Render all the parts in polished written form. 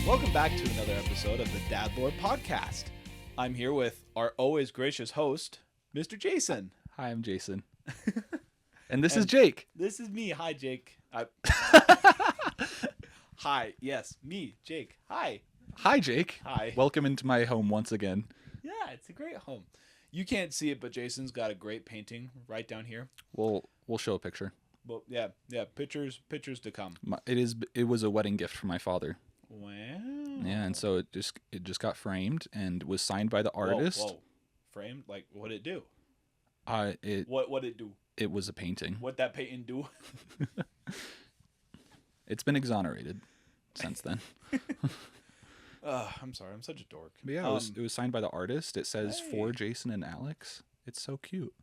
Welcome back to another episode of the Dad Lord Podcast. I'm here with our always gracious host, Mr. Jason. Hi, I'm Jason. And this is Jake. This is me. Hi, Jake. Hi. Yes, me, Jake. Hi. Hi, Jake. Hi. Welcome into my home once again. Yeah, it's a great home. You can't see it, but Jason's got a great painting right down here. We'll show a picture. Well, yeah. Pictures to come. It was a wedding gift from my father. Wow. Yeah, and so it just got framed and was signed by the artist. Whoa. Framed? Like, what'd it do? What'd it do? It was a painting. What'd that painting do? It's been exonerated since then. I'm sorry. I'm such a dork. But yeah, it was signed by the artist. It says Hey. for Jason and Alex. It's so cute.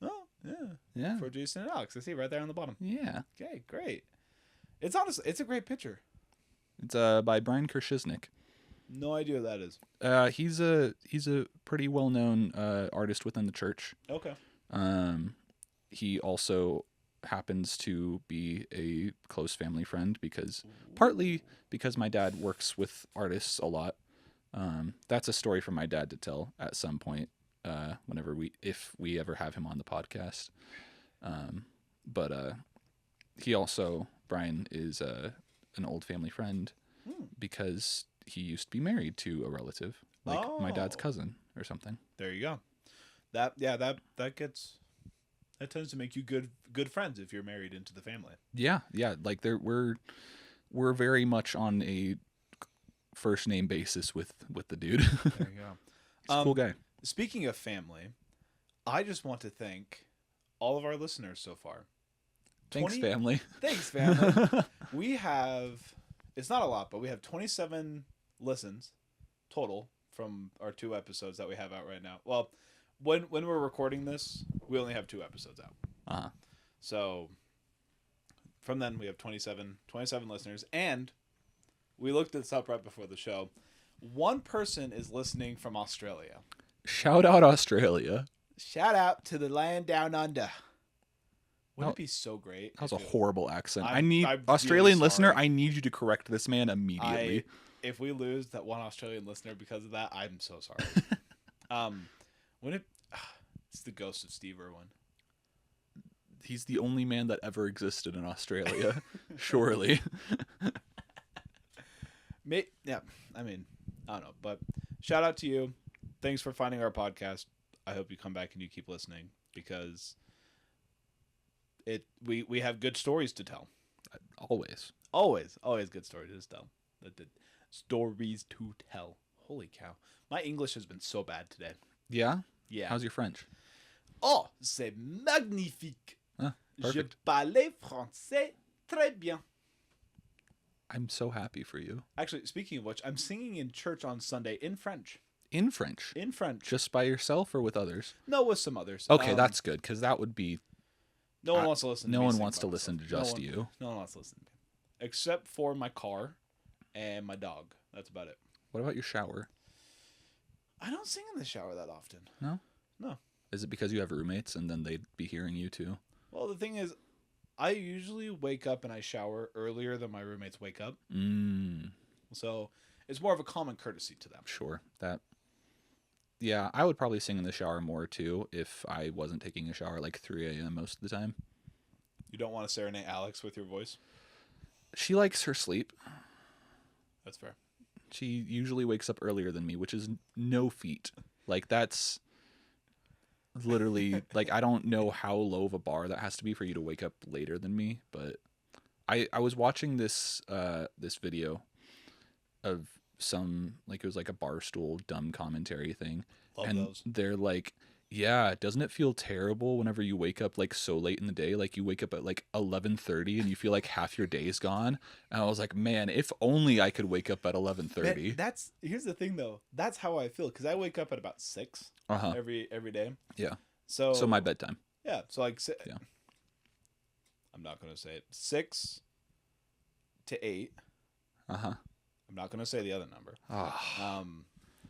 Oh, yeah. Yeah. For Jason and Alex. I see right there on the bottom. Yeah. Okay, great. It's a great picture. It's by Brian Kershiznik. No idea what that is. He's a pretty well-known artist within the church. Okay. He also happens to be a close family friend partly because my dad works with artists a lot. That's a story for my dad to tell at some point, if we ever have him on the podcast. But Brian is an old family friend because he used to be married to a relative, like my dad's cousin or something. There you go. That tends to make you good friends if you're married into the family. Yeah. Like we're very much on a first name basis with the dude. There you go. He's a cool guy. Speaking of family, I just want to thank all of our listeners so far. Thanks, family. Thanks, family. We have, it's not a lot, but we have 27 listens total from our 2 episodes that we have out right now. Well, when we're recording this, we only have 2 episodes out. Uh-huh. So from then we have 27 listeners, and we looked this up right before the show. One person is listening from Australia. Shout out Australia. Shout out to the land down under. Wouldn't it be so great? That was a horrible accent. I'm Australian really listener, sorry. I need you to correct this man immediately. If we lose that one Australian listener because of that, I'm so sorry. It's the ghost of Steve Irwin. He's the only man that ever existed in Australia, surely. Yeah, I mean, I don't know, but shout out to you. Thanks for finding our podcast. I hope you come back and you keep listening because we have good stories to tell. Always Good stories to tell. Stories to tell. Holy cow. My English has been so bad today. Yeah? Yeah. How's your French? Oh, c'est magnifique. Perfect. Je parle français très bien. I'm so happy for you. Actually, speaking of which, I'm singing in church on Sunday in French. In French? In French. Just by yourself or with others? No, with some others. Okay, that's good, because that would be... No one wants to listen to me. No one sing wants by to myself. listen to just you. No one wants to listen to me. Except for my car and my dog. That's about it. What about your shower? I don't sing in the shower that often. No? No. Is it because you have roommates and then they'd be hearing you too? Well, the thing is, I usually wake up and I shower earlier than my roommates wake up. So it's more of a common courtesy to them. Sure. Yeah, I would probably sing in the shower more too if I wasn't taking a shower like 3 a.m. most of the time. You don't want to serenade Alex with your voice? She likes her sleep. That's fair. She usually wakes up earlier than me, which is no feat. Like, that's literally, like, I don't know how low of a bar that has to be for you to wake up later than me, but I was watching this video of some, like, it was like a Barstool dumb commentary thing. Love and those. They're like, yeah, doesn't it feel terrible whenever you wake up like so late in the day? Like you wake up at like 11:30 and you feel like half your day is gone. And I was like, man, if only I could wake up at 11:30. Here's the thing though. That's how I feel because I wake up at about 6 every day. Yeah. So my bedtime. Yeah. So like, yeah. I'm not gonna say it. 6 to 8. I'm not gonna say the other number.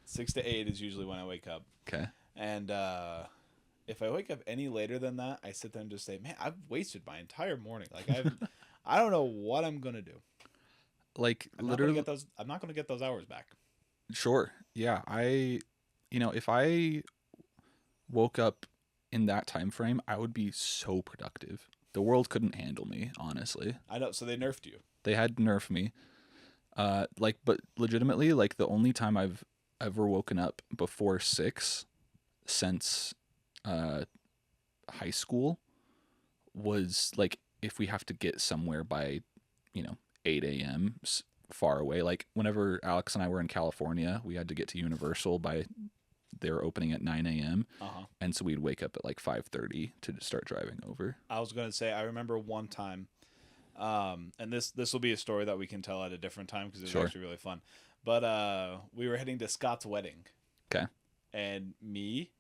6 to 8 is usually when I wake up. Okay. And if I wake up any later than that, I sit there and just say, man, I've wasted my entire morning. Like I don't know what I'm gonna do. Like I'm literally, not gonna get those hours back. sure, yeah. If I woke up in that time frame, I would be so productive. The world couldn't handle me, honestly. I know. So they nerfed you. They had to nerf me. But legitimately, like the only time I've ever woken up before 6 since high school was like if we have to get somewhere by 8 a.m. far away. Like whenever Alex and I were in California, we had to get to Universal by they were opening at 9 a.m. And so we'd wake up at like 5:30 to start driving over. I was gonna say I remember one time, and this will be a story that we can tell at a different time because it was actually really fun. But we were heading to Scott's wedding. Okay. And me,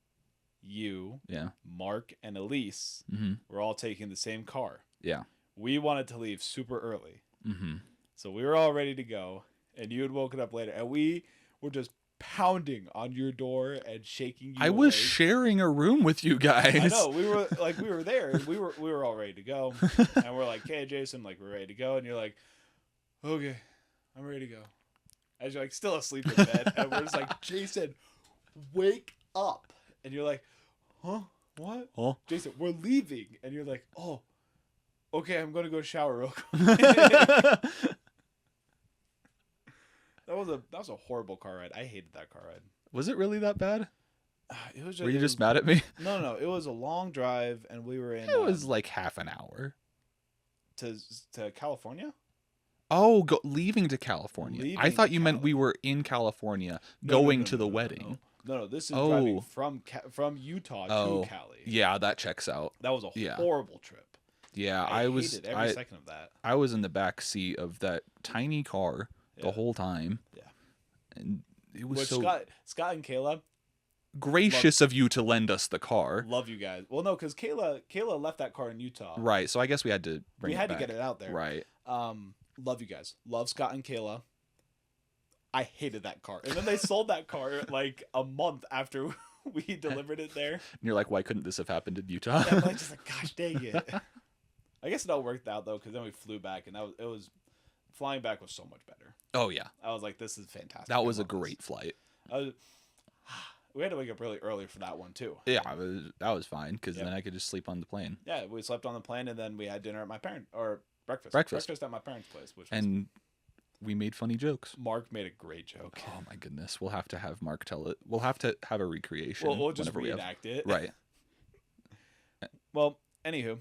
you, Yeah. Mark, and Elise were all taking the same car. Yeah. We wanted to leave super early. Mm-hmm. So we were all ready to go, and you had woken up later, and we were just pounding on your door and shaking you. I was awake. sharing a room with you guys. I know we were there, and we were all ready to go, and we're like, "Hey, Jason, like we're ready to go," and you're like, "Okay, I'm ready to go," as you're like still asleep in bed, and we're just like, "Jason, wake up," and you're like, "Huh? What?" Oh. Jason, we're leaving, and you're like, "Oh, okay, I'm gonna go shower real quick." That was a horrible car ride. I hated that car ride. Was it really that bad? It was. Were you just mad at me? No. It was a long drive, and we were in. It was like half an hour to California. Oh, leaving to California. Leaving I thought to you meant we were in California going to the wedding. No. This is driving from Utah to Cali. Yeah, that checks out. That was a horrible trip. Yeah, I hated every second of that. I was in the back seat of that tiny car the whole time. Yeah. And it was Scott and Kayla, gracious of you to lend us the car. Love you guys. Well, no, because Kayla left that car in Utah. Right. So I guess we had to bring it back. We had to get it out there. Right. Love you guys. Love Scott and Kayla. I hated that car. And then they sold that car like a month after we delivered it there. And you're like, why couldn't this have happened in Utah? Yeah, I'm just like, gosh dang it. I guess it all worked out though, because then we flew back, and flying back was so much better. Oh yeah. I was like, this is fantastic. That was a great flight. We had to wake up really early for that one too. Yeah, that was fine because then I could just sleep on the plane. Yeah, we slept on the plane, and then we had dinner at breakfast at my parents' place, and we made funny jokes. Mark made a great joke. Oh my goodness, we'll have to have Mark tell it. We'll have to have a recreation. We'll just reenact it. Right. Well, anywho,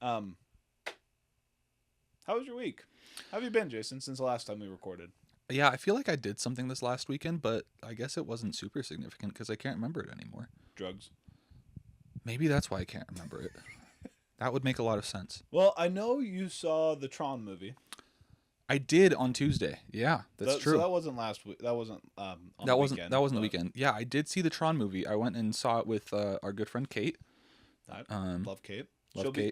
how was your week? How have you been, Jason, since the last time we recorded? Yeah, I feel like I did something this last weekend, but I guess it wasn't super significant because I can't remember it anymore. Drugs. Maybe that's why I can't remember it. That would make a lot of sense. Well, I know you saw the Tron movie. I did on Tuesday. Yeah, that's true. So that wasn't last week. That wasn't on the weekend. That wasn't the weekend. Yeah, I did see the Tron movie. I went and saw it with our good friend Kate. Love Kate.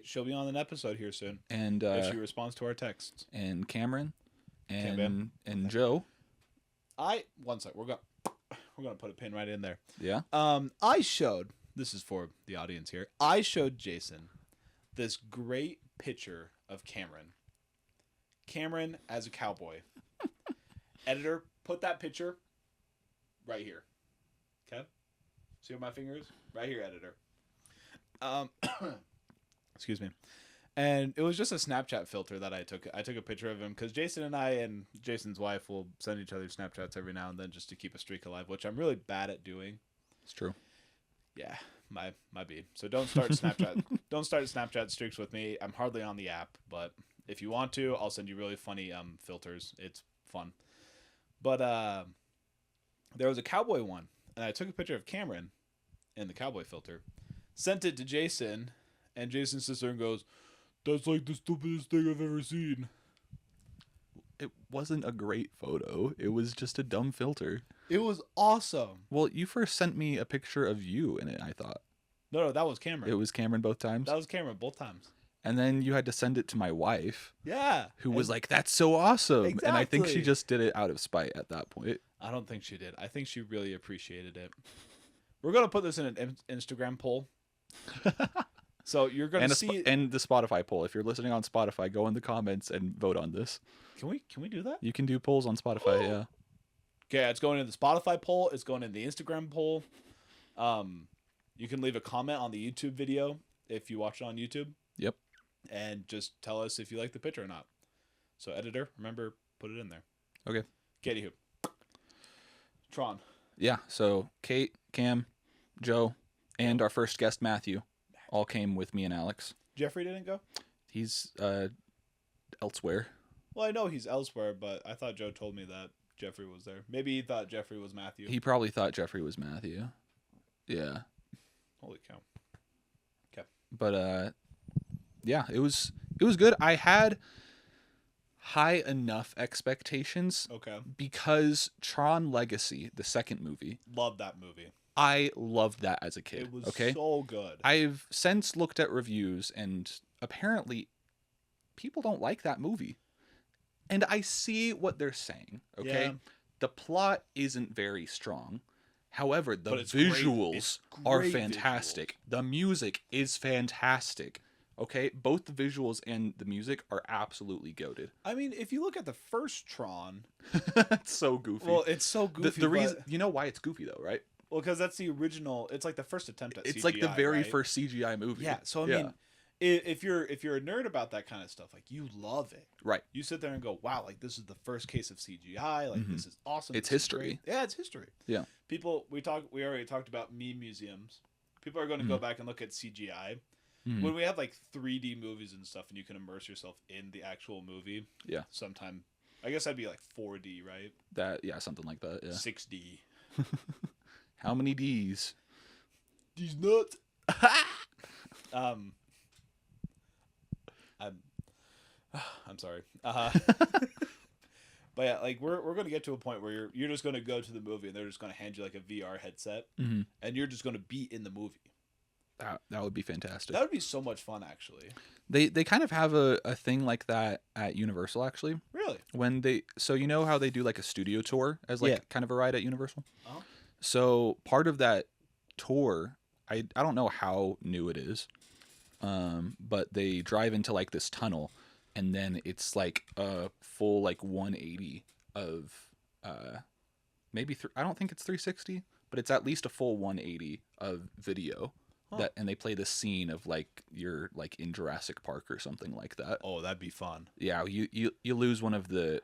She'll be on an episode here soon. And if she responds to our texts. And Cameron and Joe. One sec. We're gonna put a pin right in there. Yeah. I showed, this is for the audience here. I showed Jason this great picture of Cameron. Cameron as a cowboy. Editor, put that picture right here. Okay? See where my finger is? Right here, editor. Excuse me. And it was just a Snapchat filter that I took. I took a picture of him because Jason and I and Jason's wife will send each other Snapchats every now and then just to keep a streak alive, which I'm really bad at doing. It's true. Yeah, my be. So don't start Snapchat. Don't start Snapchat streaks with me. I'm hardly on the app, but if you want to, I'll send you really funny filters. It's fun. But there was a cowboy one, and I took a picture of Cameron in the cowboy filter, sent it to Jason, and Jason sits there and goes, "That's like the stupidest thing I've ever seen." It wasn't a great photo. It was just a dumb filter. It was awesome. Well, you first sent me a picture of you in it, I thought. No, that was Cameron. It was Cameron both times? That was Cameron both times. And then you had to send it to my wife. Yeah. Who was like, that's so awesome. Exactly. And I think she just did it out of spite at that point. I don't think she did. I think she really appreciated it. We're going to put this in an Instagram poll. So you're gonna see. And the Spotify poll. If you're listening on Spotify, go in the comments and vote on this. Can we do that? You can do polls on Spotify. Yeah. Okay, it's going in the Spotify poll. It's going in the Instagram poll. You can leave a comment on the YouTube video if you watch it on YouTube. Yep. And just tell us if you like the picture or not. So editor, remember, put it in there. Okay. Anywho. Tron. Yeah. So Kate, Cam, Joe, and our first guest Matthew all came with me and Alex. Jeffrey didn't go? He's elsewhere. Well, I know he's elsewhere, but I thought Joe told me that Jeffrey was there. Maybe he thought Jeffrey was Matthew. He probably thought Jeffrey was Matthew. Yeah. Holy cow. Okay. But yeah, it was good. I had high enough expectations. Okay. Because Tron Legacy, the second movie. Love that movie. I loved that as a kid. It was okay? so good. I've since looked at reviews, and apparently people don't like that movie. And I see what they're saying, okay? Yeah. The plot isn't very strong. However, the But visuals are great fantastic. The music is fantastic. Okay? Both the visuals and the music are absolutely goated. I mean, if you look at the first Tron... It's so goofy. Well, it's so goofy. The reason, you know why it's goofy, though, right? Well, because that's the original... It's like the first attempt at CGI, It's like the very right? first CGI movie. Yeah, so I mean... If you're a nerd about that kind of stuff, like, you love it. Right. You sit there and go, wow, like, this is the first case of CGI. Like, this is awesome. It's this is history. great. Yeah, it's history. Yeah. People, we already talked about meme museums. People are going to go back and look at CGI. When we have, like, 3D movies and stuff and you can immerse yourself in the actual movie. Yeah. Sometime. I guess that'd be, like, 4D, right? Yeah, something like that, yeah. 6D. How many Ds? These nuts. I'm sorry. But yeah, like we're going to get to a point where you're just going to go to the movie and they're just going to hand you like a VR headset and you're just going to be in the movie. That would be fantastic. That would be so much fun, actually. They kind of have a thing like that at Universal, actually. Really? So you know how they do like a studio tour as like kind of a ride at Universal? Oh. So part of that tour, I don't know how new it is, but they drive into like this tunnel. And then it's like a full like 180 of maybe I don't think it's 360, but it's at least a full 180 of video and they play the scene of like you're like in Jurassic Park or something like that. Oh, that'd be fun. Yeah, you lose one of the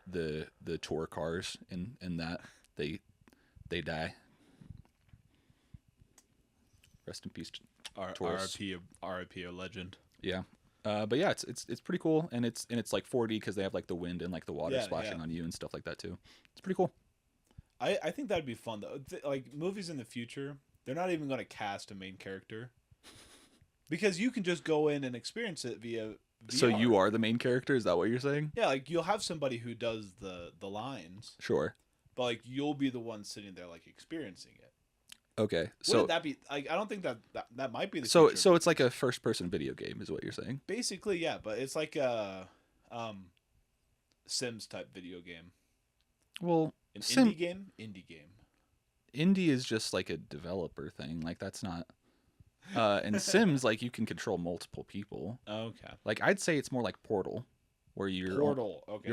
tour cars in that they die. Rest in peace. RIP a legend. Yeah. But yeah, it's pretty cool, and it's like 4D because they have like the wind and like the water splashing on you and stuff like that too. It's pretty cool. I think that'd be fun though. Like movies in the future, they're not even going to cast a main character because you can just go in and experience it via VR. So you are the main character? Is that what you're saying? Yeah, like you'll have somebody who does the lines. Sure. But like you'll be the one sitting there like experiencing it. Okay, so wouldn't that be like? I don't think that might be the so future. so it's like a first person video game, is what you're saying? Basically, yeah, but it's like a Sims type video game. Well, indie game. Indie is just like a developer thing. Like that's not. And Sims, like you can control multiple people. Okay. Like I'd say it's more like Portal, where you're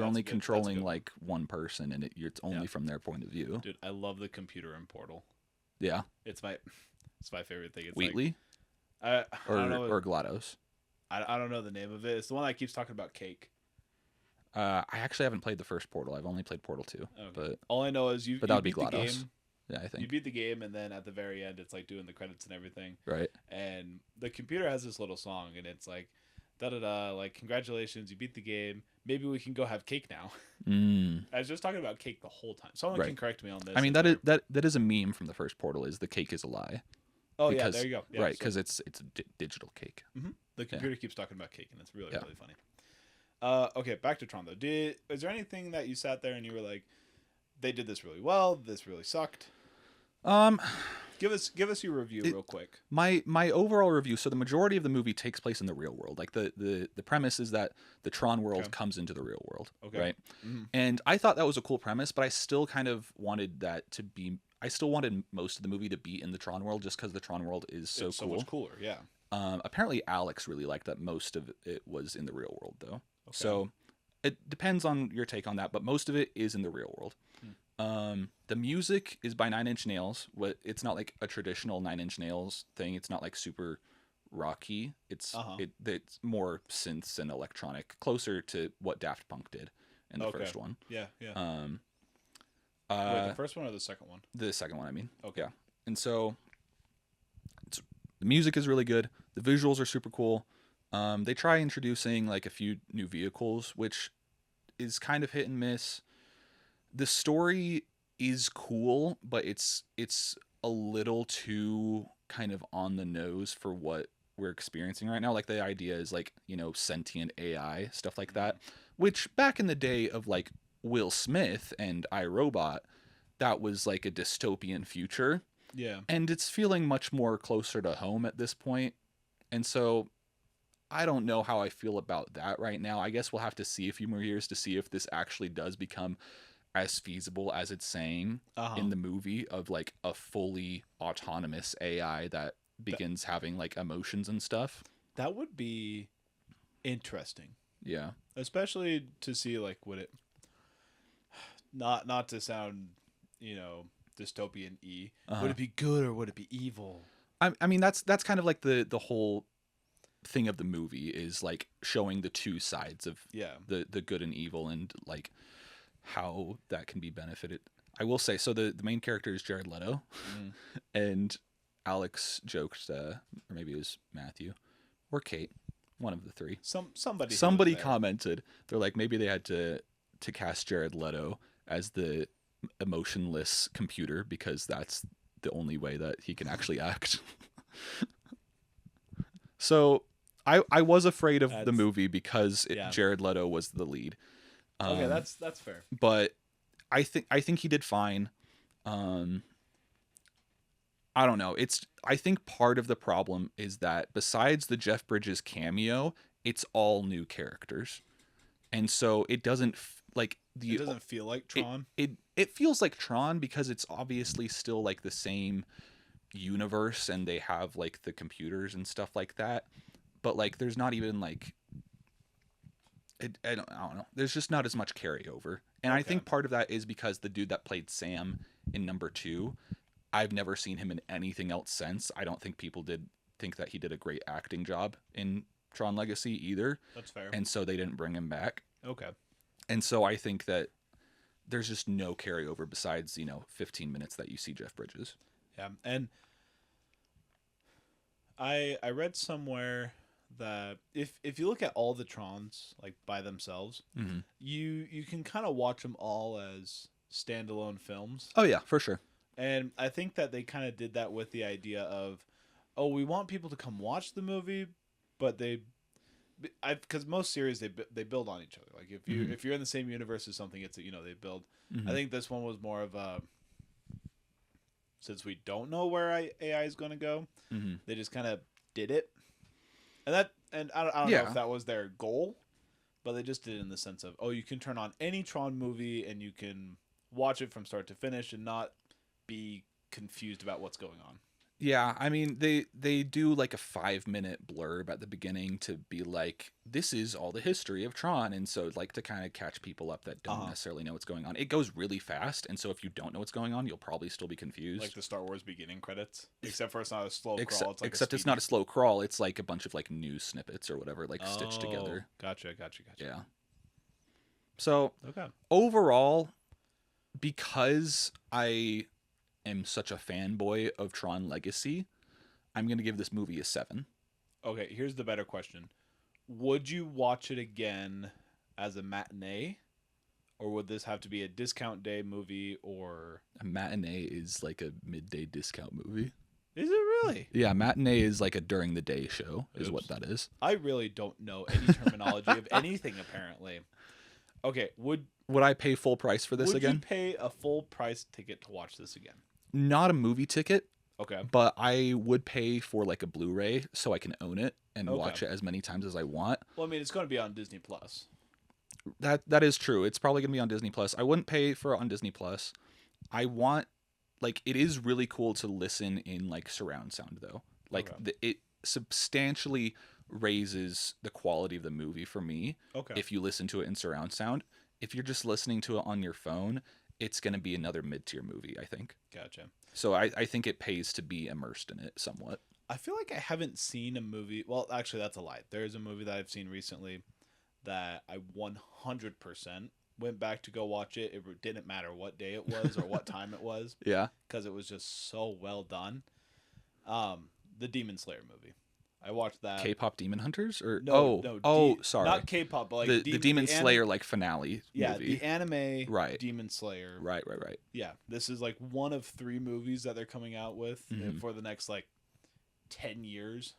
only controlling like one person, and it's only from their point of view. Dude, I love the computer in Portal. Yeah, it's my favorite thing. It's Wheatley, like, I don't know, or GLaDOS. I don't know the name of it. It's the one that keeps talking about cake. I actually haven't played the first Portal. I've only played Portal 2. Okay. But all I know is you. But that would be GLaDOS. GLaDOS. Yeah, I think you beat the game, and then at the very end, it's like doing the credits and everything. Right. And the computer has this little song, and it's like, da da da, like congratulations, you beat the game. Maybe we can go have cake now. I was just talking about cake the whole time. Someone can correct me on this. I mean, that is a meme from the first Portal. Is the cake is a lie? Oh yeah, there you go. Yeah, right, because it's a digital cake. Mm-hmm. The computer keeps talking about cake, and it's really really funny. Okay, back to Tron though. Is there anything that you sat there and you were like, they did this really well, this really sucked? Give us your review real quick. My overall review. So the majority of the movie takes place in the real world. Like the premise is that the Tron world comes into the real world. Okay. Right. Mm-hmm. And I thought that was a cool premise, but I still kind of wanted that to be. I still wanted most of the movie to be in the Tron world, just because the Tron world is so cool. So much cooler. Yeah. Apparently Alex really liked that most of it was in the real world though. Okay. So it depends on your take on that, but most of it is in the real world. The music is by 9 Inch Nails. It's not like a traditional 9 Inch Nails thing. It's not like super rocky. It's more synths and electronic, closer to what Daft Punk did in the first one. Yeah, yeah. Wait, the first one or the second one? The second one, I mean. Okay. Yeah. And so the music is really good. The visuals are super cool. They try introducing like a few new vehicles, which is kind of hit and miss. The story is cool, but it's a little too kind of on the nose for what we're experiencing right now. Like the idea is like, sentient AI, stuff like that, which back in the day of like Will Smith and iRobot, that was like a dystopian future. Yeah. And it's feeling much more closer to home at this point. And so I don't know how I feel about that right now. I guess we'll have to see a few more years to see if this actually does become as feasible as it's saying in the movie, of like a fully autonomous AI that begins having like emotions and stuff. That would be interesting. Yeah. Especially to see like would it not to sound, dystopian-y. Would it be good or would it be evil? I mean that's kind of like the whole thing of the movie is like showing the two sides of the good and evil, and like how that can be benefited. I will say, so the main character is Jared Leto, and Alex joked, or maybe it was Matthew or Kate, one of the three. Somebody commented, they're like, maybe they had to cast Jared Leto as the emotionless computer because that's the only way that he can actually act. So I was afraid of the movie because Jared Leto was the lead. Okay, that's fair. But I think he did fine. I don't know. I think part of the problem is that besides the Jeff Bridges cameo, it's all new characters, and so it doesn't it doesn't feel like Tron. It feels like Tron because it's obviously still like the same universe, and they have like the computers and stuff like that. But like, there's not even like. I don't know. There's just not as much carryover. And I think part of that is because the dude that played Sam in number 2, I've never seen him in anything else since. I don't think people did think that he did a great acting job in Tron Legacy either. That's fair. And so they didn't bring him back. Okay. And so I think that there's just no carryover besides, 15 minutes that you see Jeff Bridges. Yeah. And I read somewhere that if you look at all the Trons like by themselves, you can kind of watch them all as standalone films. Oh yeah, for sure. And I think that they kind of did that with the idea of, we want people to come watch the movie, but because most series they build on each other. Like if you're in the same universe as something, it's they build. I think this one was more of a, since we don't know where AI is going to go, they just kind of did it. And I don't know if that was their goal, but they just did it in the sense of, you can turn on any Tron movie and you can watch it from start to finish and not be confused about what's going on. Yeah, I mean, they do like a 5-minute blurb at the beginning to be like, this is all the history of Tron, and so like to kind of catch people up that don't necessarily know what's going on. It goes really fast, and so if you don't know what's going on, you'll probably still be confused. Like the Star Wars beginning credits, except for it's not a slow crawl. It's except it's not a slow crawl. It's like a bunch of like news snippets or whatever, like stitched together. Gotcha. Yeah. So overall, because I am such a fanboy of Tron Legacy, I'm going to give this movie a 7. Okay, here's the better question. Would you watch it again as a matinee, or would this have to be a discount day movie? Or a matinee is like a midday discount movie. Is it really? Yeah, matinee is like a during the day show is what that is. I really don't know any terminology of anything apparently. Okay, would I pay full price for this again? Would you pay a full price ticket to watch this again? Not a movie ticket. Okay. But I would pay for like a Blu-ray so I can own it and watch it as many times as I want. Well, I mean, it's going to be on Disney Plus. That is true. It's probably going to be on Disney Plus. I wouldn't pay for it on Disney Plus. I want, like, it is really cool to listen in like surround sound though. Like substantially raises the quality of the movie for me. Okay. If you listen to it in surround sound, if you're just listening to it on your phone, it's going to be another mid-tier movie, I think. Gotcha. So I think it pays to be immersed in it somewhat. I feel like I haven't seen a movie. Well, actually, that's a lie. There is a movie that I've seen recently that I 100% went back to go watch it. It didn't matter what day it was or what time it was. Yeah. Because it was just so well done. The Demon Slayer movie. I watched that. K-pop Demon Hunters? Or no, sorry. Not K-pop, but like the Demon Slayer like finale movie. The anime Right. Demon Slayer. Right. Yeah, this is like one of 3 movies that they're coming out with for the next like 10 years.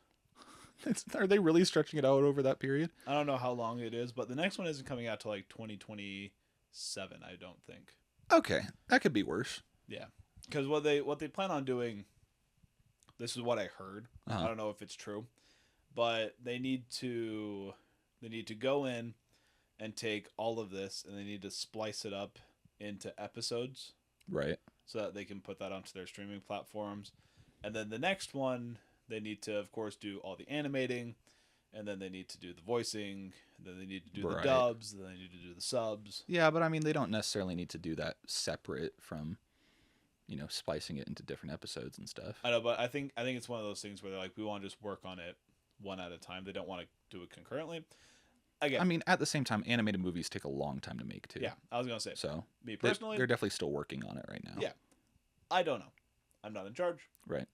Are they really stretching it out over that period? I don't know how long it is, but the next one isn't coming out till like 2027, I don't think. Okay, that could be worse. Yeah, because what they plan on doing, this is what I heard. I don't know if it's true, but they need to go in and take all of this and they need to splice it up into episodes, right? So that they can put that onto their streaming platforms, and then the next one they need to, of course, do all the animating, and then they need to do the voicing, and then they need to do the dubs, and then they need to do the subs. Yeah, but I mean, they don't necessarily need to do that separate from, splicing it into different episodes and stuff. I know, but I think it's one of those things where they're like, we want to just work on it one at a time. They don't want to do it concurrently. Again, I mean, at the same time, animated movies take a long time to make too. Yeah, I was gonna say. So, me personally, they're definitely still working on it right now. Yeah, I don't know. I'm not in charge. Right.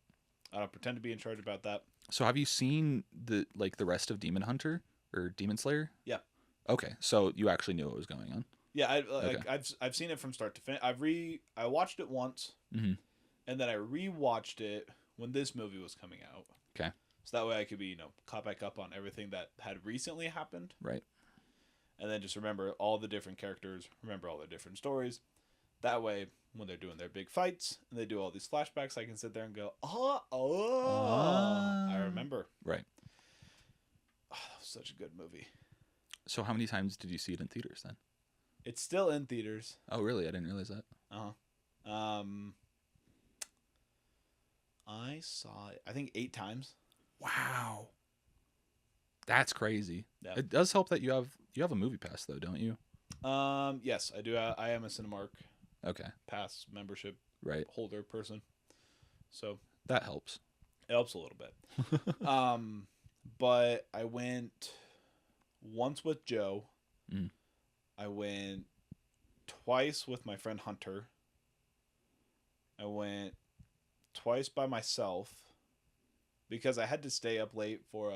I don't pretend to be in charge about that. So have you seen the rest of Demon Hunter or Demon Slayer? Yeah. Okay, so you actually knew what was going on. Yeah, I've seen it from start to finish. I watched it once, and then I rewatched it when this movie was coming out. Okay. So that way I could be caught back up on everything that had recently happened. Right. And then just remember all the different characters, remember all the different stories. That way, when they're doing their big fights and they do all these flashbacks, I can sit there and go, I remember. Right. Oh, that was such a good movie. So how many times did you see it in theaters then? It's still in theaters. Oh, really? I didn't realize that. I saw it, I think 8 times. Wow. That's crazy. Yeah. It does help that you have a movie pass though, don't you? Yes, I do. I am a Cinemark pass membership holder person. So that helps. It helps a little bit. But I went once with Joe. I went twice with my friend Hunter. I went twice by myself because I had to stay up late for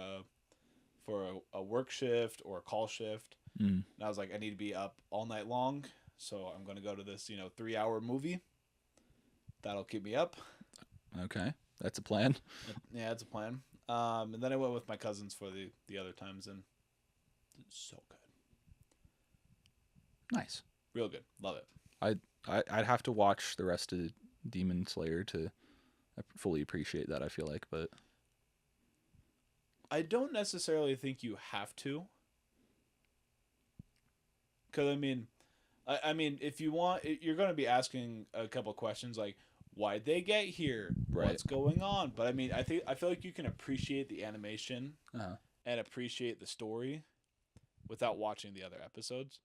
a work shift or a call shift. And I was like, I need to be up all night long, so I'm going to go to this 3-hour movie. That'll keep me up. Okay, that's a plan. Yeah, it's a plan. And then I went with my cousins for the other times, and it's so good. Nice. Real good. Love it. I'd have to watch the rest of Demon Slayer to fully appreciate that, I feel like, but I don't necessarily think you have to. Because, I mean, if you want, you're going to be asking a couple questions like, why'd they get here? Right. What's going on? But, I feel like you can appreciate the animation and appreciate the story without watching the other episodes.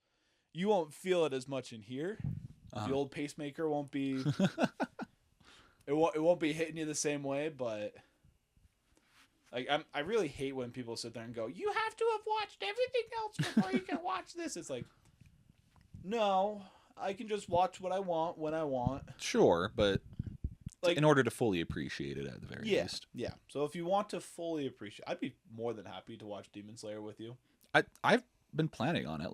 You won't feel it as much in here. The old pacemaker won't be... it won't be hitting you the same way, but... Like, I really hate when people sit there and go, you have to have watched everything else before you can watch this. It's like, no, I can just watch what I want when I want. Sure, but in order to fully appreciate it at the very least. Yeah. So if you want to fully appreciate, I'd be more than happy to watch Demon Slayer with you. I've been planning on it.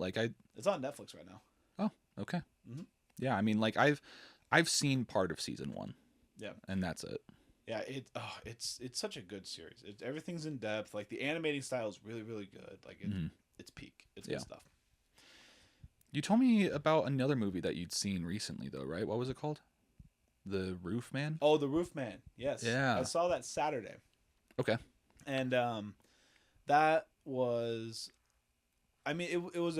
It's on Netflix right now. Oh, okay. Mm-hmm. Yeah, I've seen part of season 1. Yeah, and that's it. Yeah, it's such a good series. Everything's in depth. Like the animating style is really, really good. Like it's peak. It's good stuff. You told me about another movie that you'd seen recently, though, right? What was it called? The Roof Man? Oh, The Roof Man. Yes. Yeah. I saw that Saturday. Okay. And that was, it was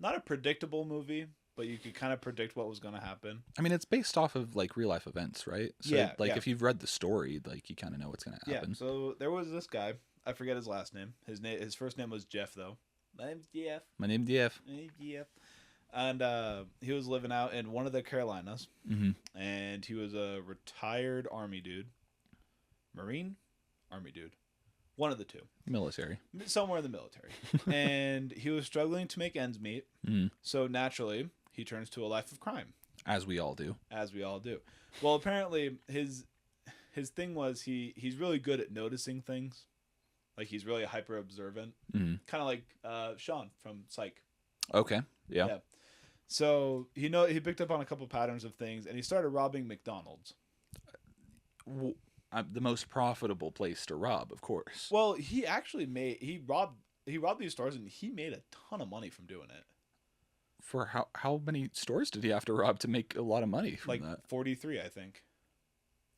not a predictable movie, but you could kind of predict what was going to happen. I mean, it's based off of like real life events, right? So Yeah, like yeah. if you've read the story, like you kind of know what's going to happen. Yeah. So there was this guy. I forget his last name. His first name was Jeff, though. My name's Jeff. My name's Jeff. My name's Jeff. And he was living out in one of the Carolinas, and he was a retired Army dude, Marine, Army dude, one of the two, Military, somewhere in the military, and he was struggling to make ends meet. So naturally, he turns to a life of crime, as we all do. As we all do. Well, apparently his thing was he's really good at noticing things, like he's really hyper observant, kind of like Sean from Psych. Okay. Yeah. So he picked up on a couple patterns of things, and he started robbing McDonald's. The most profitable place to rob, of course. Well, he actually robbed these stores, and he made a ton of money from doing it. For how many stores did he have to rob to make a lot of money from that? 43, I think.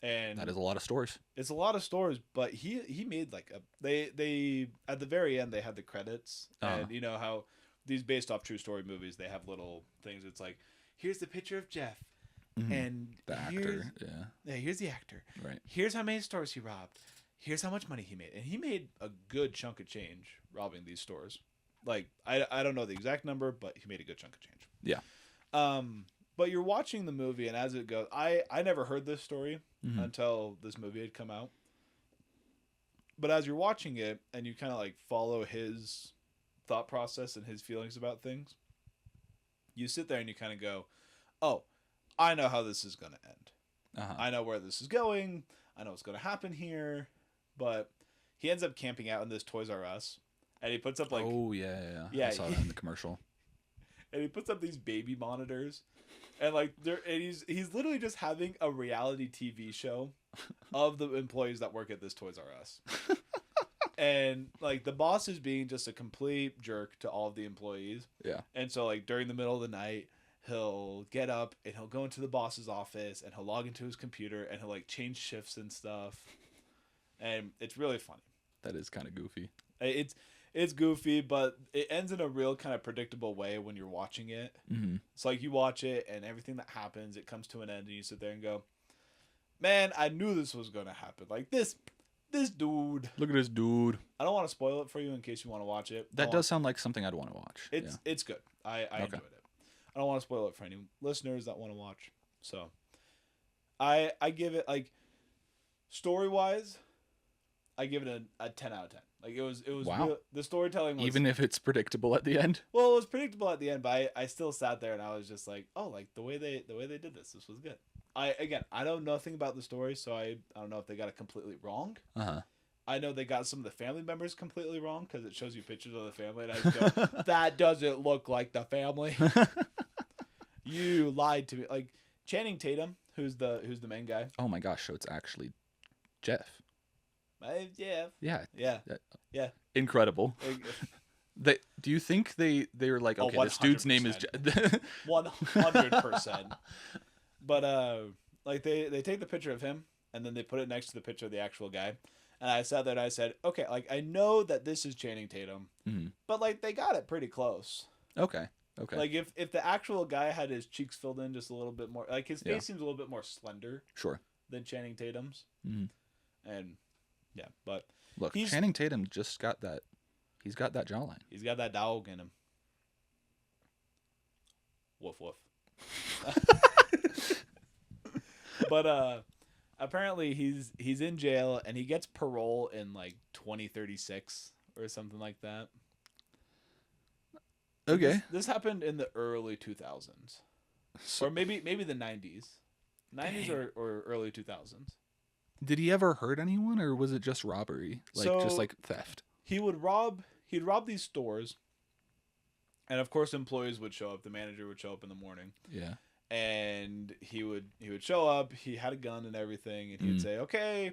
And that is a lot of stores. It's a lot of stores, but he made like they at the very end they had the credits, and you know how these based off true story movies, they have little things. It's like, here's the picture of Jeff, and the actor, here's the actor. Right. Here's how many stores he robbed. Here's how much money he made, and he made a good chunk of change robbing these stores. Like I don't know the exact number, but he made a good chunk of change. Yeah. But you're watching the movie, and as it goes, I never heard this story until this movie had come out. But as you're watching it, and you kind of like follow his thought process and his feelings about things, you sit there and you kind of go, oh, I know how this is going to end. I know where this is going. I know what's going to happen here. But he ends up camping out in this Toys R Us, and he puts up like, oh yeah, I saw that in the commercial. And he puts up these baby monitors, and like he's literally just having a reality TV show of the employees that work at this Toys R Us. And like the boss is being just a complete jerk to all of the employees. Yeah. And so like during the middle of the night, he'll get up and he'll go into the boss's office and he'll log into his computer and he'll like change shifts and stuff. And it's really funny. That is kind of goofy. It's goofy, but it ends in a real kind of predictable way when you're watching it. It's like you watch it and everything that happens, it comes to an end and you sit there and go, man, I knew this was going to happen. Like this dude. Look at this dude. I don't want to spoil it for you in case you want to watch it. That does sound like something I'd want to watch. It's good. I enjoyed it. I don't want to spoil it for any listeners that want to watch. So I give it, like, story-wise, I give it a 10 out of 10. Like it was wow. The storytelling was, even if it's predictable at the end. Well, it was predictable at the end, but I still sat there and I was just like, oh, like the way they did this was good. I know nothing about the story, so I don't know if they got it completely wrong. I know they got some of the family members completely wrong because it shows you pictures of the family, and I just go, that doesn't look like the family. You lied to me. Like Channing Tatum, who's the main guy. Oh my gosh! So it's actually Jeff. Jeff. Yeah. Incredible. Do you think they were like, okay, this dude's name is Jeff? 100%. But like they take the picture of him and then they put it next to the picture of the actual guy, and I sat there and I said, okay, like I know that this is Channing Tatum, but like they got it pretty close. Okay. Like if the actual guy had his cheeks filled in just a little bit more, like his face seems a little bit more slender. Sure. Than Channing Tatum's. And yeah, but look, Channing Tatum just got that. He's got that jawline. He's got that dog in him. Woof woof. But apparently he's in jail and he gets parole in like 2036 or something like that. Okay. This happened in the early 2000s. Or maybe the 90s. 90s or early 2000s. Did he ever hurt anyone, or was it just robbery? Just like theft? He'd rob these stores, and of course employees would show up. The manager would show up in the morning. Yeah. And he would show up. He had a gun and everything, and he'd say, "Okay,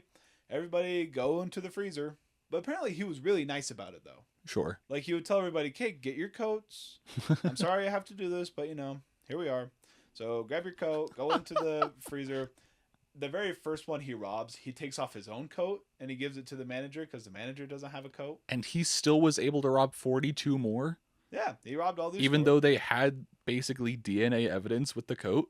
everybody, go into the freezer." But apparently, he was really nice about it, though. Sure. Like he would tell everybody, "Okay, get your coats. I'm sorry I have to do this, but here we are. So grab your coat, go into the freezer." The very first one he robs, he takes off his own coat and he gives it to the manager because the manager doesn't have a coat. And he still was able to rob 42 more? Yeah, he robbed all these even stores. Though they had basically DNA evidence with the coat?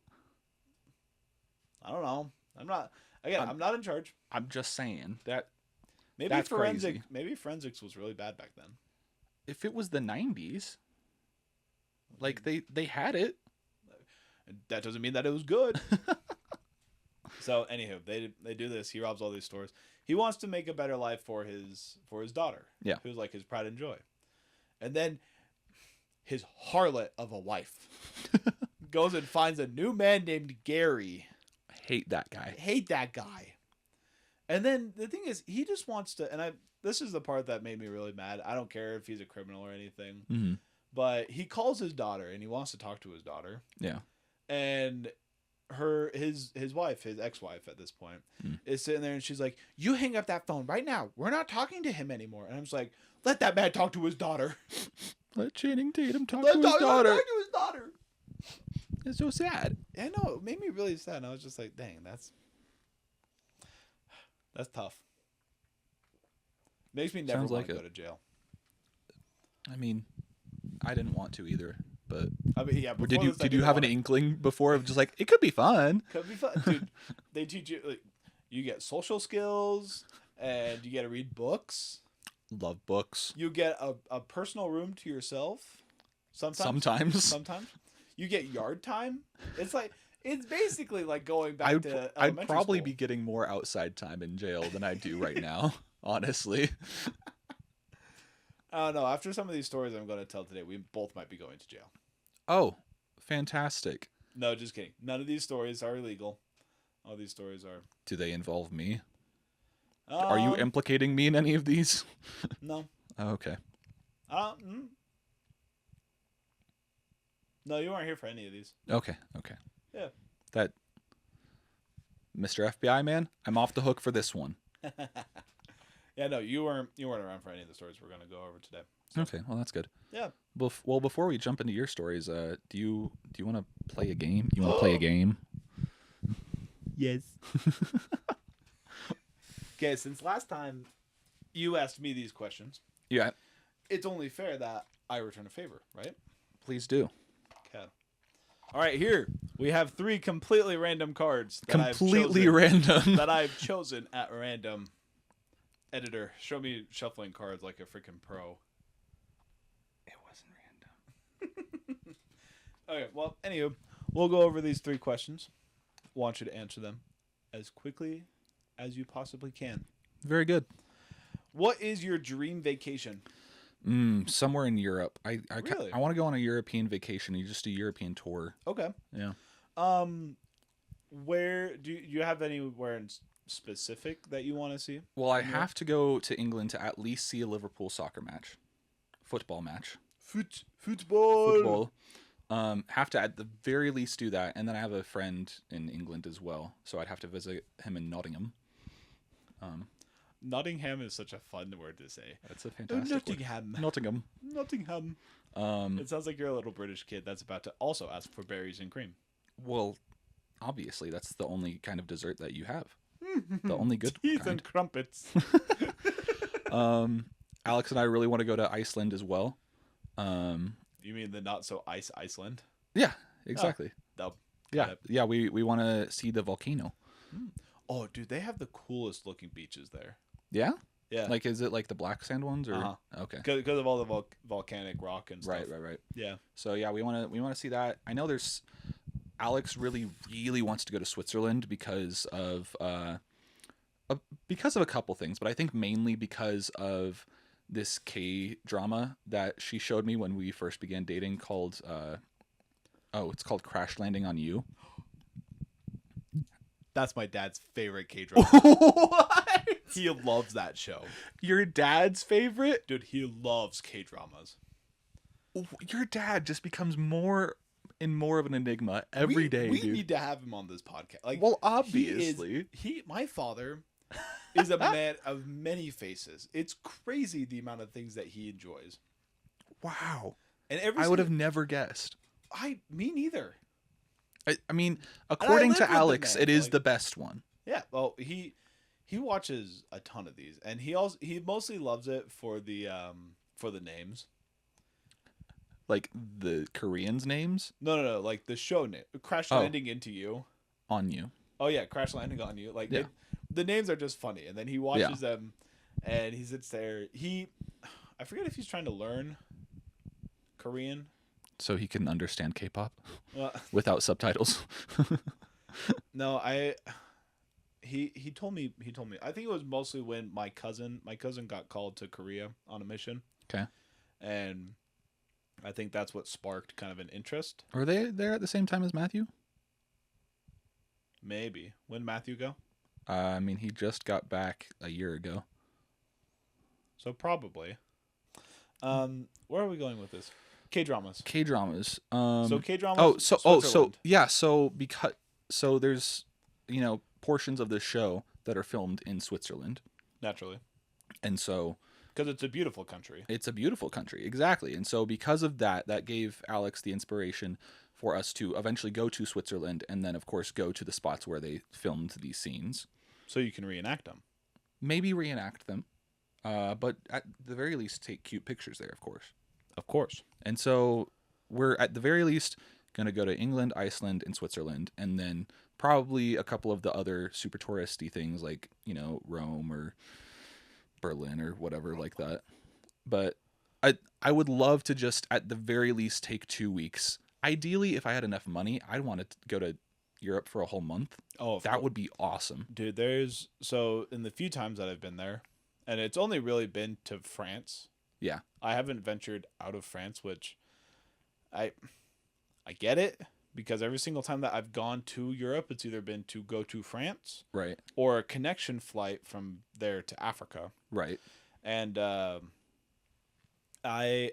I don't know. I'm not. Again, I'm not in charge. I'm just saying that Maybe that's crazy. Maybe forensics was really bad back then. If it was the 90s, like they had it. That doesn't mean that it was good. So, anywho, they do this. He robs all these stores. He wants to make a better life for his daughter. Yeah. Who's like his pride and joy. And then his harlot of a wife goes and finds a new man named Gary. Hate that guy. Hate that guy. And then the thing is, he just wants to, and this is the part that made me really mad. I don't care if he's a criminal or anything, Mm-hmm. but he calls his daughter and he wants to talk to his daughter. Yeah. And his wife, his ex-wife at this point, is sitting there and she's like, "You hang up that phone right now. We're not talking to him anymore." And I'm just like, let that man talk to his daughter. Let Channing Tatum talk to his daughter. Talk to his daughter. It's so sad. I know, it made me really sad. And I was just like, dang, that's tough. Makes me never Sounds want like to it. go to jail. I mean, I didn't want to either, but I mean, yeah. did you have an inkling before of just like it could be fun? Could be fun, dude. They teach you, like, you get social skills, and you get to read books. Love books. You get a personal room to yourself. Sometimes. You get yard time. It's basically like going back to I'd elementary probably school. be getting more outside time in jail than I do right now, honestly. I don't know. After some of these stories I'm going to tell today, we both might be going to jail. Oh, fantastic. No, just kidding. None of these stories are illegal. All these stories are. Do they involve me? Are you implicating me in any of these? No. Oh, okay. No, you weren't here for any of these. Okay. Yeah. That Mr. FBI man, I'm off the hook for this one. Yeah, no, you weren't around for any of the stories we're going to go over today. So. Okay, well that's good. Yeah. Well, before we jump into your stories, do you want to play a game? You want to play a game? Yes. Okay, since last time you asked me these questions, Yeah. it's only fair that I return a favor, right? Please do. Okay. All right, here we have 3 completely random cards that Completely random. that I've chosen at random. Editor, show me shuffling cards like a freaking pro. It wasn't random. Okay, well, anywho, we'll go over these 3 questions. Want you to answer them as quickly as you possibly can. Very good. What is your dream vacation? Somewhere in Europe. I Really? want to go on a European vacation. You just do a European tour. Okay. Yeah. Where do you have anywhere in specific that you want to see? Well, I have to go to England to at least see a Liverpool football match. Football. Have to at the very least do that, and then I have a friend in England as well, so I'd have to visit him in Nottingham. Nottingham is such a fun word to say. That's a fantastic word. Nottingham. It sounds like you're a little British kid that's about to also ask for berries and cream. Well, obviously that's the only kind of dessert that you have. The only good Teeth kind. and crumpets. Alex and I really want to go to Iceland as well. You mean the not so Iceland? Yeah, exactly. Oh, Yeah, we want to see the volcano. Oh, dude, they have the coolest looking beaches there. Yeah? Yeah. Like, is it like the black sand ones or? Uh-huh. Okay. Because of all the volcanic rock and stuff. Right. Yeah. So yeah, we want to see that. I know Alex really wants to go to Switzerland because of a couple things, but I think mainly because of this K-drama that she showed me when we first began dating called it's called Crash Landing on You. That's my dad's favorite K-drama. What? He loves that show. Your dad's favorite? Dude, he loves K-dramas. Your dad just becomes more and more of an enigma every day. We dude. need to have him on this podcast. Like, well, obviously. My father is a man of many faces. It's crazy the amount of things that he enjoys. Wow. And I would have never guessed. Me neither. I mean, according live to with the Alex, man, it is like- the best one. Yeah, well, he watches a ton of these, and he mostly loves it for the names. Like the Koreans' names No. Like the show name, Crash Landing Into You. on you. Oh yeah, Crash Landing on You. Like Yeah. the names are just funny, and then he watches them, and he sits there. I forget if he's trying to learn Korean. So he can understand K-pop Uh, without subtitles. no, he told me I think it was mostly when my cousin got called to Korea on a mission. Okay. And I think that's what sparked kind of an interest. Were they there at the same time as Matthew? Maybe. When Matthew go? I mean, he just got back a year ago. So probably. Where are we going with this? K-dramas. K-dramas. So K-dramas. So there's, portions of this show that are filmed in Switzerland. Naturally. And so because it's a beautiful country. It's a beautiful country, exactly. And so because of that gave Alex the inspiration for us to eventually go to Switzerland and then, of course, go to the spots where they filmed these scenes. So you can reenact them. Maybe reenact them, but at the very least take cute pictures there, of course. Of course. And so we're at the very least going to go to England, Iceland, and Switzerland, and then probably a couple of the other super touristy things like, Rome or Berlin or whatever like that. But I would love to just at the very least take 2 weeks. Ideally, if I had enough money, I'd want to go to Europe for a whole month. Oh, that would be awesome. Dude, so in the few times that I've been there, and it's only really been to France. Yeah. I haven't ventured out of France, which I get it, because every single time that I've gone to Europe, it's either been to go to France, right, or a connection flight from there to Africa, right. And I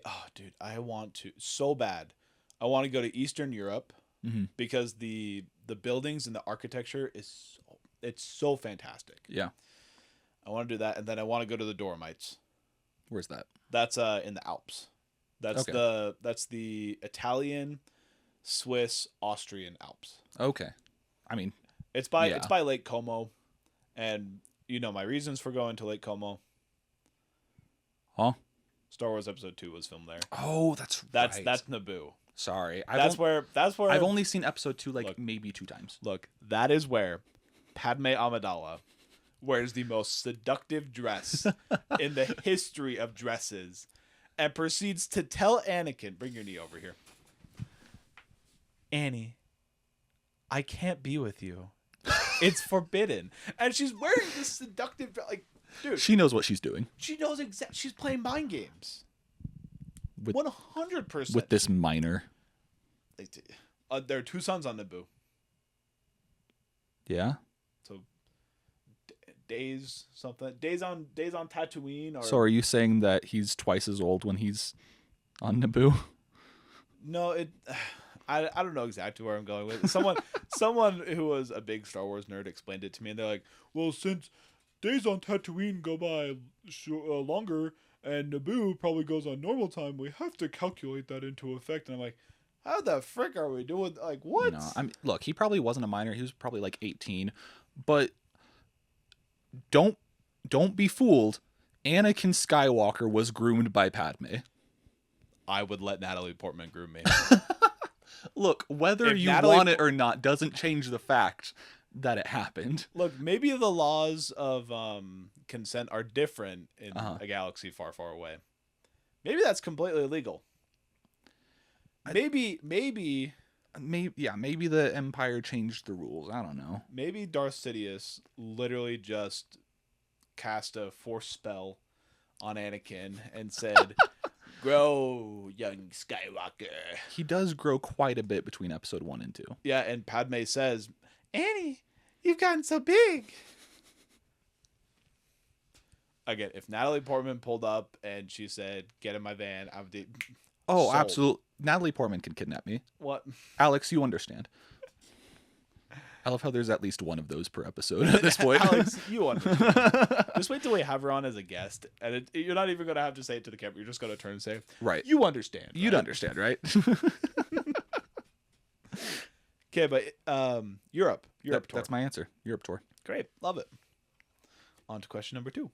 want to so bad. I want to go to Eastern Europe, because the buildings and the architecture it's so fantastic. Yeah. I want to do that, and then I want to go to the Dolomites. Where's that? That's in the Alps. That's okay. that's the Italian, Swiss, Austrian Alps. Okay. I mean, it's by Lake Como, and my reasons for going to Lake Como. Huh? Star Wars Episode 2 was filmed there. Oh, that's right. That's Naboo. Sorry. That's where I've only seen Episode 2 maybe 2 times. Look, that is where Padme Amidala wears the most seductive dress in the history of dresses, and proceeds to tell Anakin, bring your knee over here. Annie, I can't be with you. It's forbidden. And she's wearing this seductive, dude. She knows what she's doing. She knows she's playing mind games. 100%. With this minor. There are 2 sons on Naboo. Yeah. So days on Tatooine. So are you saying that he's twice as old when he's on Naboo? No, I don't know exactly where I'm going with it. Someone who was a big Star Wars nerd explained it to me, and they're like, well, since days on Tatooine go by longer and Naboo probably goes on normal time, we have to calculate that into effect. And I'm like, how the frick are we doing? Like, what? No, I mean, look, he probably wasn't a minor. He was probably 18. But don't be fooled. Anakin Skywalker was groomed by Padme. I would let Natalie Portman groom me. Look, whether you want it or not doesn't change the fact that it happened. Look, maybe the laws of consent are different in a galaxy far, far away. Maybe that's completely illegal. Maybe the Empire changed the rules. I don't know. Maybe Darth Sidious literally just cast a force spell on Anakin and said, grow, young Skywalker. He does grow quite a bit between episode 1 and 2. Yeah, and Padme says, Annie, you've gotten so big. Again, if Natalie Portman pulled up and she said, get in my van, I would... Oh, absolutely. Natalie Portman can kidnap me. What? Alex, you understand. I love how there's at least one of those per episode at this point. Alex, you understand. Just wait till we have her on as a guest, and you're not even going to have to say it to the camera. You're just going to turn and say, right. You understand. Right? You'd understand, right? Okay, but Europe tour. That's my answer. Europe tour. Great. Love it. On to question number 2.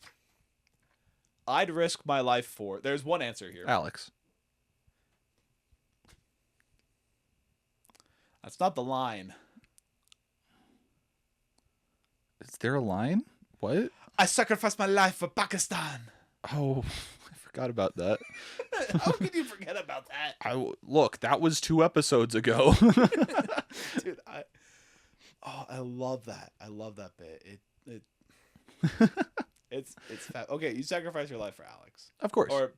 I'd risk my life for... There's one answer here. Alex. That's not the line. Is there a line? What? I sacrificed my life for Pakistan. Oh, I forgot about that. How can you forget about that? Look, that was 2 episodes ago. Dude, I love that. I love that bit. It's fat. Okay, you sacrifice your life for Alex. Of course. Or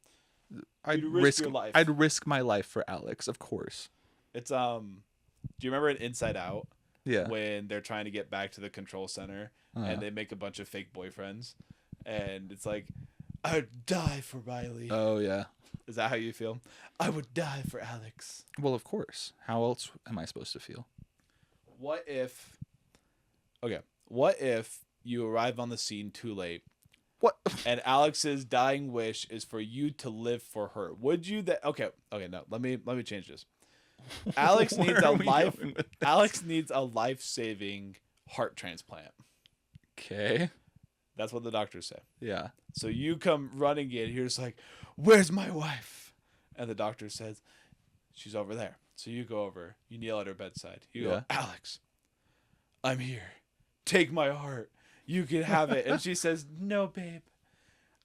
I'd risk your life. I'd risk my life for Alex, of course. It's do you remember in Inside Out? Yeah. When they're trying to get back to the control center and they make a bunch of fake boyfriends and it's like, I'd die for Riley. Oh yeah. Is that how you feel? I would die for Alex. Well, of course. How else am I supposed to feel? What if you arrive on the scene too late? What? And Alex's dying wish is for you to live for her. Would you okay, no. Let me change this. Alex needs a life-saving heart transplant. Okay. That's what the doctors say. Yeah. So you come running in, you're just like, "Where's my wife?" And the doctor says, "She's over there." So you go over, you kneel at her bedside. You go, "Alex, I'm here. Take my heart. You can have it." And she says, "No, babe.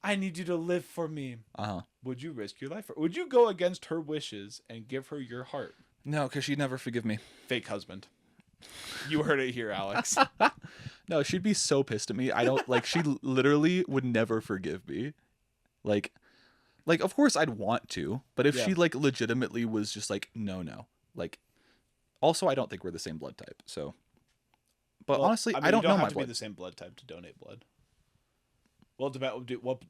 I need you to live for me." Uh-huh. Would you risk your life? Would you go against her wishes and give her your heart? No, because she'd never forgive me. Fake husband. You heard it here, Alex. No, she'd be so pissed at me. I don't like. She literally would never forgive me. Like, of course I'd want to, but if she like legitimately was just like, no, like, also I don't think we're the same blood type. So, but honestly, I don't know my blood. You don't have to be the same blood type to donate blood. Well, do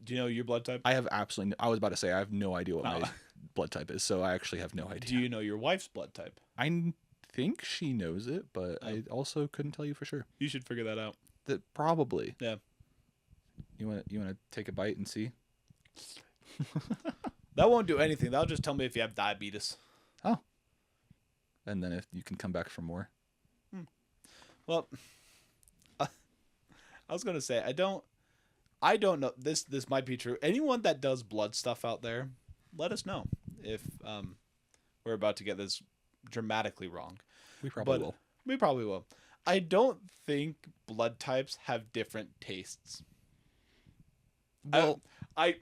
you know your blood type? I have absolutely. I was about to say I have no idea what my blood type is, so I actually have no idea. Do you know your wife's blood type? I think she knows it, but I also couldn't tell you for sure. You should figure that out. That probably. Yeah. You want to take a bite and see? That won't do anything. That'll just tell me if you have diabetes. Oh. And then if you can come back for more. Well, I was gonna say I don't know. This might be true. Anyone that does blood stuff out there, let us know if we're about to get this dramatically wrong. We probably will. We probably will. I don't think blood types have different tastes. Well, I'm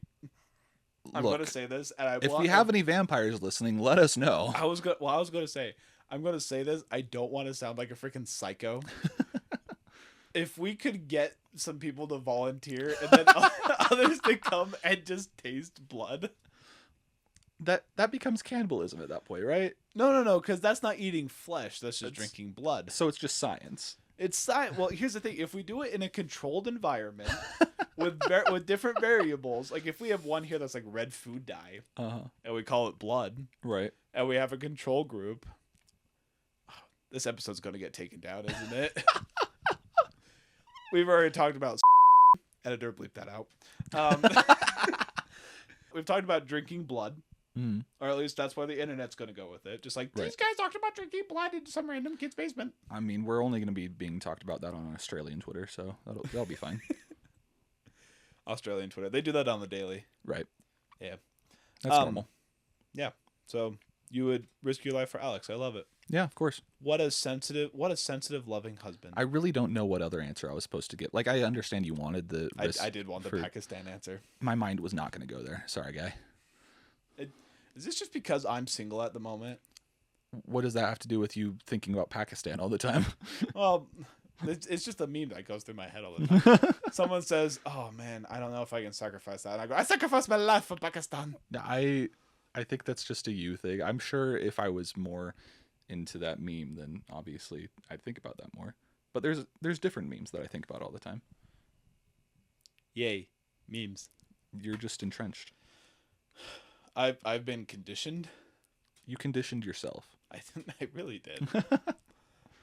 going to say this, and if we have any vampires listening, let us know. I was going to say, I'm going to say this. I don't want to sound like a freaking psycho. If we could get some people to volunteer and then others to come and just taste blood. That becomes cannibalism at that point, right? No, because that's not eating flesh. That's just drinking blood. So it's just science. It's science. Well, here's the thing: if we do it in a controlled environment with different variables, like if we have one here that's like red food dye, and we call it blood, right? And we have a control group. This episode's going to get taken down, isn't it? We've already talked about. Editor, bleep that out. We've talked about drinking blood. Mm. Or at least that's where the internet's going to go with it. Just like, these guys talked about drinking blood in some random kid's basement. I mean, we're only going to be being talked about that on Australian Twitter, so that'll be fine. Australian Twitter. They do that on the daily. Right. Yeah. That's normal. Yeah. So you would risk your life for Alex. I love it. Yeah, of course. What a sensitive, loving husband. I really don't know what other answer I was supposed to get. Like, I understand you wanted the risk. I did want the Pakistan answer. My mind was not going to go there. Sorry, guy. Is this just because I'm single at the moment? What does that have to do with you thinking about Pakistan all the time? Well, it's just a meme that goes through my head all the time. Someone says, "Oh man, I don't know if I can sacrifice that." And I go, "I sacrificed my life for Pakistan." I think that's just a you thing. I'm sure if I was more into that meme, then obviously I'd think about that more. But there's different memes that I think about all the time. Yay, memes. You're just entrenched. I've been conditioned. You conditioned yourself. I really did.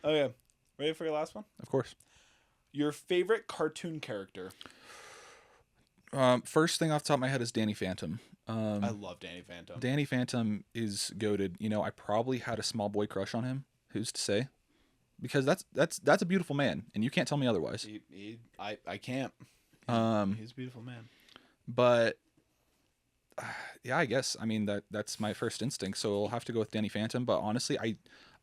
Okay, ready for your last one? Of course. Your favorite cartoon character? First thing off the top of my head is Danny Phantom. I love Danny Phantom. Danny Phantom is goated. You know, I probably had a small boy crush on him. Who's to say? Because that's a beautiful man, and you can't tell me otherwise. I can't. He's a beautiful man. But yeah, I guess. I mean that's my first instinct, so I'll have to go with Danny Phantom. But honestly,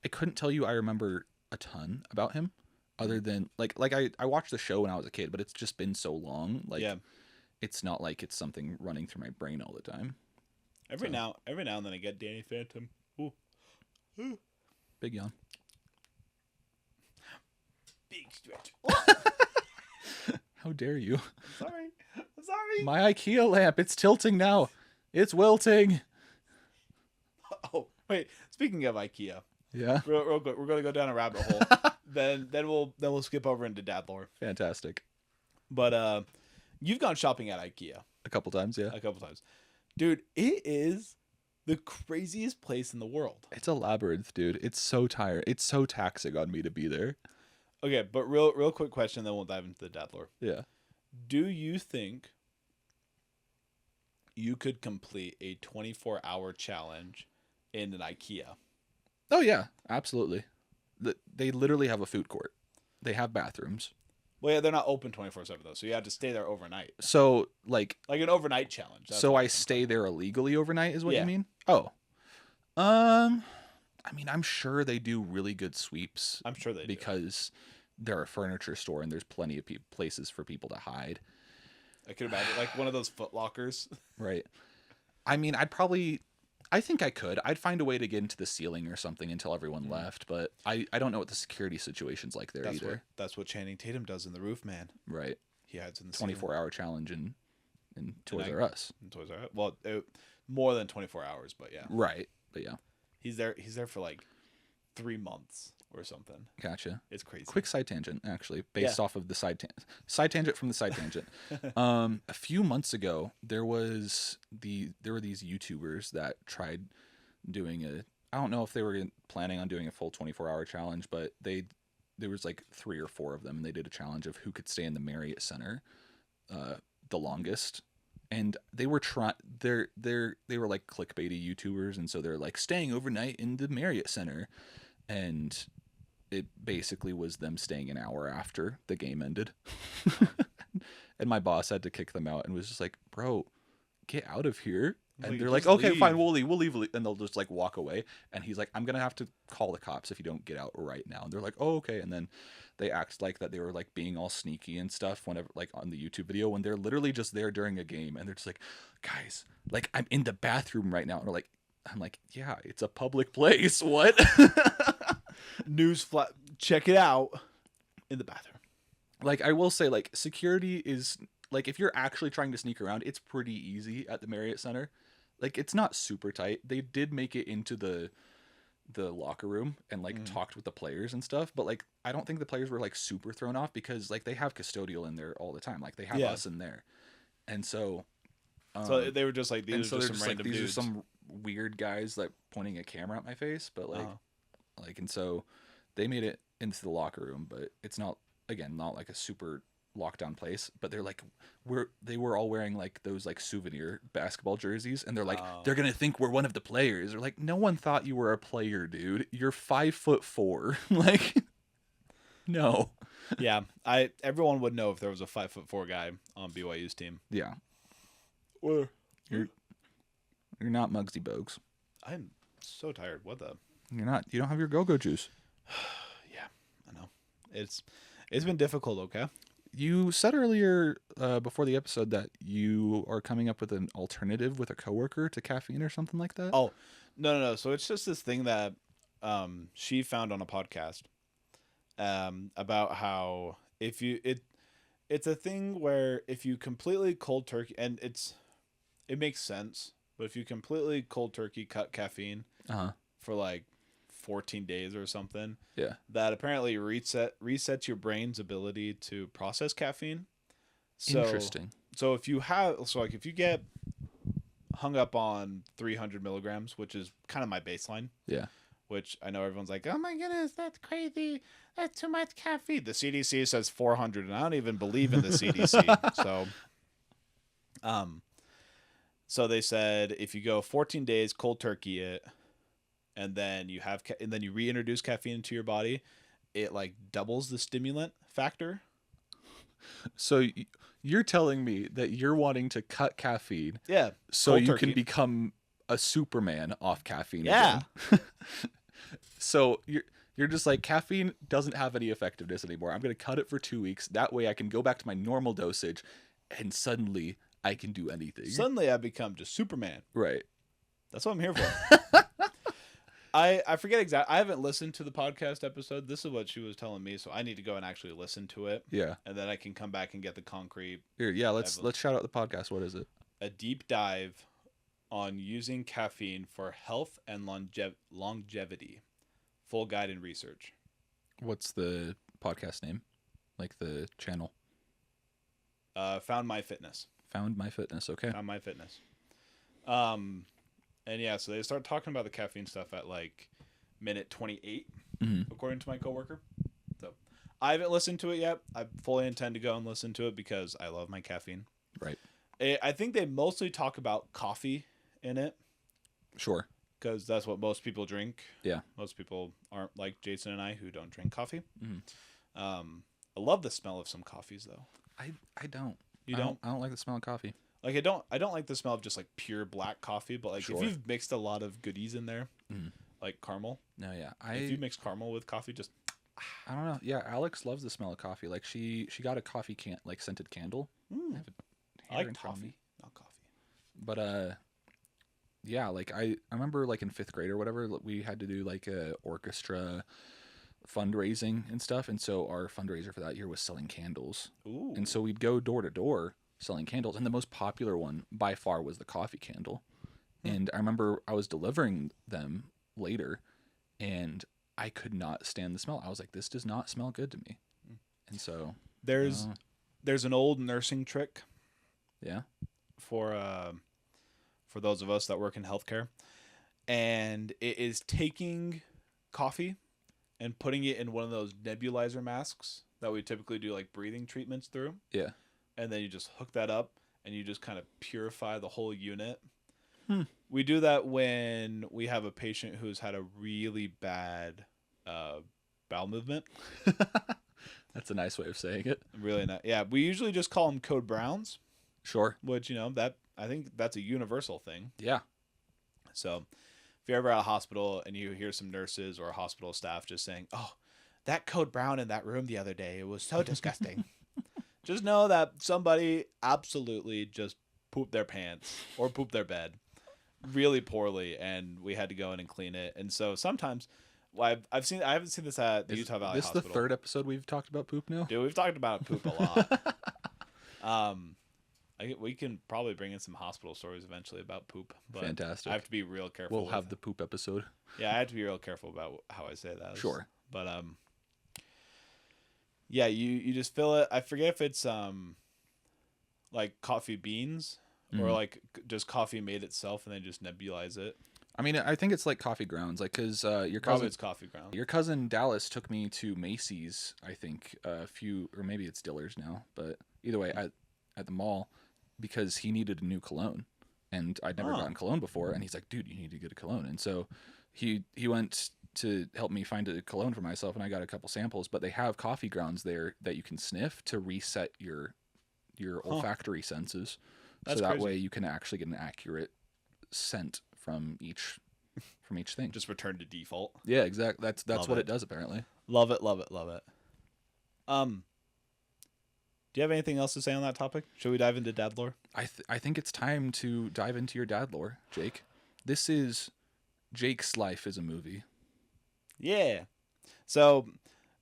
I couldn't tell you I remember a ton about him other than like I watched the show when I was a kid, but it's just been so long. Like Yeah. it's not like it's something running through my brain all the time. Every now and then I get Danny Phantom. Ooh. Ooh. Big yawn. Big stretch. How dare you? I'm sorry. My IKEA lamp, it's tilting now. It's wilting. Oh, wait. Speaking of IKEA, Yeah. real quick, we're gonna go down a rabbit hole. then we'll skip over into dad lore. Fantastic. But you've gone shopping at IKEA A couple times, yeah. a couple times, dude. It is the craziest place in the world. It's a labyrinth, dude. It's so tired. It's so taxing on me to be there. Okay, but real quick question, then we'll dive into the dad lore. Yeah. Do you think you could complete a 24-hour challenge in an IKEA? Oh yeah, absolutely. They literally have a food court. They have bathrooms. Well, yeah, they're not open 24/7 though, so you have to stay there overnight. So like Like an overnight challenge. That's so what I I'm stay there illegally overnight is what Yeah. you mean? Oh. I mean, I'm sure they do really good sweeps I'm sure they do. because they're a furniture store and there's plenty of places for people to hide. I could imagine like one of those Foot Lockers. Right. I mean, I think I could. I'd find a way to get into the ceiling or something until everyone left, but I don't know what the security situation's like there either. That's what Channing Tatum does in The Roof Man. Right. He hides in the 24-hour challenge in Toys R Us. Toys R Us. Well, more than 24 hours, but yeah. Right. But yeah. He's there for like 3 months or something. Gotcha. It's crazy. Quick side tangent, actually, based off of the side tangent from the side tangent. A few months ago, there were these YouTubers that tried doing I don't know if they were planning on doing a full 24-hour challenge, but there was like 3 or 4 of them, and they did a challenge of who could stay in the Marriott Center the longest. And they were they were like clickbaity YouTubers, and so they're like staying overnight in the Marriott Center, and it basically was them staying an hour after the game ended. And my boss had to kick them out and was just like, bro, get out of here. And Like, they're like, just okay, leave. fine, we'll leave. And they'll just like walk away. And he's like, I'm going to have to call the cops if you don't get out right now. And they're like, oh, okay. And then they act like that they were like being all sneaky and stuff whenever like on the YouTube video when they're literally just there during a game. And they're just like, guys, like I'm in the bathroom right now. And I'm like, yeah, it's a public place. What? News flat. Check it out in the bathroom. Like, I will say, like, security is, like, if you're actually trying to sneak around, it's pretty easy at the Marriott Center. Like, it's not super tight. They did make it into the locker room and, like, talked with the players and stuff. But, like, I don't think the players were, like, super thrown off because, like, they have custodial in there all the time. Like, they have us in there. And so... so they were just like, these are just some random these dudes. are some weird guys, like, pointing a camera at my face. But, like, and so they made it into the locker room. But it's not... Again, not like a super lockdown place, but they're like they were all wearing like those like souvenir basketball jerseys, and they're like they're gonna think we're one of the players. They're like, no one thought you were a player, dude. You're 5'4". Like, no. Yeah, everyone would know if there was a 5'4" guy on BYU's team. Yeah. Or You're not Muggsy Bogues. I'm so tired. What the? You're not. You don't have your go-go juice. Yeah, I know. It's been difficult, okay? You said earlier before the episode that you are coming up with an alternative with a coworker to caffeine or something like that. Oh, no. So it's just this thing that she found on a podcast about how it's a thing where if you completely cold turkey, and it makes sense, but if you completely cold turkey cut caffeine for like 14 days or something, that apparently resets your brain's ability to process caffeine. So, interesting. So if you get hung up on 300 milligrams, which is kind of my baseline, which I know everyone's like, oh my goodness, that's crazy, that's too much caffeine. The CDC says 400, and I don't even believe in the CDC. So they said if you go 14 days cold turkey it, and then you reintroduce caffeine into your body, it like doubles the stimulant factor. So you're telling me that you're wanting to cut caffeine, Yeah. so you can become a Superman off caffeine. Yeah. Again. So you're just like, caffeine doesn't have any effectiveness anymore. I'm gonna cut it for 2 weeks. That way I can go back to my normal dosage, and suddenly I can do anything. Suddenly I become just Superman. Right. That's what I'm here for. I forget exactly. I haven't listened to the podcast episode. This is what she was telling me, so I need to go and actually listen to it. Yeah. And then I can come back and get the concrete. Here, yeah. Let's shout out the podcast. What is it? A deep dive on using caffeine for health and longevity. Full guide and research. What's the podcast name? Like the channel? Found My Fitness. Found My Fitness. Okay. Found My Fitness. And yeah, so they start talking about the caffeine stuff at like minute 28, according to my coworker. So I haven't listened to it yet. I fully intend to go and listen to it because I love my caffeine. Right. I think they mostly talk about coffee in it. Sure. Because that's what most people drink. Yeah. Most people aren't like Jason and I who don't drink coffee. I love the smell of some coffees though. I don't. You don't? I don't like the smell of coffee. Like I don't like the smell of just like pure black coffee, but like Sure. if you've mixed a lot of goodies in there, like caramel. No, yeah. If you mix caramel with coffee, just I don't know. Yeah, Alex loves the smell of coffee. Like she got a coffee like scented candle. I like toffee, not coffee. But yeah, like I remember like in 5th grade or whatever, we had to do like a orchestra fundraising and stuff, and so our fundraiser for that year was selling candles. Ooh. And so we'd go door to door selling candles, and the most popular one by far was the coffee candle. And I remember I was delivering them later, and I could not stand the smell. I was like, this does not smell good to me. And so there's an old nursing trick yeah, for those of us that work in healthcare, and it is taking coffee and putting it in one of those nebulizer masks that we typically do like breathing treatments through. yeah. And then you just hook that up and you just kind of purify the whole unit. We do that when we have a patient who's had a really bad bowel movement. That's a nice way of saying it. Really not. Yeah, we usually just call them code browns, Sure. which, that I think that's a universal thing. Yeah. So if you're ever at a hospital and you hear some nurses or hospital staff just saying, "Oh, that code brown in that room the other day, it was so disgusting." Just know that somebody absolutely just pooped their pants or pooped their bed really poorly, and we had to go in and clean it. And so sometimes, I haven't seen this at the Utah Valley Hospital. This the 3rd episode we've talked about poop now? Dude, we've talked about poop a lot. We can probably bring in some hospital stories eventually about poop. But Fantastic. I have to be real careful. We'll have the poop episode. Yeah, I have to be real careful about how I say that. Sure. But yeah, you just fill it. I forget if it's like coffee beans or like just coffee made itself and then just nebulize it. I mean, I think it's like coffee grounds, like because your Probably cousin, it's coffee ground. your cousin Dallas took me to Macy's. I think a few, or maybe it's Dillard's now, but either way, at the mall, because he needed a new cologne, and I'd never gotten cologne before, and he's like, "Dude, you need to get a cologne," and so he went to help me find a cologne for myself, and I got a couple samples. But they have coffee grounds there that you can sniff to reset your olfactory senses. That's so that crazy. way you can actually get an accurate scent from each thing. Just return to default. Yeah, exactly. That's Love what it. it does apparently. Love it, love it, love it. Do you have anything else to say on that topic? Should we dive into dad lore? I think it's time to dive into your dad lore, Jake. This is Jake's life as a movie. Yeah. So,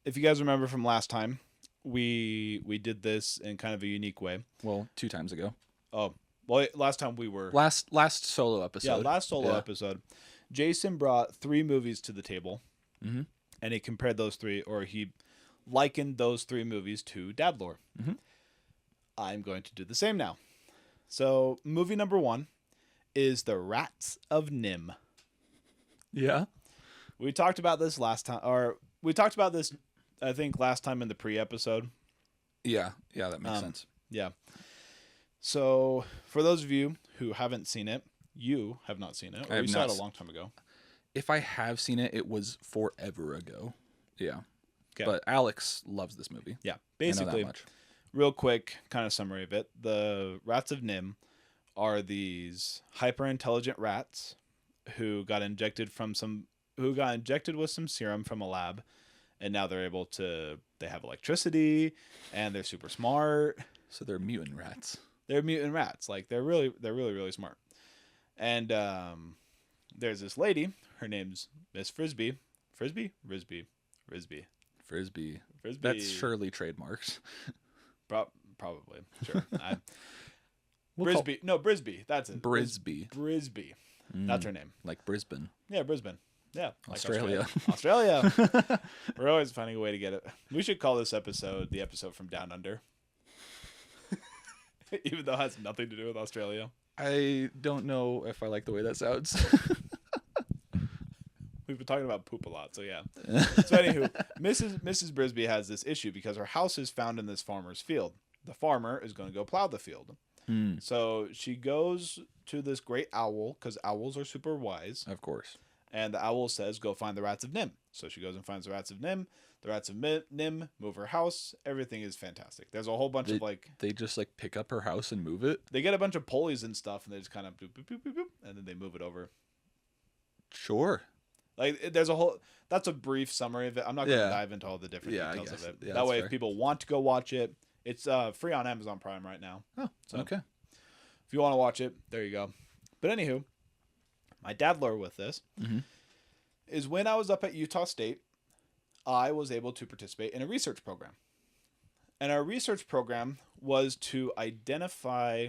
if you guys remember from last time, we did this in kind of a unique way. Well, 2 times ago. Oh, well, last time we were Last solo episode. Yeah, last solo episode. Jason brought 3 movies to the table, Mhm. and he compared those 3, or he likened those 3 movies to dad lore. Mhm. I'm going to do the same now. So, movie number 1 is The Rats of Nim. Yeah. We talked about this last time, or we talked about this, I think, last time in the pre-episode. Yeah, that makes sense. Yeah. So, for those of you who haven't seen it, you have not seen it, I or have you saw not it a long time ago. If I have seen it, it was forever ago. Yeah. Okay. But Alex loves this movie. Yeah. I know Basically, that much. real quick kind of summary of it. The Rats of Nim are these hyper-intelligent rats who got injected from some who got injected with some serum from a lab, and now they have electricity, and they're super smart. So they're mutant rats. They're mutant rats. Like they're really really smart. And there's this lady. Her name's Miss Frisbee. Frisbee. Frisbee. That's surely trademarks. Probably. Sure. We'll Brisbee. That's it. Brisbee. Brisbee. That's her name. Like Brisbane. Yeah, Brisbane. Yeah. Like Australia. Australia. We're always finding a way to get it. We should call this episode the episode from Down Under. Even though it has nothing to do with Australia. I don't know if I like the way that sounds. We've been talking about poop a lot, so yeah. So anywho, Mrs. Brisbee has this issue because her house is found in this farmer's field. The farmer is going to go plow the field. So she goes to this great owl, because owls are super wise. Of course. And the owl says, go find the rats of Nim. So she goes and finds the rats of Nim. The rats of Nim move her house. Everything is fantastic. There's a whole bunch of They just pick up her house and move it? They get a bunch of pulleys and stuff, and they just kind of boop, boop, boop, boop, boop, and then they move it over. Sure. There's a whole... That's a brief summary of it. I'm not going to dive into all the different details of it. Yeah, that way, fair. if people want to go watch it, it's free on Amazon Prime right now. Oh, so okay. If you want to watch it, there you go. But anywho, my dad lure with this is when I was up at Utah State, I was able to participate in a research program. And our research program was to identify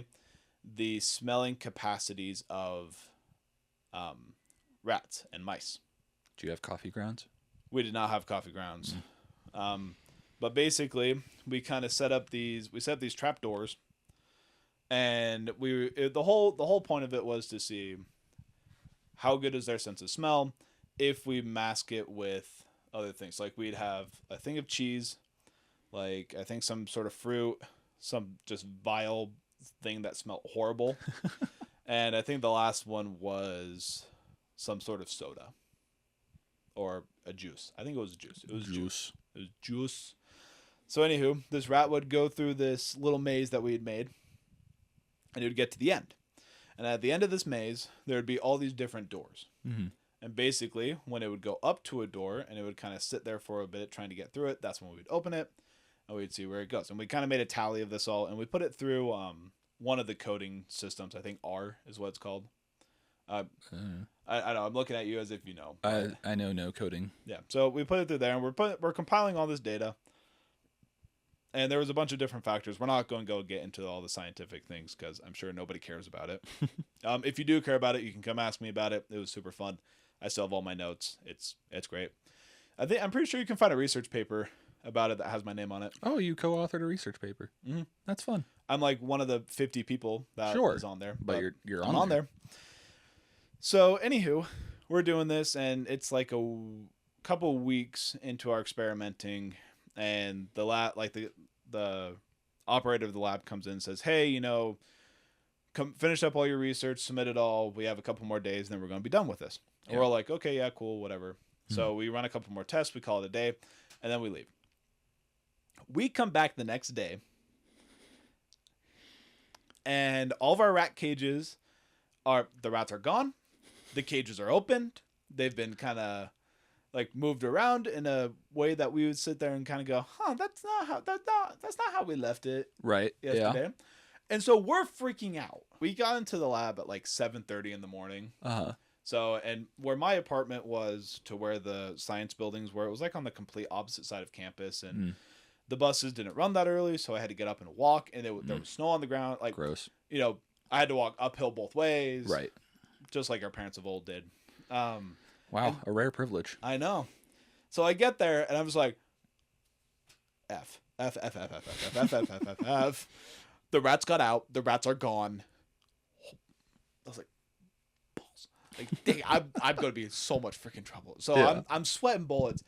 the smelling capacities of rats and mice. Do you have coffee grounds? We did not have coffee grounds. But basically, we kind of set up these trap doors. And the whole point of it was to see how good is their sense of smell if we mask it with other things. Like we'd have a thing of cheese, like I think some sort of fruit, some just vile thing that smelled horrible. And I think the last one was some sort of soda or a juice. I think it was a juice. It was juice. It was juice. So anywho, this rat would go through this little maze that we had made, and it would get to the end. And at the end of this maze, there would be all these different doors. And basically, when it would go up to a door and it would kind of sit there for a bit trying to get through it, that's when we'd open it and we'd see where it goes. And we kind of made a tally of this all, and we put it through one of the coding systems. I think R is what it's called. I know. I'm looking at you as if you know. I know no coding. Yeah. So we put it through there, and we're compiling all this data. And there was a bunch of different factors. We're not going to go get into all the scientific things because I'm sure nobody cares about it. If you do care about it, you can come ask me about it. It was super fun. I still have all my notes. It's great. I'm pretty sure you can find a research paper about it that has my name on it. Oh, you co-authored a research paper. That's fun. I'm like one of the 50 people that is on there. But you're on there. So anywho, we're doing this, and it's like a couple weeks into our experimenting, and the operator of the lab comes in and says, "Hey, come finish up all your research, submit it all. We have a couple more days, and then we're going to be done with this." And we're all like, "Okay, yeah, cool, whatever." So we run a couple more tests, we call it a day, and then we leave. We come back the next day, and all of our rat cages the rats are gone. The cages are opened. They've been kind of moved around in a way that we would sit there and kind of go, that's not how we left it yesterday. Yeah. And so we're freaking out. We got into the lab at 7:30 in the morning. So, and where my apartment was to where the science buildings were, it was on the complete opposite side of campus, and the buses didn't run that early, so I had to get up and walk, and there was snow on the ground. Gross. I had to walk uphill both ways. Right. Just like our parents of old did. Wow, a rare privilege. I know. So I get there, and I was like, F. The rats got out. The rats are gone. I was like, balls. Dang, I'm going to be in so much freaking trouble. So I'm sweating bullets.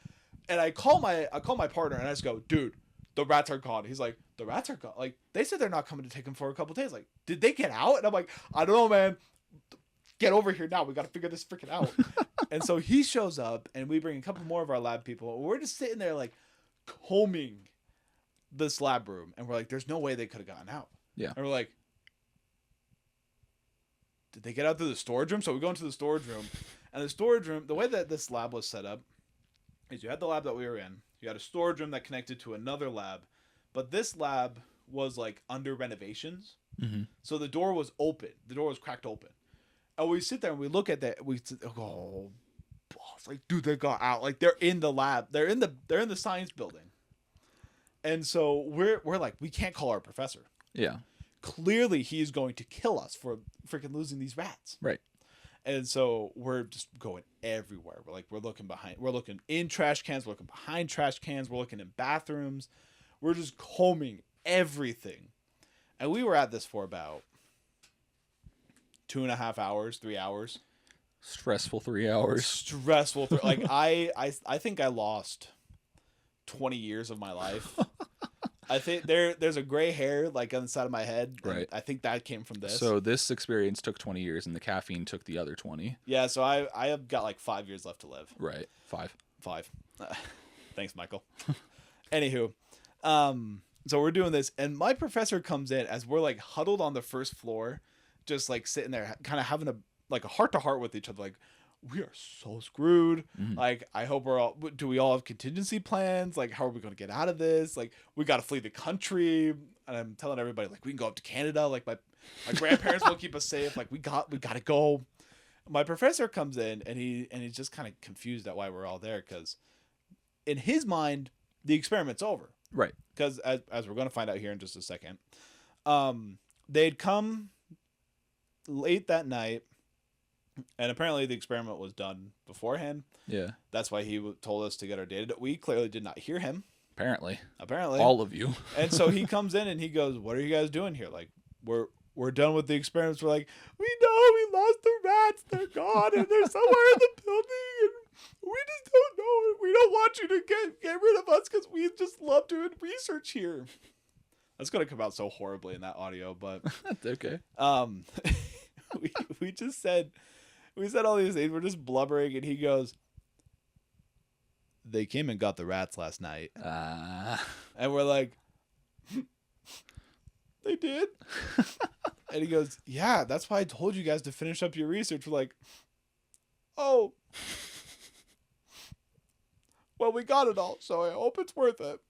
And I call my partner, and I just go, dude, the rats are gone. He's like, the rats are gone. They said they're not coming to take them for a couple days. Did they get out? And I'm like, I don't know, man. Get over here now. We got to figure this freaking out. And so he shows up, and we bring a couple more of our lab people. We're just sitting there combing this lab room, and we're like, there's no way they could have gotten out. Yeah. And we're like, did they get out through the storage room? So we go into the storage room, And the storage room, the way that this lab was set up, is you had the lab that we were in. You had a storage room that connected to another lab, but this lab was like under renovations. Mm-hmm. So the door was open. The door was cracked open. And we sit there and we look at that. We go, boss, like, dude, they got out. Like, they're in the lab. They're in the science building. And so we're like, we can't call our professor. Yeah. Clearly, he's going to kill us for freaking losing these rats. Right. And so we're just going everywhere. We're looking behind. We're looking in trash cans. We're looking behind trash cans. We're looking in bathrooms. We're just combing everything. And we were at this for about 2.5 hours, 3 hours. Stressful 3 hours. Stressful. Like I think I lost 20 years of my life. I think there's a gray hair like on the side of my head. Right. I think that came from this. So this experience took 20 years, and the caffeine took the other 20. Yeah. So I have got like 5 years left to live. Right. 5. Thanks, Michael. Anywho, so we're doing this, and my professor comes in as we're like huddled on the first floor, just like sitting there, kind of having a heart to heart with each other, like, we are so screwed. Mm-hmm. Like, I hope do we all have contingency plans? Like, how are we going to get out of this? Like, we got to flee the country. And I'm telling everybody, like, we can go up to Canada. Like, my grandparents will keep us safe. Like, we got to go. My professor comes in, and he's just kind of confused at why we're all there. Cause in his mind, the experiment's over. Right. Cause as we're going to find out here in just a second, they'd come late that night. And apparently the experiment was done beforehand. Yeah. That's why he told us to get our data. We clearly did not hear him. Apparently. All of you. And so he comes in and he goes, what are you guys doing here? Like, we're done with the experiments. We're like, we know we lost the rats. They're gone and they're somewhere in the building. And we just don't know. We don't want you to get rid of us because we just love doing research here. That's going to come out so horribly in that audio, but. That's okay. We just said... We said all these things. We're just blubbering, and he goes, they came and got the rats last night. And we're like, they did? And he goes, yeah, that's why I told you guys to finish up your research. We're like, oh. Well, we got it all, so I hope it's worth it.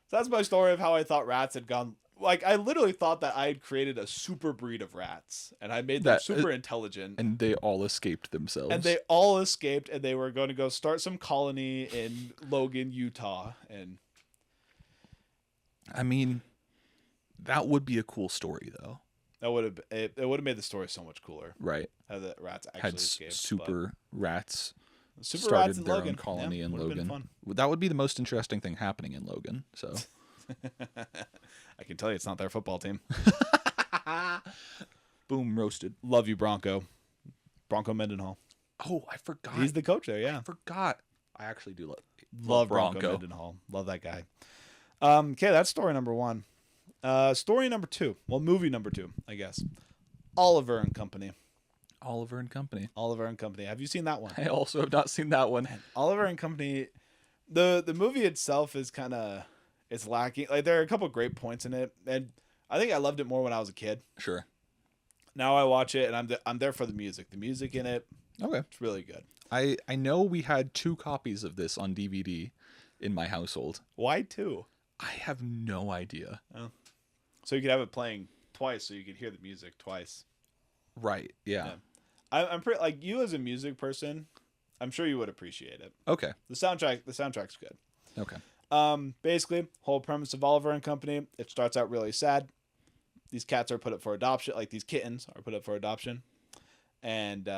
So that's my story of how I thought rats had gone. Like, I literally thought that I had created a super breed of rats, and I made them super intelligent. And they all escaped themselves. And they all escaped, and they were going to go start some colony in Logan, Utah. And I mean, that would be a cool story, though. That would have it would have made the story so much cooler. Right. How the rats actually escaped. Super rats started their own colony in Logan. That would be the most interesting thing happening in Logan. So. I can tell you it's not their football team. Boom, roasted. Love you, Bronco Mendenhall. Oh, I forgot. He's the coach there, yeah. I forgot. I actually do love Bronco Mendenhall. Love that guy. Okay, that's story number 1. Story number 2. Well, movie number 2, I guess. Oliver and Company. Oliver and Company. Have you seen that one? I also have not seen that one. Man, Oliver and Company. The movie itself is kind of... It's lacking. Like, there are a couple of great points in it, and I think I loved it more when I was a kid. Sure. Now I watch it, and I'm there for the music. The music in it, okay, it's really good. I know we had 2 copies of this on DVD in my household. Why 2? I have no idea. Oh. So you could have it playing twice, so you could hear the music twice. Right. Yeah. I'm pretty like you as a music person. I'm sure you would appreciate it. Okay. The soundtrack's good. Okay. Basically, whole premise of Oliver and Company, it starts out really sad. These cats are put up for adoption, like these kittens are put up for adoption. And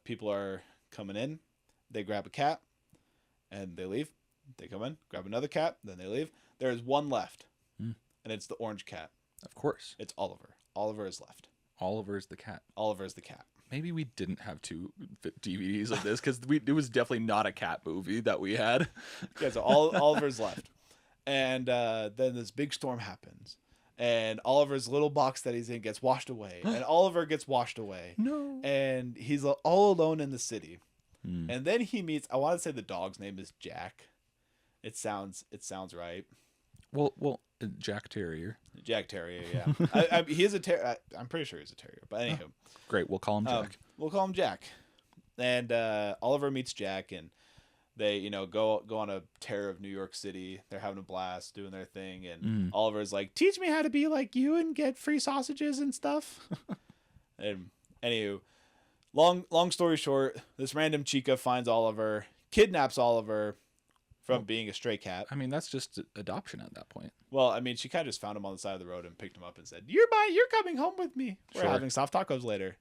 people are coming in, they grab a cat, and they leave. They come in, grab another cat, then they leave. There is one left, and it's the orange cat. Of course. It's Oliver. Oliver is left. Oliver is the cat. Oliver is the cat. Maybe we didn't have 2 DVDs of this because it was definitely not a cat movie that we had. Yeah, so Oliver's left. And then this big storm happens. And Oliver's little box that he's in gets washed away. And Oliver gets washed away. No. And he's all alone in the city. And then he meets, I want to say the dog's name is Jack. It sounds right. Well, Jack Terrier. Jack Terrier, yeah. He is a terrier. I'm pretty sure he's a terrier. But anywho. Great, we'll call him Jack. We'll call him Jack. And Oliver meets Jack, and they, go on a tour of New York City. They're having a blast doing their thing, and Oliver's like, "Teach me how to be like you and get free sausages and stuff." And anywho, long story short, this random chica finds Oliver, kidnaps Oliver from being a stray cat. I mean, that's just adoption at that point. Well, I mean, she kind of just found him on the side of the road and picked him up and said, You're coming home with me. We're having soft tacos later."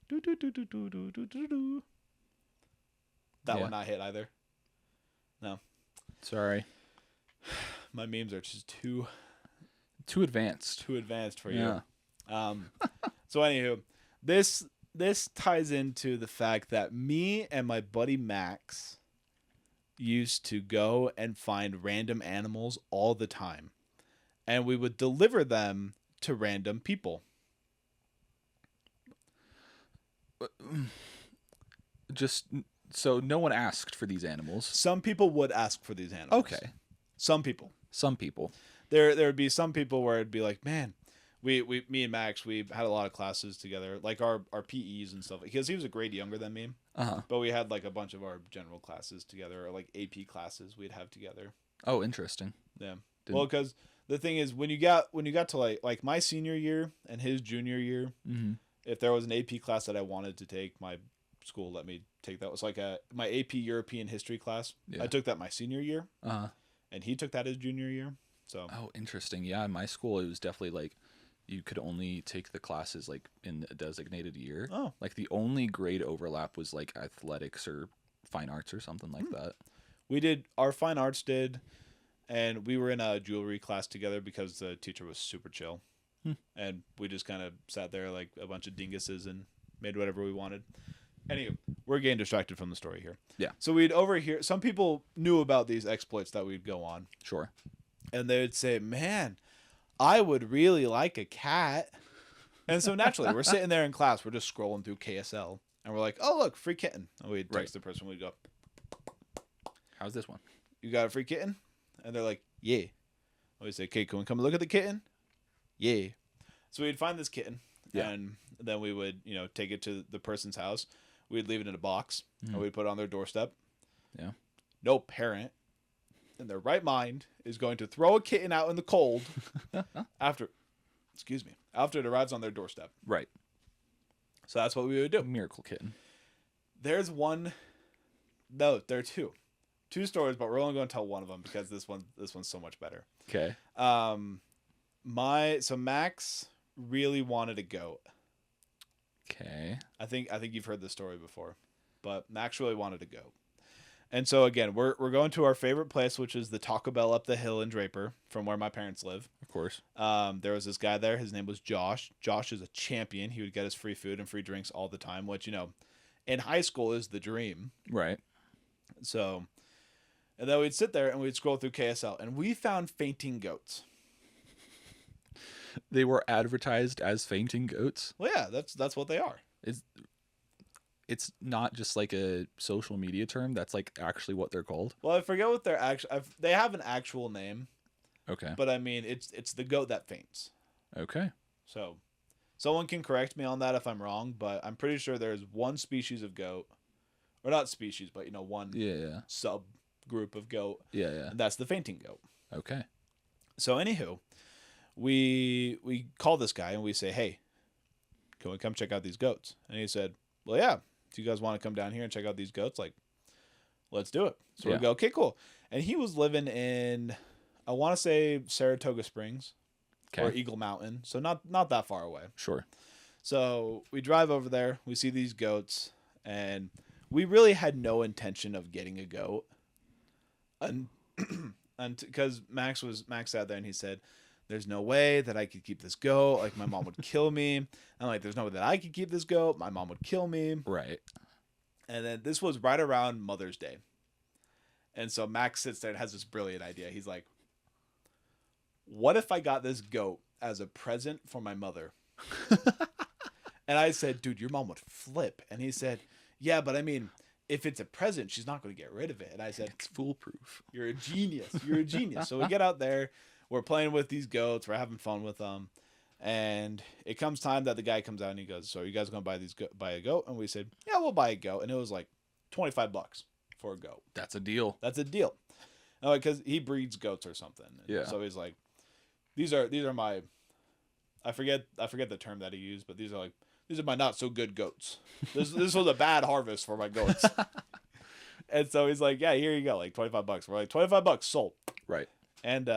That one not hit either. No. Sorry. My memes are just too advanced. Too advanced for Yeah. you. So anywho, this ties into the fact that me and my buddy Max used to go and find random animals all the time, and we would deliver them to random people. Just so no one asked for these animals. Some people would ask for these animals. Okay. Some people. There would be some people where it'd be like, man, me and Max, we had a lot of classes together, like our PEs and stuff, because he was a grade younger than me. But we had like a bunch of our general classes together, or like AP classes we'd have together. Oh, interesting. Yeah. Well, because the thing is, when you got to like my senior year and his junior year, if there was an AP class that I wanted to take, my school let me take that. It was like my AP European history class. Yeah. I took that my senior year, and he took that his junior year. So. Oh, interesting. Yeah, in my school, it was definitely like you could only take the classes like in a designated year. Oh. Like the only grade overlap was like athletics or fine arts or something like that. We did, our fine arts did, and we were in a jewelry class together because the teacher was super chill. And we just kind of sat there like a bunch of dinguses and made whatever we wanted. Anyway, we're getting distracted from the story here. Yeah. So we'd overhear, some people knew about these exploits that we'd go on. Sure. And they would say, man, I would really like a cat. And so naturally, we're sitting there in class, we're just scrolling through KSL, and we're like, oh, look, free kitten. And we'd text the person, we'd go, how's this one? You got a free kitten? And they're like, yeah. We'd say, okay, can we come look at the kitten? Yeah. So we'd find this kitten, and then we would, take it to the person's house. We'd leave it in a box, and we'd put it on their doorstep. Yeah. No parent in their right mind is going to throw a kitten out in the cold after it arrives on their doorstep. Right. So that's what we would do. Miracle kitten. There are two stories, but we're only going to tell one of them because this one's so much better. Okay. Max really wanted a goat. Okay. I think you've heard this story before, but Max really wanted a goat. And so again, we're going to our favorite place, which is the Taco Bell up the hill in Draper, from where my parents live. Of course. There was this guy there. His name was Josh. Josh is a champion. He would get us free food and free drinks all the time, which, in high school is the dream. Right. So, and then we'd sit there and we'd scroll through KSL, and we found fainting goats. They were advertised as fainting goats. Well, yeah, that's what they are. It's not just like a social media term. That's like actually what they're called. Well, I forget what they're they have an actual name. Okay. But I mean, it's the goat that faints. Okay. So, someone can correct me on that if I'm wrong, but I'm pretty sure there's one species of goat, or not species, but one subgroup of goat. Yeah, yeah. And that's the fainting goat. Okay. So, anywho, we call this guy and we say, hey, can we come check out these goats? And he said, well, yeah. Do you guys want to come down here and check out these goats? Like, let's do it. So we go, okay, cool. And he was living in, I want to say Saratoga Springs or Eagle Mountain. So not that far away. Sure. So we drive over there. We see these goats, and we really had no intention of getting a goat. And because Max sat there and he said, there's no way that I could keep this goat. Like, my mom would kill me. I'm like, there's no way that I could keep this goat. My mom would kill me. Right. And then this was right around Mother's Day. And so Max sits there and has this brilliant idea. He's like, what if I got this goat as a present for my mother? And I said, dude, your mom would flip. And he said, yeah, but I mean, if it's a present, she's not going to get rid of it. And I said, it's foolproof. You're a genius. You're a genius. So we get out there. We're playing with these goats. We're having fun with them. And it comes time that the guy comes out and he goes, so are you guys going to buy a goat? And we said, yeah, we'll buy a goat. And it was like $25 for a goat. That's a deal. That's a deal. Because he breeds goats or something. And Yeah. So he's like, these are my, I forget the term that he used, but these are my not so good goats. This was a bad harvest for my goats. And so he's like, yeah, here you go, like $25. We're like, $25 sold. Right. And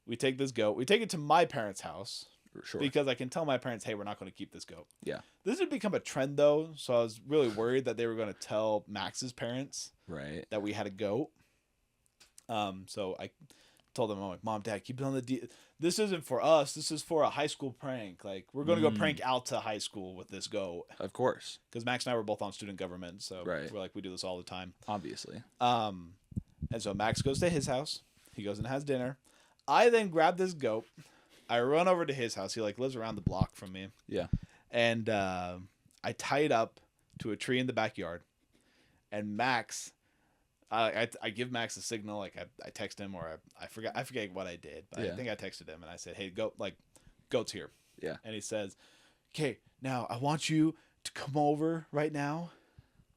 we take this goat. We take it to my parents' house. Sure. Because I can tell my parents, hey, we're not going to keep this goat. Yeah. This had become a trend, though, so I was really worried that they were going to tell Max's parents Right. that we had a goat. So I told them, I'm like, Mom, Dad, keep it on the this isn't for us. This is for a high school prank. Like, we're going to go prank out to high school with this goat. Of course. Because Max and I were both on student government, so Right. we're like, we do this all the time. Obviously. And so Max goes to his house. He goes and has dinner. I then grab this goat. I run over to his house. He like lives around the block from me. Yeah. And I tie it up to a tree in the backyard. And Max, I give Max a signal. Like I text him, or I forget what I did, but Yeah. I think I texted him and I said, "Hey, goat's here." Yeah. And he says, "Okay, now I want you to come over right now.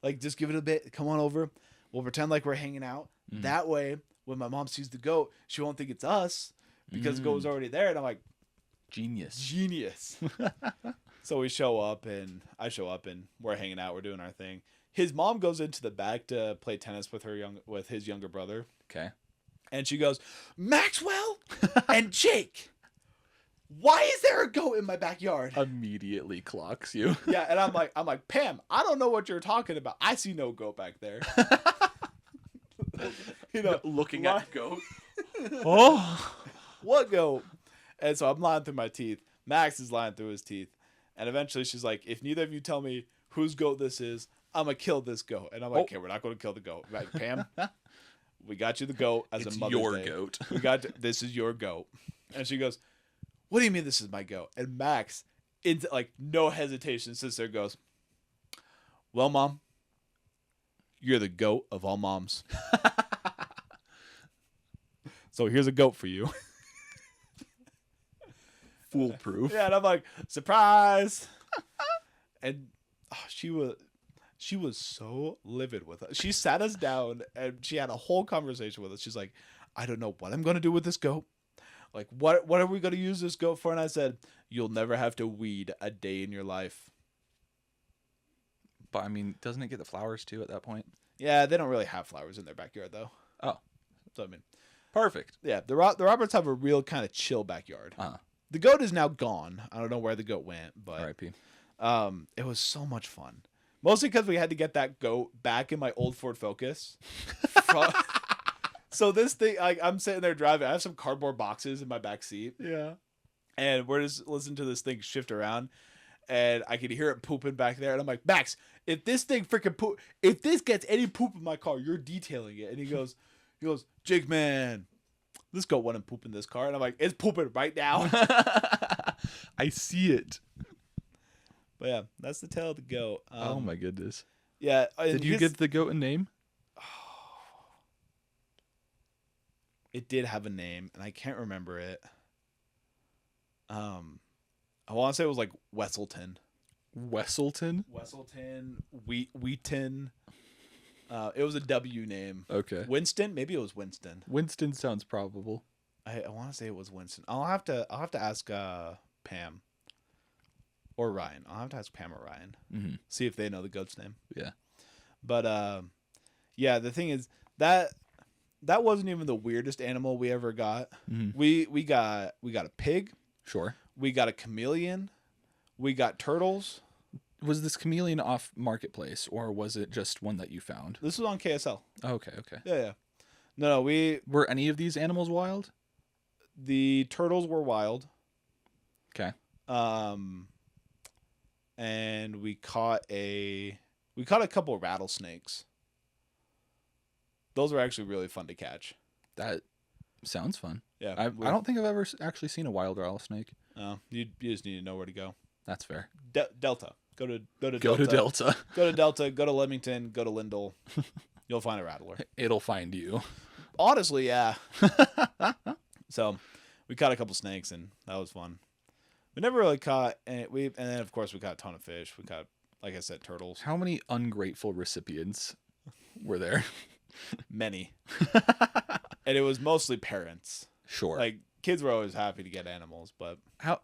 Like just give it a bit. Come on over. We'll pretend like we're hanging out. That way, when my mom sees the goat, she won't think it's us." Because the goat was already there, and I'm like, genius. So I show up, and we're hanging out, we're doing our thing. His mom goes into the back to play tennis with his younger brother. Okay. And she goes, Maxwell and Jake, why is there a goat in my backyard? Immediately clocks you. Yeah, and I'm like, Pam, I don't know what you're talking about. I see no goat back there. Looking at goat. Oh. What goat? And so I'm lying through my teeth. Max is lying through his teeth. And eventually she's like, if neither of you tell me whose goat this is, I'm going to kill this goat. And I'm like, okay, we're not going to kill the goat. Like, Pam, we got you the goat as It's a Mother's your Day. goat. This is your goat. And she goes, what do you mean this is my goat? And Max, into like no hesitation, sits there and goes, well, Mom, you're the goat of all moms. So here's a goat for you. Foolproof. Yeah, and I'm like, surprise. And she was so livid with us. She sat us down and she had a whole conversation with us. She's like, I don't know what I'm going to do with this goat. Like, what are we going to use this goat for? And I said, you'll never have to weed a day in your life. But I mean, doesn't it get the flowers too at that point? Yeah, they don't really have flowers in their backyard, though. Oh. So, I mean. Perfect. Yeah, the Roberts have a real kind of chill backyard. The goat is now gone. I don't know where the goat went, but R.I.P. It was so much fun. Mostly because we had to get that goat back in my old Ford Focus. So this thing, I'm sitting there driving. I have some cardboard boxes in my back seat. Yeah. And we're just listening to this thing shift around. And I could hear it pooping back there. And I'm like, Max, if this thing freaking if this gets any poop in my car, you're detailing it. And he goes, Jake, man, this goat wouldn't poop in this car. And I'm like, it's pooping right now. I see it. But yeah, that's the tale of the goat. Oh my goodness. Yeah. Did you give the goat a name? It did have a name, and I can't remember it. I want to say it was like Wesselton. Wesselton? Wheaton. It was a W name. Okay. Winston? Maybe it was Winston. Winston sounds probable. I want to say it was Winston. I'll have to ask Pam or Ryan. I'll have to ask Pam or Ryan. Mm-hmm. See if they know the goat's name. Yeah. But yeah, the thing is that wasn't even the weirdest animal we ever got. Mm-hmm. We got a pig. Sure. We got a chameleon. We got turtles. Was this chameleon off Marketplace, or was it just one that you found? This was on KSL. Okay. Yeah. No, Were any of these animals wild? The turtles were wild. Okay. And we caught a couple of rattlesnakes. Those were actually really fun to catch. That sounds fun. Yeah. I don't think I've ever actually seen a wild rattlesnake. Oh, you just need to know where to go. That's fair. Delta. Go to Delta. Go to Delta. Go to Delta. Go to Leamington. Go to Lindell. You'll find a rattler. It'll find you. Honestly, yeah. So, we caught a couple snakes, and that was fun. We never really caught, and then of course we caught a ton of fish. We caught like I said, turtles. How many ungrateful recipients were there? Many. And it was mostly parents. Sure. Like, kids were always happy to get animals, but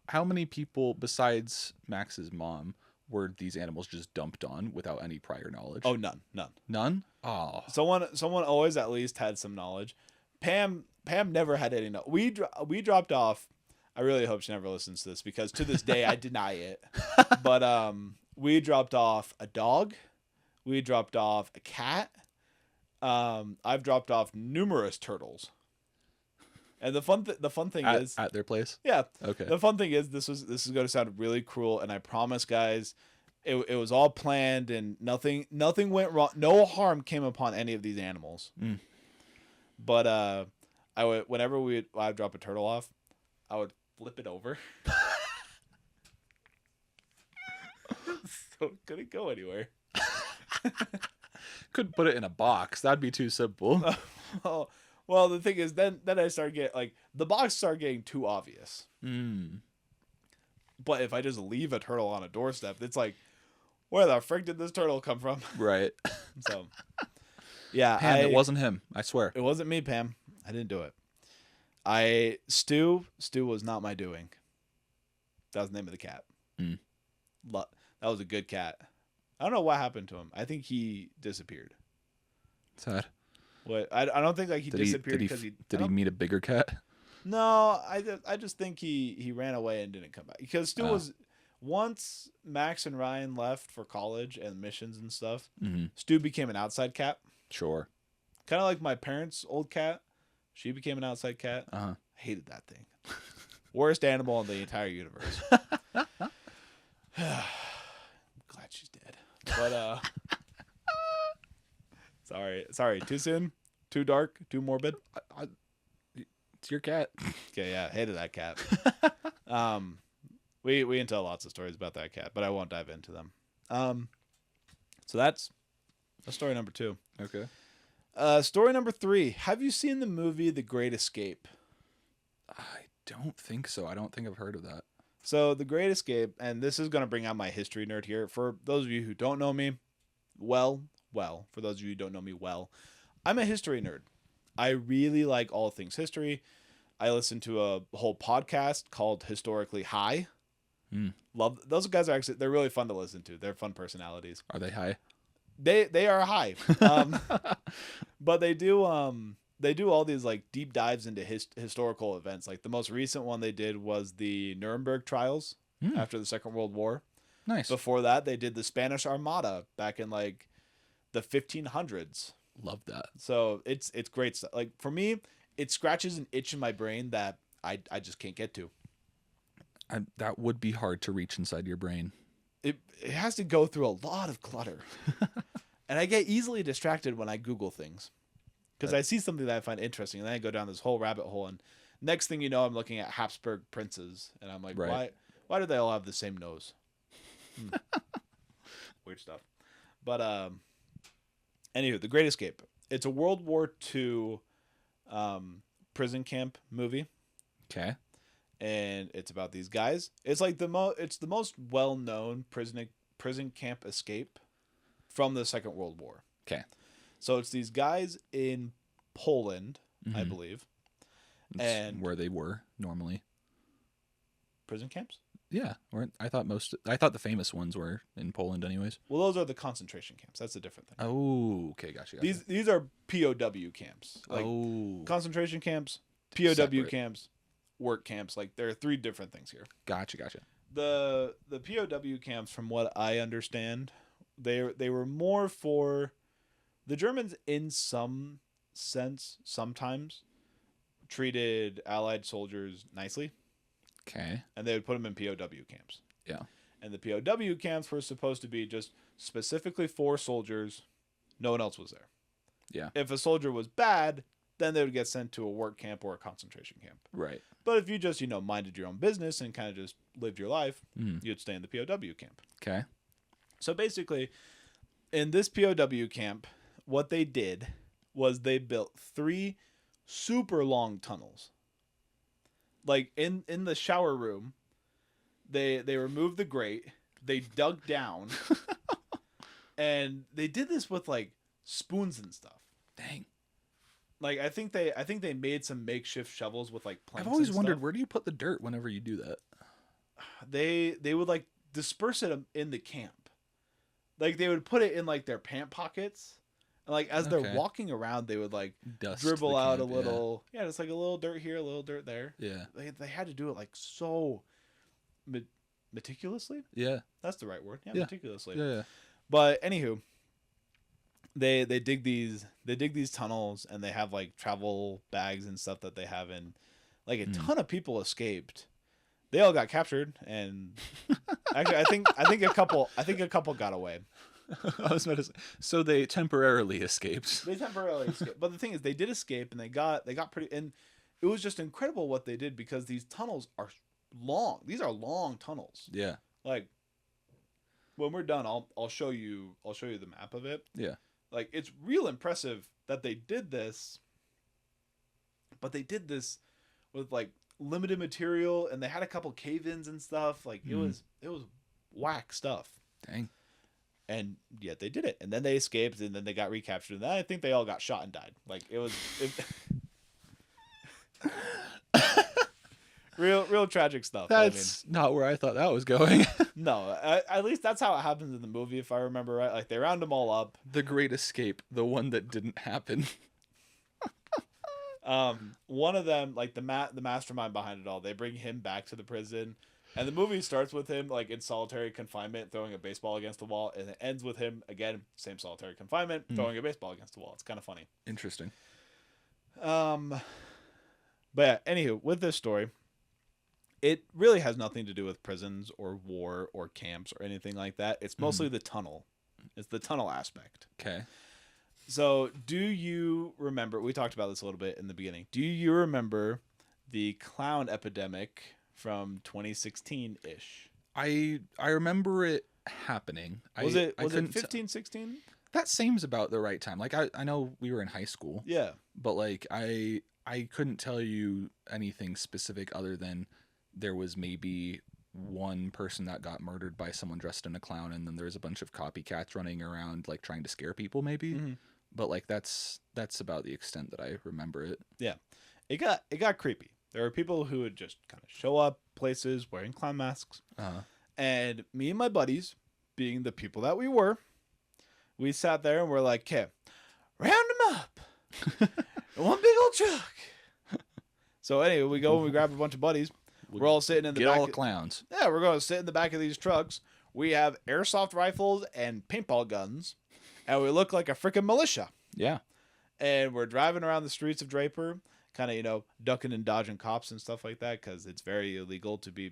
How many people besides Max's mom were these animals just dumped on without any prior knowledge? oh, none. None? Oh. Someone always at least had some knowledge. Pam never had any. We dropped off. I really hope she never listens to this, because to this day I deny it. But we dropped off a dog. We dropped off a cat. I've dropped off numerous turtles. And the fun thing is at their place. yeah. Okay. The fun thing is this is going to sound really cruel, and I promise, guys, it was all planned and nothing went wrong. No harm came upon any of these animals. Mm. But I would, whenever I'd drop a turtle off, I would flip it over. So it couldn't go anywhere. Couldn't put it in a box. That'd be too simple. Well, the thing is, then I start getting, like, the box started getting too obvious. Mm. But if I just leave a turtle on a doorstep, it's like, where the frick did this turtle come from? Right. So, yeah, Pam, it wasn't him. I swear. It wasn't me, Pam. I didn't do it. Stu was not my doing. That was the name of the cat. Mm. That was a good cat. I don't know what happened to him. I think he disappeared. Sad. What? I don't think like he disappeared because did he meet a bigger cat? No, I just think he ran away and didn't come back, because Stu was, once Max and Ryan left for college and missions and stuff. Mm-hmm. Stu became an outside cat. Sure. Kind of like my parents' old cat. She became an outside cat. Uh-huh. I hated that thing. Worst animal in the entire universe. Glad she's dead. But sorry, too soon, too dark, too morbid. It's your cat. Okay, yeah, hated that cat. We can tell lots of stories about that cat, but I won't dive into them. So that's story number 2. Okay. Story number 3. Have you seen the movie The Great Escape? I don't think so. I don't think I've heard of that. So The Great Escape, and this is going to bring out my history nerd here. For those of you who don't know me, for those of you who don't know me I'm a history nerd. I really like all things history. I listen to a whole podcast called Historically High. Love those guys. They're really fun to listen to. They're fun personalities. Are they high? They are high. But they do all these like deep dives into historical events. Like the most recent one they did was the Nuremberg trials after the Second World War. Nice. Before that, they did the Spanish Armada back in like the 1500s. Love that. So it's great stuff. Like for me, it scratches an itch in my brain that I just can't get to. That would be hard to reach inside your brain. It has to go through a lot of clutter. And I get easily distracted when I Google things, because I see something that I find interesting, and then I go down this whole rabbit hole, and next thing you know, I'm looking at Habsburg princes, and I'm like, right. why do they all have the same nose? Weird stuff. But anywho, The Great Escape. It's a World War II prison camp movie. Okay. And it's about these guys. It's like it's the most well-known prison camp escape from the Second World War. Okay. So it's these guys in Poland, I believe. And where they were normally. Prison camps? Yeah. I thought the famous ones were in Poland anyways. Well, those are the concentration camps. That's a different thing. Oh, okay, gotcha. These are POW camps. Like concentration camps, POW separate camps, work camps. Like there are 3 different things here. Gotcha. The POW camps, from what I understand, they were more for the Germans in some sense. Sometimes treated Allied soldiers nicely. Okay. And they would put them in POW camps. Yeah. And the POW camps were supposed to be just specifically for soldiers. No one else was there. Yeah. If a soldier was bad, then they would get sent to a work camp or a concentration camp. Right. But if you just, minded your own business and kind of just lived your life, you'd stay in the POW camp. Okay. So basically, in this POW camp, what they did was they built 3 super long tunnels. Like in the shower room, they removed the grate. they dug down, and they did this with like spoons and stuff. Dang. Like I think they made some makeshift shovels with like planks. I've always and wondered, stuff. where do you put the dirt whenever you do that? They would like disperse it in the camp. Like they would put it in like their pant pockets. And like as they're walking around, they would like Dust dribble the out camp, a little. Yeah, it's like a little dirt here, a little dirt there. Yeah. They had to do it like so meticulously. Yeah. That's the right word. Yeah, Yeah. meticulously. Yeah. But anywho, they dig these tunnels, and they have like travel bags and stuff that they have in. Like a ton of people escaped. They all got captured, and actually, I think a couple got away. I was about to say, so they temporarily escaped. They temporarily escaped, but the thing is, they did escape, and they got pretty. And it was just incredible what they did, because these tunnels are long. These are long tunnels. Yeah. Like when we're done, I'll show you the map of it. Yeah. Like it's real impressive that they did this, but they did this with like limited material, and they had a couple cave-ins and stuff. Like it was whack stuff. Dang. And yet they did it, and then they escaped, and then they got recaptured, and then I think they all got shot and died. Like it was real tragic stuff. That's not where I thought that was going. No, at least that's how it happens in the movie, if I remember right. Like they round them all up. The Great Escape, the one that didn't happen. One of them, like the mastermind behind it all, they bring him back to the prison, and the movie starts with him like in solitary confinement throwing a baseball against the wall, and it ends with him again, same solitary confinement, throwing a baseball against the wall. It's kind of funny. Interesting. But yeah, anywho, with this story, it really has nothing to do with prisons or war or camps or anything like that. It's mostly the tunnel. It's the tunnel aspect. Okay. So, do you remember? We talked about this a little bit in the beginning. Do you remember the clown epidemic from 2016 ish? I remember it happening. Was it 15, 16? That seems about the right time. Like I know we were in high school. Yeah. But like I couldn't tell you anything specific other than there was maybe one person that got murdered by someone dressed in a clown, and then there's a bunch of copycats running around like trying to scare people maybe. Mm-hmm. But like that's about the extent that I remember it. Yeah. It got creepy. There were people who would just kind of show up places wearing clown masks. Uh-huh. And me and my buddies, being the people that we were, we sat there and we're like, "Okay, round them up in one big old truck." So anyway, we go and we grab a bunch of buddies. We're all sitting in the back. Get all the clowns. Yeah, we're going to sit in the back of these trucks. We have airsoft rifles and paintball guns, and we look like a freaking militia. Yeah. And we're driving around the streets of Draper, kind of, ducking and dodging cops and stuff like that, because it's very illegal to be,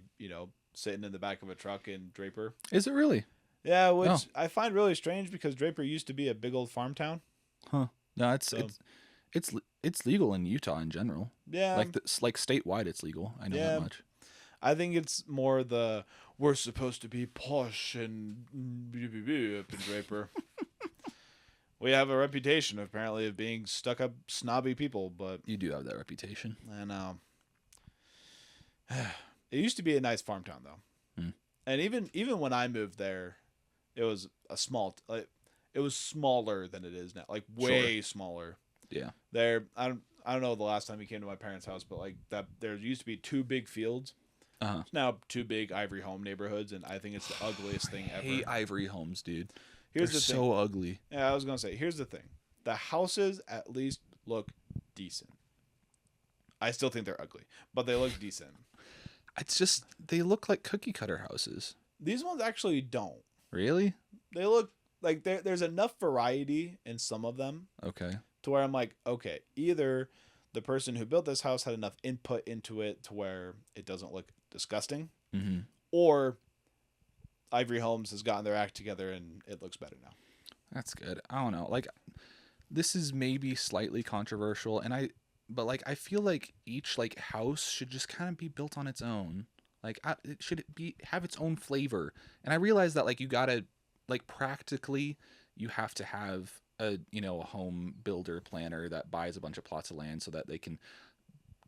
sitting in the back of a truck in Draper. Is it really? Yeah, which I find really strange, because Draper used to be a big old farm town. Huh. No, it's legal in Utah in general. Yeah. Like statewide it's legal. I know that much. I think it's more we're supposed to be posh and up in Draper. We have a reputation apparently of being stuck up snobby people, but you do have that reputation. I know. It used to be a nice farm town though. And even when I moved there, it was it was smaller than it is now, like way smaller. Yeah. I don't know the last time you came to my parents' house, but like that there used to be 2 big fields. Uh-huh. It's now 2 big Ivory Home neighborhoods, and I think it's the ugliest thing ever. I hate Ivory Homes, dude. They're so ugly. Yeah, I was gonna say, here's the thing: the houses at least look decent. I still think they're ugly, but they look decent. It's just they look like cookie cutter houses. These ones actually don't. Really? They look like there's enough variety in some of them. Okay. To where I'm like, okay, either the person who built this house had enough input into it to where it doesn't look disgusting, or Ivory Homes has gotten their act together and it looks better now. That's good. I don't know. Like, this is maybe slightly controversial, but I feel like each house should just kind of be built on its own. Like, it should have its own flavor. And I realize that you gotta practically you have to have a home builder planner that buys a bunch of plots of land so that they can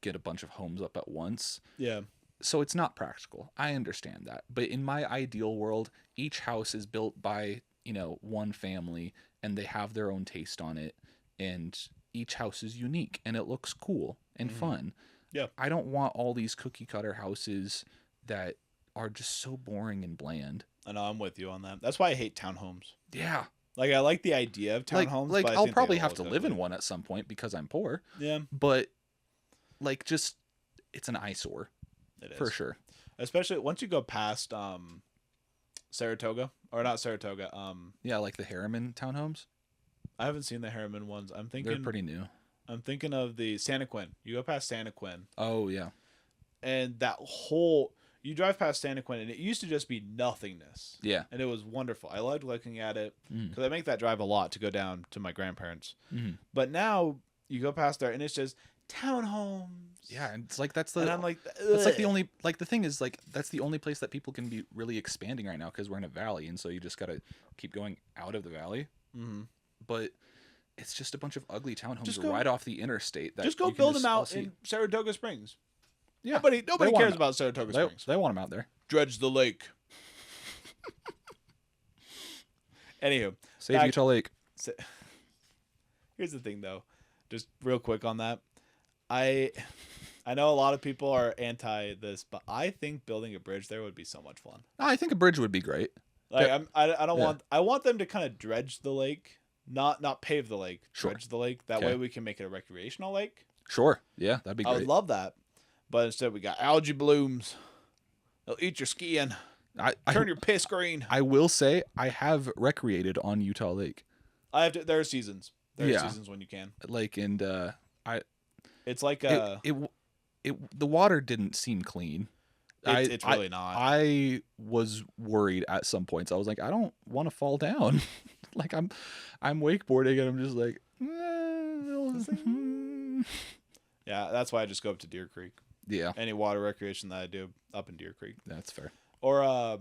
get a bunch of homes up at once. Yeah. so it's not practical. I understand that. But in my ideal world, each house is built by, one family, and they have their own taste on it, and each house is unique and it looks cool and fun. Yeah. I don't want all these cookie cutter houses that are just so boring and bland. I know, I'm with you on that. That's why I hate townhomes. Yeah. Like, I like the idea of townhomes. Like but I I'll think probably they have to always live in one at some point because I'm poor. Yeah. But just it's an eyesore. It is. For sure. Especially once you go past Saratoga, or not Saratoga. Yeah, like the Harriman townhomes. I haven't seen the Harriman ones. They're pretty new. I'm thinking of the Santa Quin. You go past Santa Quin. Oh yeah. And you drive past Santa Quin, and it used to just be nothingness. Yeah. And it was wonderful. I loved looking at it because I make that drive a lot to go down to my grandparents. But now you go past there, and it's just townhomes. Yeah, and it's like that's and I'm like, that's like the only the thing is like that's the only place that people can be really expanding right now because we're in a valley, and so you just gotta keep going out of the valley. But it's just a bunch of ugly townhomes right off the interstate. Just go build them out in Saratoga Springs. Yeah, nobody cares about Saratoga Springs. They want them out there. Dredge the lake. Anywho, save Utah Lake. Here's the thing, though, just real quick on that. I know a lot of people are anti this, but I think building a bridge there would be so much fun. I think a bridge would be great. Like I want them to kind of dredge the lake, not pave the lake, dredge the lake. That way we can make it a recreational lake. Sure. Yeah, that'd be great. I would love that. But instead we got algae blooms. They'll eat your skin. Turn your piss green. I will say I have recreated on Utah Lake. There are seasons. There are seasons when you can. Like, and it's like the water didn't seem clean. It's really not. I was worried at some points. I was like, I don't want to fall down. Like I'm wakeboarding and I'm just like, yeah, that's why I just go up to Deer Creek. Yeah. Any water recreation that I do up in Deer Creek. That's fair. Or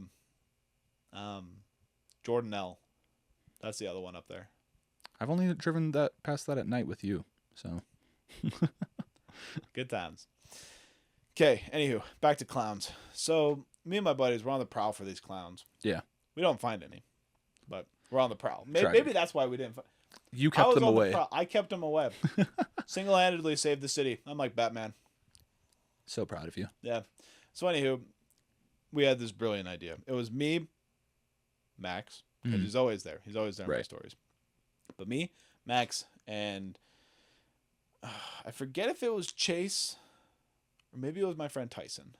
Jordan L. That's the other one up there. I've only driven past that at night with you, so good times. Okay, anywho, back to clowns. So me and my buddies were on the prowl for these clowns. Yeah. We don't find any, but we're on the prowl. Maybe that's why we didn't find. You kept them away. I kept them away. Single-handedly saved the city. I'm like Batman. So proud of you. Yeah. So anywho, we had this brilliant idea. It was me, Max, because he's always there. He's always there in my stories. But me, Max, and I forget if it was Chase or maybe it was my friend Tyson.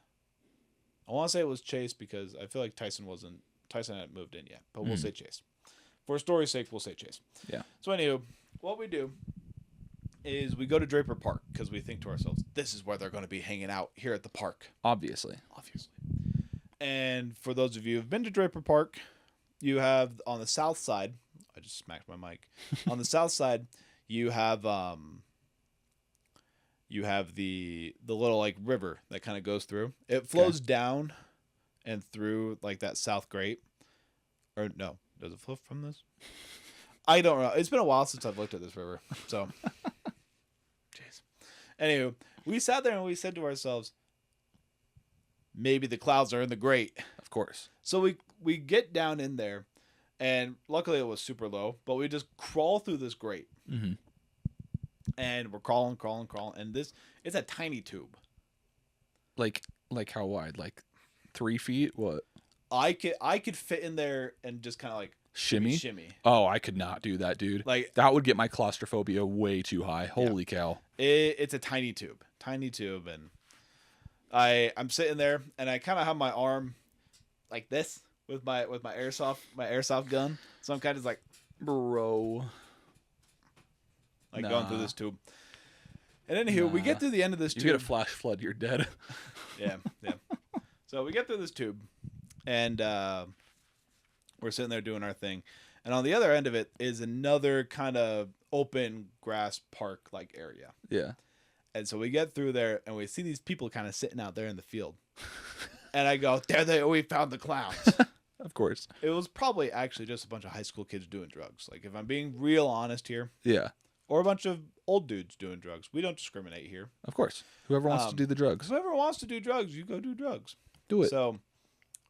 I want to say it was Chase because I feel like Tyson hadn't moved in yet, but we'll say Chase. For story's sake, we'll say Chase. Yeah. So anywho, what we do is we go to Draper Park because we think to ourselves, this is where they're going to be hanging out here at the park. Obviously. And for those of you who've been to Draper Park, you have on the south side, I just smacked my mic. On the south side, you have the little like river that kind of goes through. It flows down and through like that South Grate. Or no, does it flow from this? I don't know. It's been a while since I've looked at this river. So jeez. Anywho, we sat there and we said to ourselves, maybe the clouds are in the grate. Of course. So we get down in there, and luckily it was super low, but we just crawl through this grate. Mm-hmm. And we're crawling, and it's a tiny tube. Like how wide? Like 3 feet? What? I could fit in there and just kind of like shimmy. Oh, I could not do that, dude. Like that would get my claustrophobia way too high. Holy cow! It's a tiny tube, and I'm sitting there, and I kind of have my arm like this with my airsoft gun. So I'm kind of like, bro, going through this tube. And anywho, we get through the end of this tube. You get a flash flood, you're dead. Yeah. So we get through this tube, and we're sitting there doing our thing. And on the other end of it is another kind of open grass park like area. Yeah. And so we get through there, and we see these people kind of sitting out there in the field. And I go, there they are, we found the clowns. Of course. It was probably actually just a bunch of high school kids doing drugs. Like, if I'm being real honest here. Yeah. or a bunch of old dudes doing drugs. We don't discriminate here. Of course. Whoever wants to do the drugs. Whoever wants to do drugs, you go do drugs. Do it. So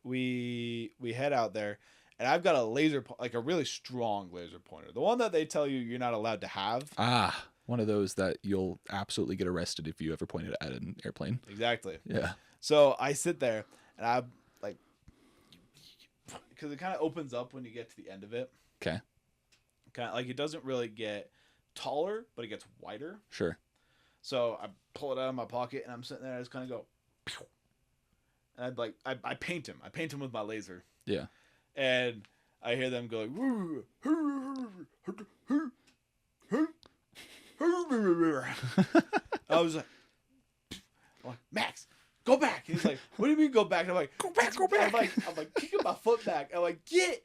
we head out there, and I've got a like a really strong laser pointer. The one that they tell you you're not allowed to have. Ah, one of those that you'll absolutely get arrested if you ever point it at an airplane. Exactly. Yeah. So I sit there, and I like, because it kind of opens up when you get to the end of it. Okay. Kind of like it doesn't really get taller, but it gets wider. Sure. So I pull it out of my pocket, and I'm sitting there, and I just kind of go, pew! And I paint him. I paint him with my laser. Yeah. And I hear them going, I was like, Max, go back. And he's like, what do you mean go back? And I'm like, go back, go back. I'm like kicking my foot back. I'm like, get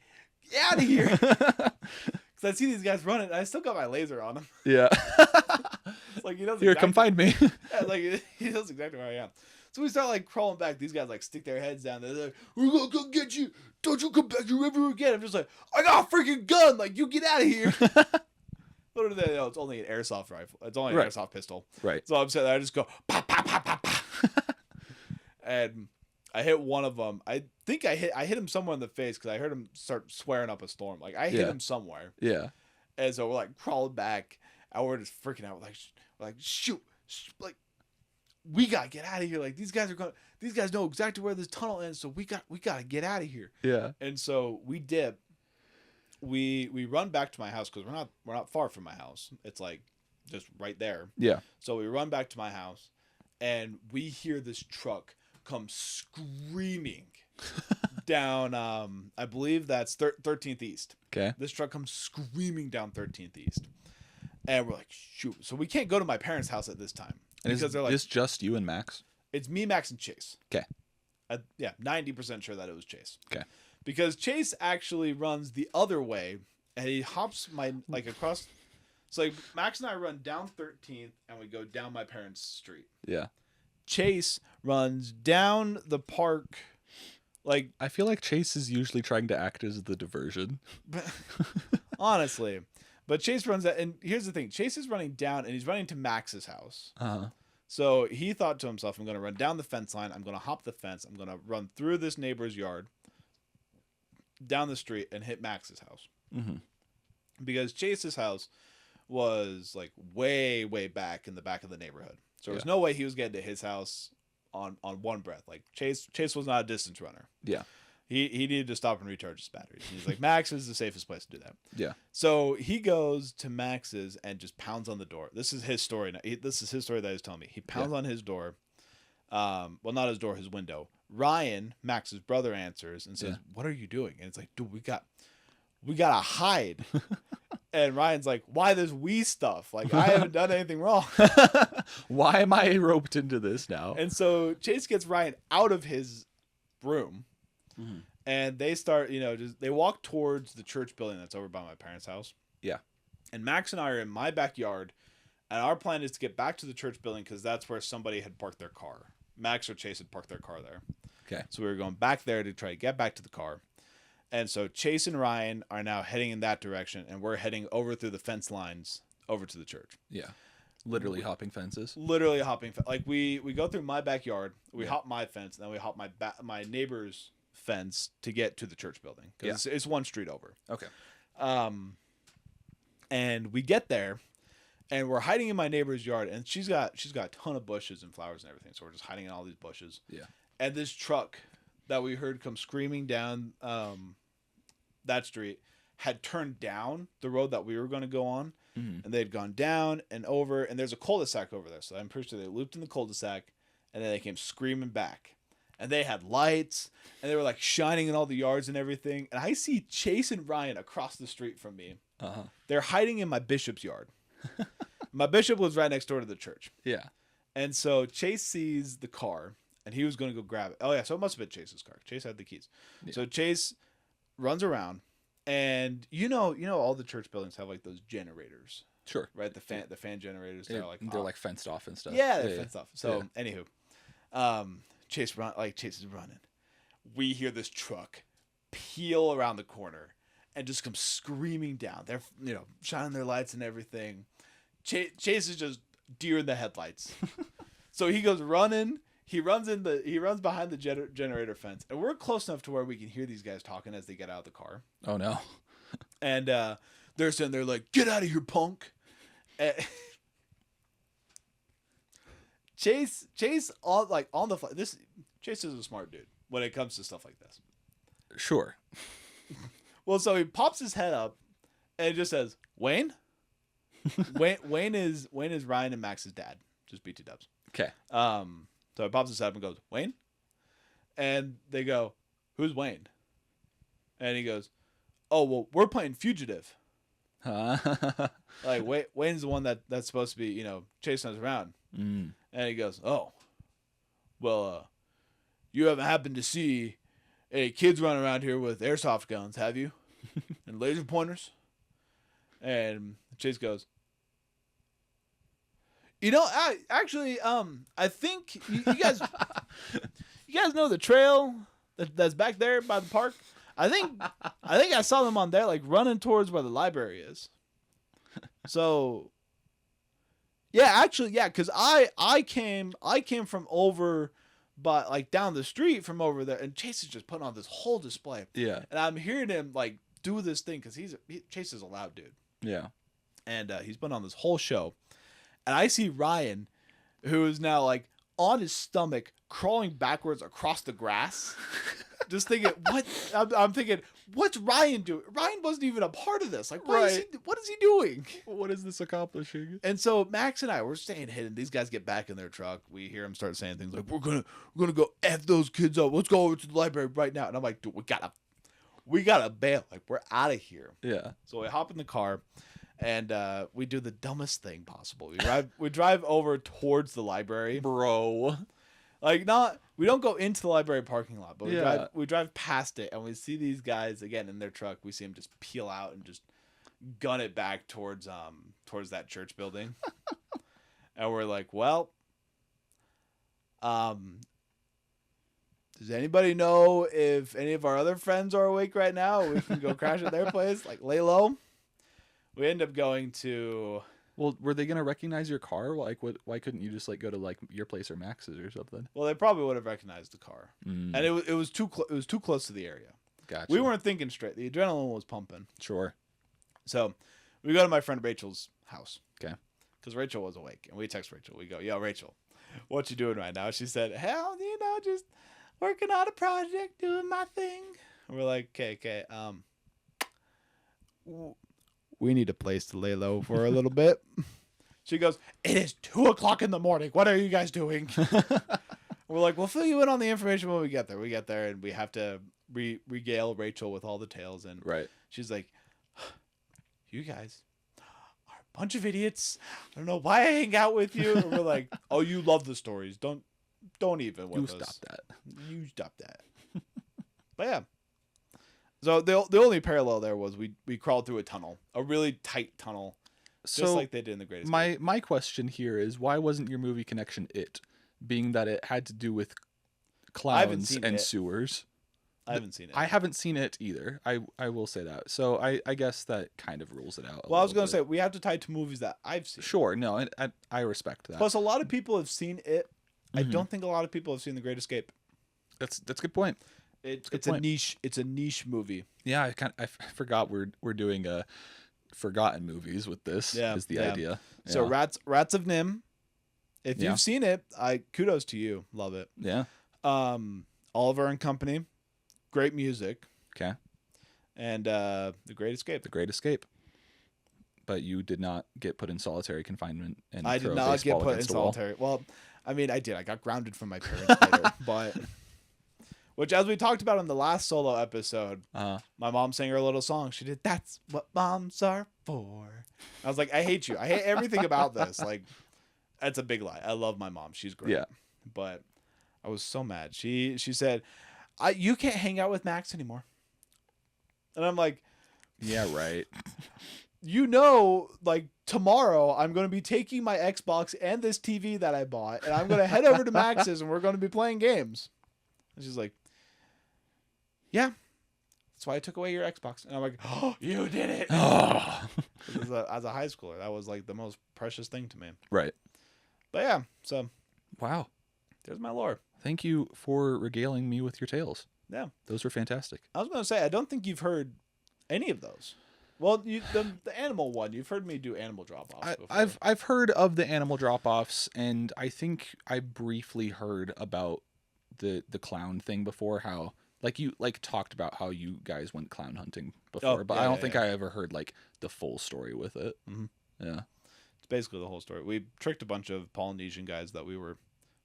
out of here. Because I see these guys running, and I still got my laser on them. Yeah. It's like, he knows Here, exactly, come find me. Yeah, like he knows exactly where I am. So we start like crawling back. These guys like stick their heads down. They're like, we're gonna go get you. Don't you come back here ever again. I'm just like, I got a freaking gun. Like, you get out of here. What do they know? It's only an airsoft rifle. It's only an airsoft pistol. Right. So I'm sitting there. I just go, pop, pop, pop, pop, pop. And I hit one of them. I think I hit him somewhere in the face because I heard him start swearing up a storm. Like, I hit him somewhere. Yeah. And so we're like crawling back. And we're just freaking out. We're like, shoot. Like, we gotta get out of here. Like, these guys know exactly where this tunnel ends, so we gotta get out of here. Yeah. And so we dip. We run back to my house because we're not far from my house. It's like just right there. Yeah. So we run back to my house, and we hear this truck come screaming down. I believe that's 13th East. Okay. This truck comes screaming down 13th East, and we're like, shoot. So we can't go to my parents' house at this time. And because they're like, this just you and Max? It's me, Max, and Chase. Okay. Yeah, 90% sure that it was Chase. Okay. Because Chase actually runs the other way, and he hops across. So like Max and I run down 13th, and we go down my parents' street. Yeah. Chase runs down the park. Like, I feel like Chase is usually trying to act as the diversion. Honestly. But Chase runs that, and here's the thing. Chase is running down, and he's running to Max's house. Uh-huh. So he thought to himself, I'm going to run down the fence line. I'm going to hop the fence. I'm going to run through this neighbor's yard, down the street, and hit Max's house. Mm-hmm. Because Chase's house was like way, way back in the back of the neighborhood. So there's no way he was getting to his house on one breath. Like, Chase was not a distance runner. Yeah. He needed to stop and recharge his batteries. He's like, Max is the safest place to do that. Yeah. So he goes to Max's and just pounds on the door. This is his story. This is his story that he's telling me. He pounds on his door. Well, not his door, his window. Ryan, Max's brother, answers and says, "What are you doing?" And it's like, "Dude, we gotta hide." And Ryan's like, "Why this we stuff? Like, I haven't done anything wrong." Why am I roped into this now? And so Chase gets Ryan out of his room. Mm-hmm. And they start, they walk towards the church building that's over by my parents' house. Yeah. And Max and I are in my backyard, and our plan is to get back to the church building because that's where somebody had parked their car. Max or Chase had parked their car there. Okay. So we were going back there to try to get back to the car. And so Chase and Ryan are now heading in that direction, and we're heading over through the fence lines over to the church. Yeah. Literally hopping fences. Literally hopping. Like, we go through my backyard, we hop my fence, and then we hop my neighbor's fence to get to the church building because it's one street over. Okay. And we get there, and we're hiding in my neighbor's yard, and she's got a ton of bushes and flowers and everything, so we're just hiding in all these bushes. Yeah. And this truck that we heard come screaming down that street had turned down the road that we were going to go on, and they had gone down and over, and there's a cul-de-sac over there, so I'm pretty sure they looped in the cul-de-sac, and then they came screaming back. And they had lights, and they were like shining in all the yards and everything. And I see Chase and Ryan across the street from me. Uh-huh. They're hiding in my bishop's yard. My bishop lives right next door to the church. Yeah. And so Chase sees the car, and he was going to go grab it. Oh, yeah, so it must have been Chase's car. Chase had the keys. Yeah. So Chase runs around, and all the church buildings have like those generators. Sure. Right? The fan generators. They're like fenced off and stuff. Yeah, they're fenced off. So, anywho. Chase is running. We hear this truck peel around the corner and just come screaming down. They're shining their lights and everything. Chase is just deer in the headlights. So he goes running. He runs behind the generator fence, and we're close enough to where we can hear these guys talking as they get out of the car. Oh no! And they're sitting there like, "Get out of here, punk!" And Chase on the fly. Chase is a smart dude when it comes to stuff like this. Sure. Well, so he pops his head up and just says, "Wayne." Wayne is Ryan and Max's dad. Just BT dubs. Okay. So he pops his head up and goes, "Wayne?" And they go, "Who's Wayne?" And he goes, "Oh, well, we're playing Fugitive." Like Wayne's the one that's supposed to be, chasing us around. Mm. And he goes, "Oh, well, you haven't happened to see any kids running around here with airsoft guns, have you? And laser pointers?" And Chase goes, I think you guys, know the trail that's back there by the park. I think I saw them on there, like running towards where the library is. So, yeah, because I came from over, but like down the street from over there, and Chase is just putting on this whole display. Yeah, and I'm hearing him like do this thing because Chase is a loud dude. Yeah, and he's putting on this whole show. And I see Ryan, who is now like on his stomach, crawling backwards across the grass. Just thinking, what? I'm thinking, what's Ryan doing? Ryan wasn't even a part of this. Like, what is he doing? What is this accomplishing? And so Max and I, we're staying hidden. These guys get back in their truck. We hear them start saying things like, "We're gonna go F those kids up. Let's go over to the library right now." And I'm like, "Dude, we gotta bail. Like, we're out of here." Yeah. So we hop in the car. And we do the dumbest thing possible. We drive over towards the library, bro. Like we don't go into the library parking lot, but we drive past it, and we see these guys again in their truck. We see them just peel out and just gun it back towards that church building. And we're like, "Well, does anybody know if any of our other friends are awake right now? We can go crash at their place, like lay low." We end up going to. Well, were they gonna recognize your car? Like, why couldn't you just like go to like your place or Max's or something? Well, they probably would have recognized the car, and it was too close to the area. Gotcha. We weren't thinking straight. The adrenaline was pumping. Sure. So, we go to my friend Rachel's house. Okay. Because Rachel was awake, and we text Rachel. We go, "Yo, Rachel, what you doing right now?" She said, "Hell, just working on a project, doing my thing." And we're like, "Okay. We need a place to lay low for a little bit." She goes, "It is 2:00 in the morning. What are you guys doing?" We're like, "We'll fill you in on the information when we get there." We get there, and we have to regale Rachel with all the tales. And she's like, "You guys are a bunch of idiots. I don't know why I hang out with you." And we're like, "Oh, you love the stories. Don't even with us. You stop that." But yeah. So the only parallel there was we crawled through a tunnel, a really tight tunnel, just like they did in The Greatest Escape. My question here is, why wasn't your movie connection It, being that it had to do with clowns and sewers? I haven't seen it. I haven't seen it either. I will say that. So I guess that kind of rules it out. Well, I was going to say, we have to tie it to movies that I've seen. Sure, no, I respect that. Plus, a lot of people have seen it. I don't think a lot of people have seen The Great Escape. That's a good point. It's a niche movie. Yeah, I forgot we're doing forgotten movies with this. Yeah, is the idea. So Rats of Nim. If you've seen it, kudos to you. Love it. Yeah. Oliver and Company, great music. Okay. And The Great Escape. The Great Escape. But you did not get put in solitary confinement. And I did not get put in solitary. Well, I mean, I did. I got grounded from my parents later, but. Which, as we talked about in the last solo episode, my mom sang her little song. She did, "That's what moms are for." I was like, I hate you. I hate everything about this. Like, that's a big lie. I love my mom. She's great. Yeah. But I was so mad. She said, "You can't hang out with Max anymore." And I'm like, yeah, right. Like, tomorrow I'm going to be taking my Xbox and this TV that I bought, and I'm going to head over to Max's, and we're going to be playing games. And she's like, "Yeah, That's why I took away your Xbox. And I'm like, oh, you did it. Oh. As a high schooler, that was like the most precious thing to me. Right. But yeah, so Wow. there's my lore. Thank you for regaling me with your tales. Yeah. Those were fantastic. I was going to say, I don't think you've heard any of those. Well, the animal one, you've heard me do animal drop-offs before. I've heard of the animal drop-offs, and I think I briefly heard about the clown thing before, how you talked about how you guys went clown hunting before, but I don't think I ever heard like the full story with it. Mm-hmm. Yeah. It's basically the whole story. We tricked a bunch of Polynesian guys that we were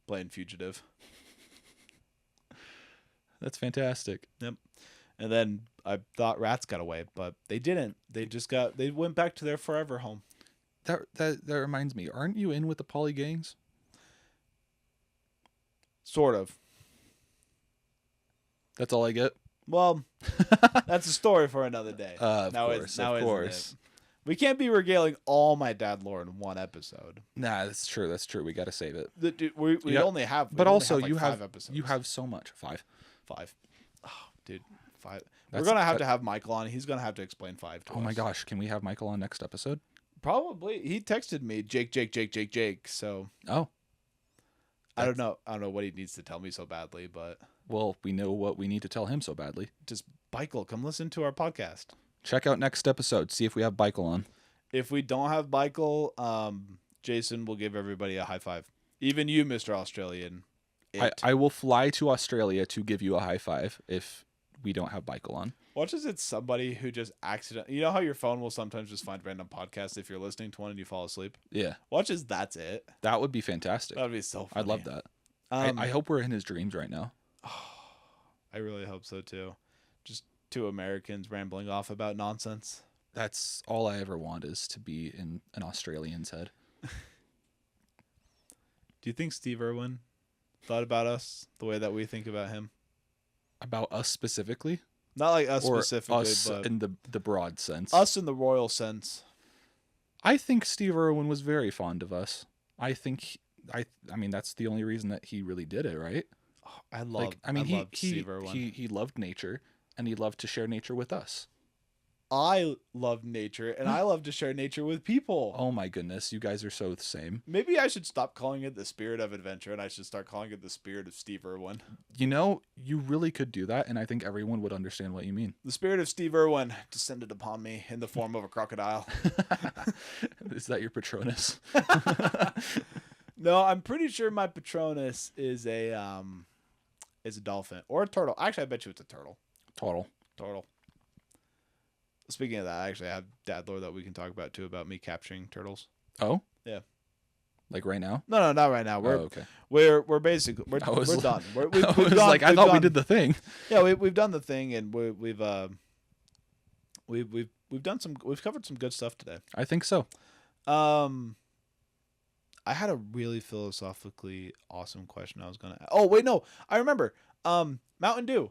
playing fugitive. That's fantastic. Yep. And then I thought rats got away, but they didn't. They went back to their forever home. That reminds me, aren't you in with the poly gangs? Sort of. That's all I get? Well, that's a story for another day. Of course. We can't be regaling all my dad lore in one episode. Nah, that's true. That's true. We got to save it. We only have. But also, like you have 5 episodes. You have so much. 5. Oh, dude, 5. We're gonna have to have Michael on. He's gonna have to explain 5 to us. Oh my gosh, can we have Michael on next episode? Probably. He texted me Jake. So. Oh. I don't know what he needs to tell me so badly, but. Well, we know what we need to tell him so badly. Just Michael, come listen to our podcast. Check out next episode. See if we have Michael on. If we don't have Michael, Jason will give everybody a high five. Even you, Mr. Australian. I will fly to Australia to give you a high five if we don't have Michael on. Watch as it's somebody who just accidentally... You know how your phone will sometimes just find random podcasts if you're listening to one and you fall asleep? Yeah. Watch as that's it. That would be fantastic. That would be so funny. I'd love that. I hope we're in his dreams right now. I really hope so, too. Just 2 Americans rambling off about nonsense. That's all I ever want, is to be in an Australian's head. Do you think Steve Irwin thought about us the way that we think about him? About us specifically? Not like us or specifically, us but in the broad sense. Us in the royal sense. I think Steve Irwin was very fond of us. I mean, that's the only reason that he really did it, right? Oh, I loved Steve Irwin. He loved nature, and he loved to share nature with us. I love nature, and I love to share nature with people. Oh my goodness, you guys are so the same. Maybe I should stop calling it the spirit of adventure, and I should start calling it the spirit of Steve Irwin. You know, you really could do that, and I think everyone would understand what you mean. The spirit of Steve Irwin descended upon me in the form of a crocodile. Is that your Patronus? No, I'm pretty sure my Patronus is a dolphin or a turtle. Actually, I bet you it's a turtle. Turtle. Speaking of that, I actually have dad lore that we can talk about too, about me capturing turtles. Oh? Yeah. Like right now? No, not right now. Okay. We're basically we're done. I thought we did the thing. Yeah, we've done the thing, and we've covered some good stuff today. I think so. I had a really philosophically awesome question I was gonna ask. Oh wait, no, I remember. Mountain Dew.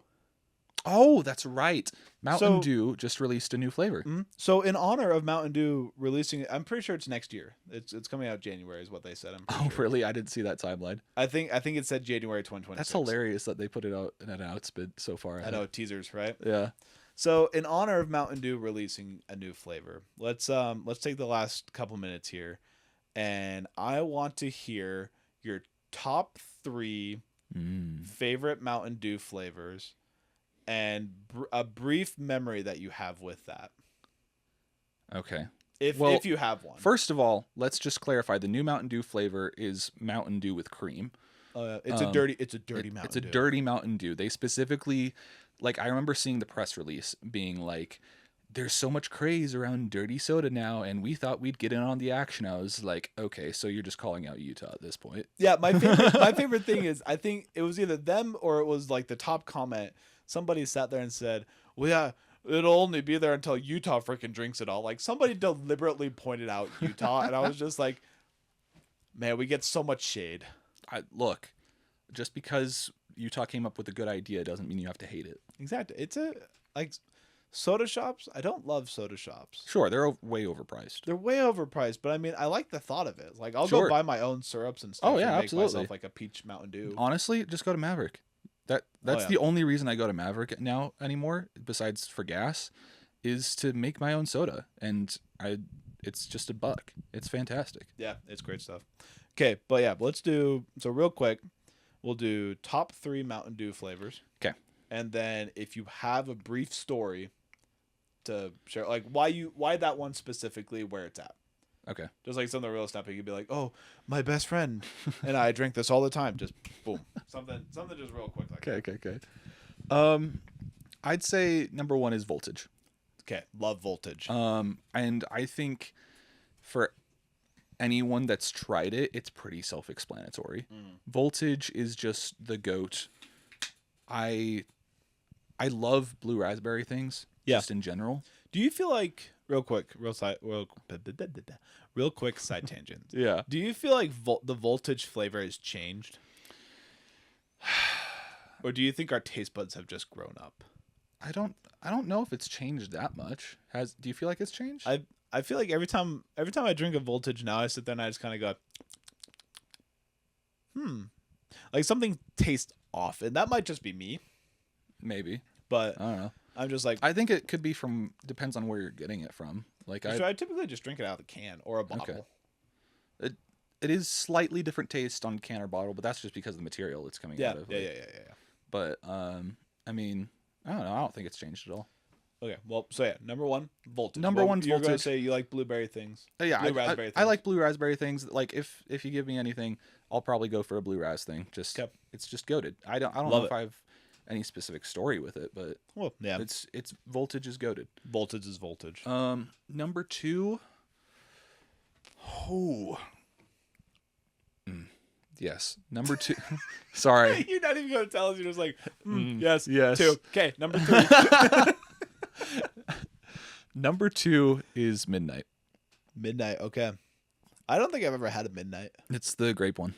Oh, that's right. Mountain Dew just released a new flavor. Mm-hmm. So in honor of Mountain Dew releasing it, I'm pretty sure it's next year. It's coming out January is what they said. Sure. Really? I didn't see that timeline. I think it said January 2026. That's hilarious that they put it out in an outspit so far ahead. I know, teasers, right? Yeah. So in honor of Mountain Dew releasing a new flavor, let's take the last couple minutes here, and I want to hear your top 3 favorite Mountain Dew flavors. And a brief memory that you have with that. Okay. If you have one. First of all, let's just clarify: the new Mountain Dew flavor is Mountain Dew with cream. It's a dirty Mountain Dew. It's a dirty Mountain Dew. They specifically, I remember seeing the press release being like, "There's so much craze around dirty soda now, and we thought we'd get in on the action." I was like, "Okay, so you're just calling out Utah at this point." Yeah, my favorite thing is, I think it was either them or it was like the top comment. Somebody sat there and said, "Well, yeah, it'll only be there until Utah freaking drinks it all." Like, somebody deliberately pointed out Utah, and I was just like, man, we get so much shade. Look, just because Utah came up with a good idea doesn't mean you have to hate it. Exactly. It's soda shops. I don't love soda shops. Sure, they're way overpriced. They're way overpriced, but I mean, I like the thought of it. Like, I'll go buy my own syrups and stuff. Oh yeah, and make absolutely. myself like a peach Mountain Dew. Honestly, just go to Maverick. That's the only reason I go to Maverick now anymore, besides for gas, is to make my own soda, and it's just $1. It's fantastic. Yeah, it's great stuff. Okay, but yeah, let's do so real quick. We'll do top 3 Mountain Dew flavors. Okay. And then if you have a brief story to share, like why that one specifically, where it's at. Okay. Just like something real snappy, you'd be like, "Oh, my best friend and I drink this all the time." Just boom, something just real quick like that. Okay. I'd say number 1 is Voltage. Okay, love Voltage. And I think for anyone that's tried it, it's pretty self-explanatory. Voltage is just the GOAT. I love blue raspberry things, just in general. Do you feel like real quick side tangent? Yeah. Do you feel like the Voltage flavor has changed, or do you think our taste buds have just grown up? I don't know if it's changed that much. Do you feel like it's changed? I feel like every time I drink a Voltage now, I sit there and I just kind of go, like something tastes off, and that might just be me. Maybe, but I don't know. I'm just like, I think it could be depends on where you're getting it from. Like I typically just drink it out of the can or a bottle. Okay. It is slightly different taste on can or bottle, but that's just because of the material it's coming out of. Yeah. But I mean, I don't know. I don't think it's changed at all. Okay, well, so yeah, number 1, Voltage. Number one's you're Voltage. Gonna say you like blueberry things. Yeah, Raspberry things. I like blue raspberry things. Like if you give me anything, I'll probably go for a blue ras thing. Just It's just goated. I don't know if I have any specific story with it, but yeah, it's Voltage is goated. Voltage is Voltage. Number 2. Oh. Yes, number 2. Sorry, you're not even gonna tell us. You're just like, yes, 2. Okay, number 3. Number 2 is Midnight. Midnight. Okay, I don't think I've ever had a Midnight. It's the grape one.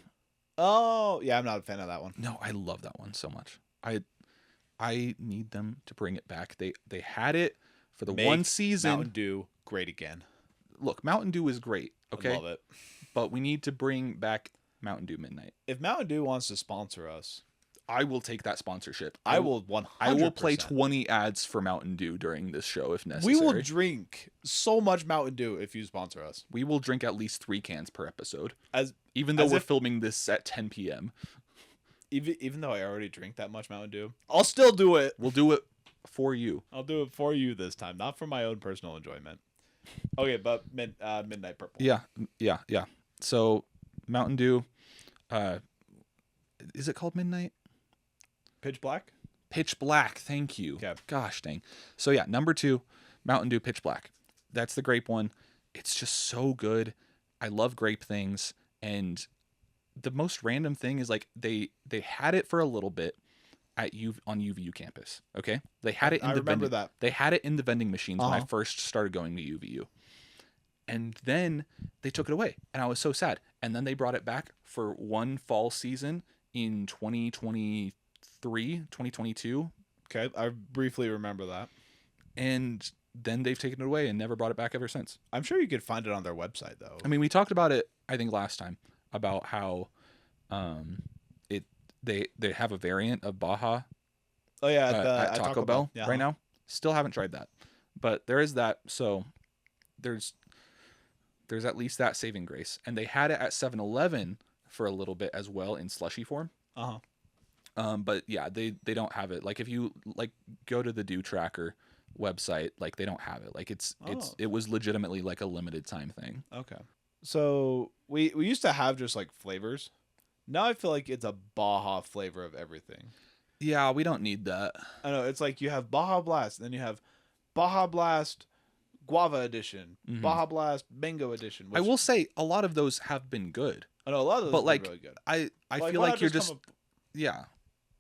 Oh yeah, I'm not a fan of that one. No, I love that one so much. I need them to bring it back. They had it for the one season. Mountain Dew great again. Look, Mountain Dew is great. Okay, I love it. But we need to bring back Mountain Dew Midnight. If Mountain Dew wants to sponsor us, I will take that sponsorship. I will 100%. I will play 20 ads for Mountain Dew during this show if necessary. We will drink so much Mountain Dew if you sponsor us. We will drink at least 3 cans per episode. Even though we're filming this at 10 p.m. Even though I already drink that much Mountain Dew, I'll still do it. We'll do it for you. I'll do it for you this time, not for my own personal enjoyment. Okay, but Midnight Purple. Yeah. So Mountain Dew, is it called Midnight? Pitch Black? Pitch Black, thank you. Okay. Gosh dang. So yeah, number 2, Mountain Dew Pitch Black. That's the grape one. It's just so good. I love grape things, and the most random thing is like they had it for a little bit on UVU campus. Okay, they had it in They had it in the vending machines when I first started going to UVU, and then they took it away, and I was so sad. And then they brought it back for one fall season in 2023, 2022. Okay, I briefly remember that. And then they've taken it away and never brought it back ever since. I'm sure you could find it on their website though. I mean, we talked about it I think last time about how they have a variant of Baja. Oh yeah, at Taco Bell right now. Still haven't tried that, but there is that. So there's at least that saving grace, and they had it at 7-Eleven for a little bit as well in slushy form. But yeah, they don't have it. Like if you go to the Dew Tracker website, like they don't have it. Like it was legitimately like a limited time thing. Okay. So we used to have just like flavors. Now I feel like it's a Baja flavor of everything. Yeah, we don't need that. I know, it's like you have Baja Blast, and then you have Baja Blast Guava Edition, Baja Blast Mango Edition. I will say a lot of those have been good. I know a lot of those have been really good. I feel like you're just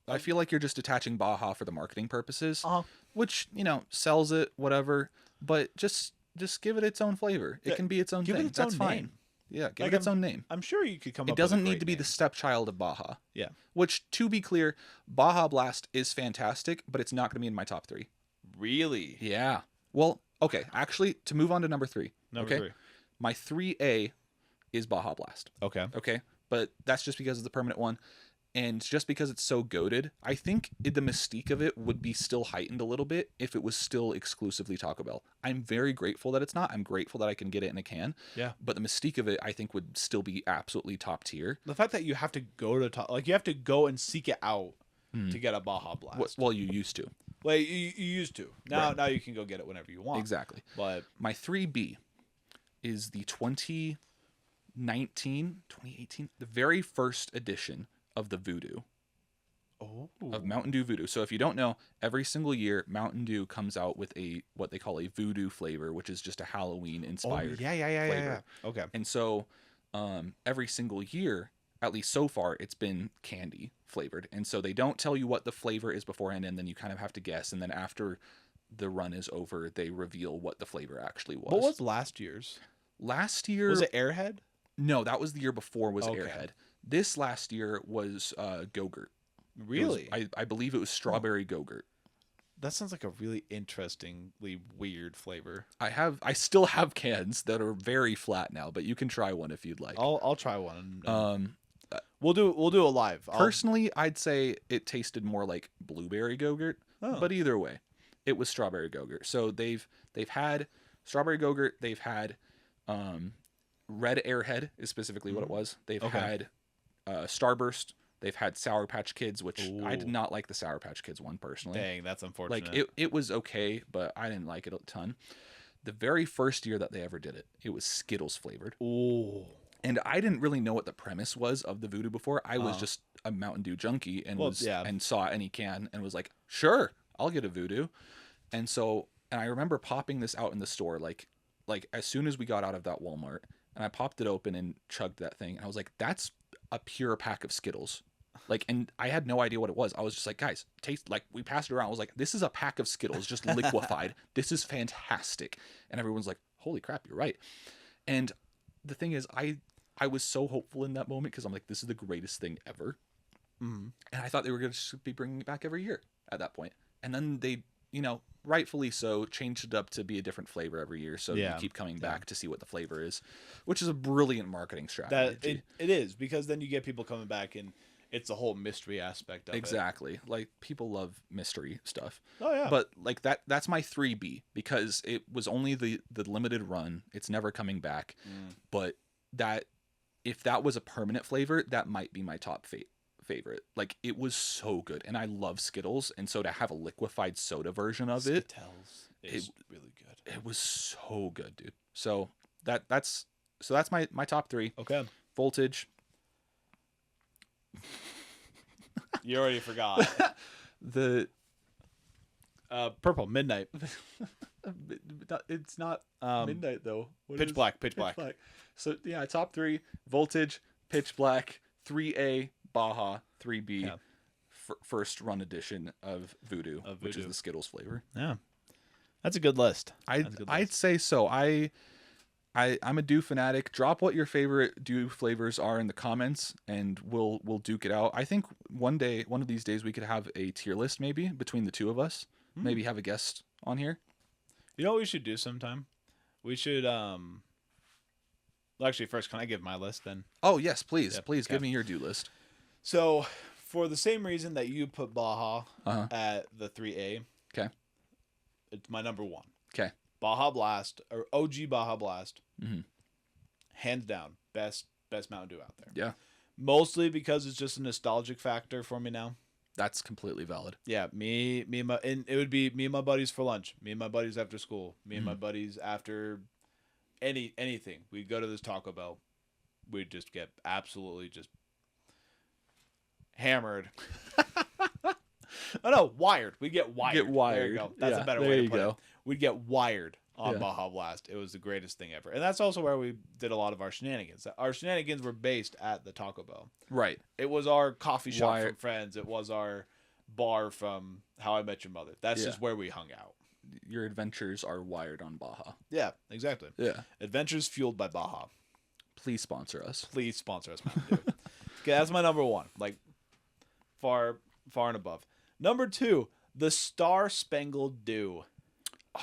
I feel like you're just attaching Baja for the marketing purposes, which, sells it, whatever. But just give it its own flavor. It can be its own thing. That's fine. Name. Yeah, give it its own name. I'm sure you could come up with It doesn't a need great to be name. the stepchild of Baja. Yeah. Which, to be clear, Baja Blast is fantastic, but it's not going to be in my top 3. Really? Yeah. Well, okay. Actually, to move on to number 3. Number 3. My 3A is Baja Blast. Okay. Okay. But that's just because it's the permanent one. And just because it's so goated, I think the mystique of it would be still heightened a little bit if it was still exclusively Taco Bell. I'm very grateful that it's not. I'm grateful that I can get it in a can. Yeah. But the mystique of it, I think, would still be absolutely top tier. The fact that you have to go to like you have to go and seek it out to get a Baja Blast. Well, you used to. Well, you used to. Now you can go get it whenever you want. Exactly. But my 3B is the 2018, the very first edition of the Voodoo. Of Mountain Dew Voodoo. So if you don't know, every single year Mountain Dew comes out with what they call a Voodoo flavor, which is just a Halloween inspired flavor. Okay. And so every single year, at least so far, it's been candy flavored. And so they don't tell you what the flavor is beforehand, and then you kind of have to guess, and then after the run is over, they reveal what the flavor actually was. What was last year's? Last year Was it Airhead? No, that was the year before was Okay. Airhead. This last year was Go-Gurt. Really? I believe it was strawberry Go-Gurt. That sounds like a really interestingly weird flavor. I still have cans that are very flat now, but you can try one if you'd like. I'll try one. We'll do a live. Personally, I'd say it tasted more like blueberry Go-Gurt, but either way, it was strawberry Go-Gurt. So they've had strawberry Go-Gurt, they've had red Airhead is specifically what it was. They've had Starburst. They've had Sour Patch Kids, which I did not like the Sour Patch Kids one personally. Dang, that's unfortunate. Like it was okay, but I didn't like it a ton. The very first year that they ever did it, it was Skittles flavored. Ooh. And I didn't really know what the premise was of the Voodoo before. I was just a Mountain Dew junkie and and saw any can and was like, sure, I'll get a Voodoo. And I remember popping this out in the store like as soon as we got out of that Walmart, and I popped it open and chugged that thing, and I was like, that's a pure pack of Skittles. And I had no idea what it was. I was just like, guys, taste, we passed it around. I was like, this is a pack of Skittles just liquefied. This is fantastic. And everyone's like, holy crap, you're right. And the thing is, I was so hopeful in that moment because I'm like, this is the greatest thing ever. Mm-hmm. And I thought they were going to be bringing it back every year at that point. And then they, rightfully so, changed it up to be a different flavor every year. So you keep coming back to see what the flavor is, which is a brilliant marketing strategy. It is, because then you get people coming back and it's the whole mystery aspect of it. Exactly. People love mystery stuff. Oh yeah. But that's my 3B because it was only the limited run. It's never coming back. But if that was a permanent flavor, that might be my top favorite. It was so good, and I love Skittles, and so to have a liquefied soda version of it is really good. It was so good, dude. So that's my top 3. Okay. Voltage. You already forgot. The purple midnight. It's not midnight though. Pitch black. So yeah, top 3: Voltage, Pitch Black, 3A, Baja, 3B, first run edition of Voodoo, which is the Skittles flavor. Yeah, that's a good list. I'd say so. I'm a Dew fanatic. Drop what your favorite Dew flavors are in the comments, and we'll duke it out. I think one of these days, we could have a tier list maybe between the two of us. Maybe have a guest on here. You know what we should do sometime? We should well, actually, first, can I give my list then? Oh yes, please, please give me your Dew list. So, for the same reason that you put Baja at the 3A, okay, it's my number 1. Okay, Baja Blast, or OG Baja Blast, hands down, best Mountain Dew out there. Yeah, mostly because it's just a nostalgic factor for me now. That's completely valid. Yeah, and it would be me and my buddies for lunch, me and my buddies after school, me and my buddies after anything. We'd go to this Taco Bell. We'd just get absolutely just hammered. Oh no, wired. We'd get wired. Get wired. There you go. That's a better way to put it. We'd get wired on Baja Blast. It was the greatest thing ever. And that's also where we did a lot of our shenanigans. Our shenanigans were based at the Taco Bell. Right. It was our coffee shop from Friends. It was our bar from How I Met Your Mother. That's just where we hung out. Your adventures are wired on Baja. Yeah, exactly. Yeah. Adventures fueled by Baja. Please sponsor us. Please sponsor us, Mountain Dew. Okay, that's my number 1. Far and above. Number 2, the Star Spangled Dew.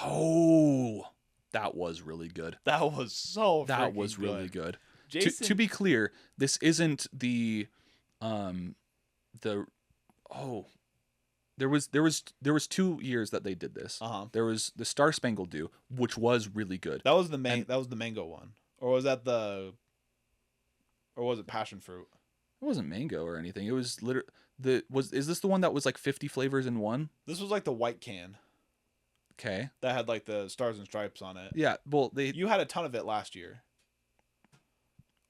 Oh, that was really good. That was so That was really good. Jason, to be clear, this isn't the the oh there was 2 years that they did this. There was the Star Spangled Dew, which was really good. That was the mango one, or was that or was it passion fruit? It wasn't mango or anything. It was is this the one that was like 50 flavors in one? This was like the white can. Okay. That had like the stars and stripes on it. Yeah. Well, you had a ton of it last year.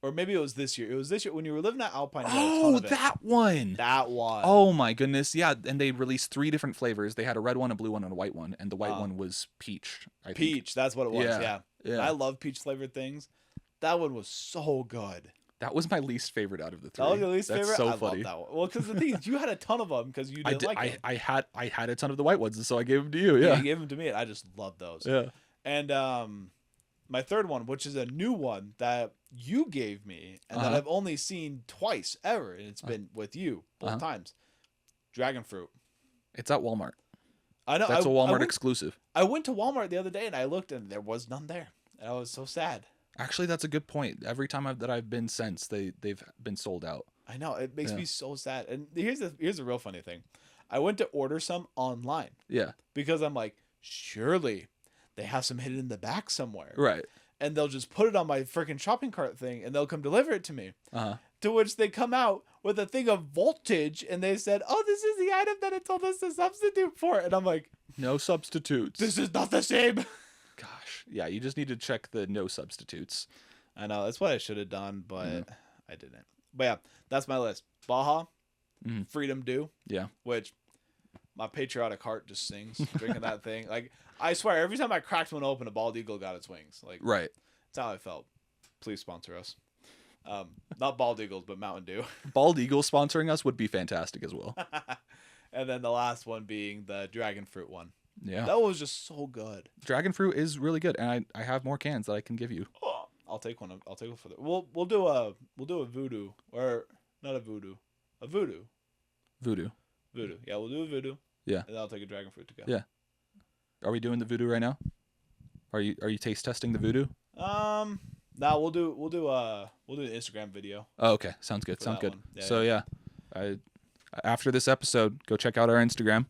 Or maybe it was this year. It was this year when you were living at Alpine. Oh, that one. That one. Oh my goodness. Yeah, and they released 3 different flavors. They had a red one, a blue one, and a white one. And the white one was peach. I think. That's what it was. Yeah. I love peach flavored things. That one was so good. That was my least favorite out of the 3. That was your least favorite? So I funny. Love that one. Well, because the thing is, you had a ton of them because you didn't like them. I had a ton of the white ones, so I gave them to you. Yeah. You gave them to me, and I just love those. Yeah. And my third one, which is a new one that you gave me and that I've only seen twice ever, and it's been with you both times. Dragon fruit. It's at Walmart. I know. That's a Walmart exclusive. I went to Walmart the other day and I looked and there was none there. And I was so sad. Actually, that's a good point. Every time that I've been since, they've been sold out. I know. It makes me so sad. And here's the real funny thing. I went to order some online. Yeah. Because I'm like, surely they have some hidden in the back somewhere. Right. And they'll just put it on my freaking shopping cart thing and they'll come deliver it to me. To which they come out with a thing of voltage and they said, oh, this is the item that it told us to substitute for. And I'm like, no substitutes. This is not the same. Gosh. Yeah, you just need to check the no substitutes. I know. That's what I should have done, but I didn't. But yeah, that's my list. Baja, Freedom Dew. Yeah. Which my patriotic heart just sings drinking that thing. Like, I swear, every time I cracked one open, a bald eagle got its wings. Like, right. That's how I felt. Please sponsor us. Not bald eagles, but Mountain Dew. Bald eagle sponsoring us would be fantastic as well. And then the last one being the dragon fruit one. Yeah. That was just so good. Dragon fruit is really good, and I have more cans that I can give you. Oh, I'll take one. I'll take one for the. We'll do a voodoo, or not a voodoo. Voodoo. Yeah, we'll do a voodoo. Yeah. And I'll take a dragon fruit to go. Yeah. Are we doing the voodoo right now? Are you taste testing the voodoo? No, we'll do an Instagram video. Oh, okay. Sounds good. Sounds good. Yeah, so yeah, after this episode, go check out our Instagram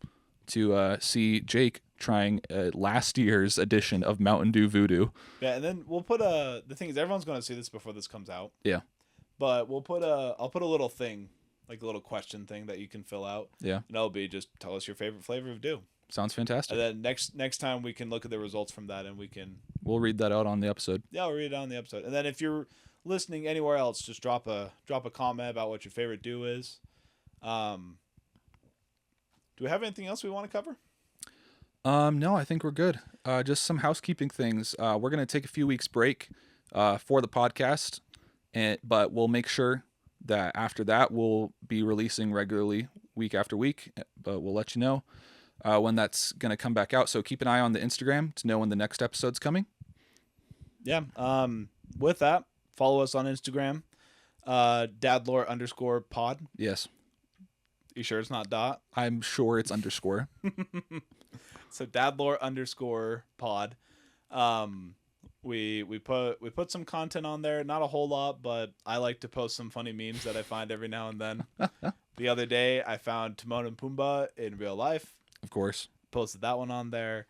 to see Jake trying last year's edition of Mountain Dew Voodoo. Yeah, and then we'll put the thing is everyone's going to see this before this comes out. Yeah. But I'll put a little thing, like a little question thing that you can fill out. Yeah. And that'll be just tell us your favorite flavor of Dew. Sounds fantastic. And then next time we can look at the results from that and we'll read that out on the episode. Yeah, we'll read it out on the episode. And then if you're listening anywhere else, just drop a comment about what your favorite Dew is. Do we have anything else we want to cover? No, I think we're good. Just some housekeeping things. We're going to take a few weeks break for the podcast, but we'll make sure that after that we'll be releasing regularly week after week, but we'll let you know when that's going to come back out. So keep an eye on the Instagram to know when the next episode's coming. Yeah. With that, follow us on Instagram, dadlore_pod. Yes. You sure it's not dot? I'm sure it's underscore. So dadlore_pod. We put some content on there, not a whole lot, but I like to post some funny memes that I find every now and then. The other day I found Timon and Pumbaa in real life. Of course. Posted that one on there.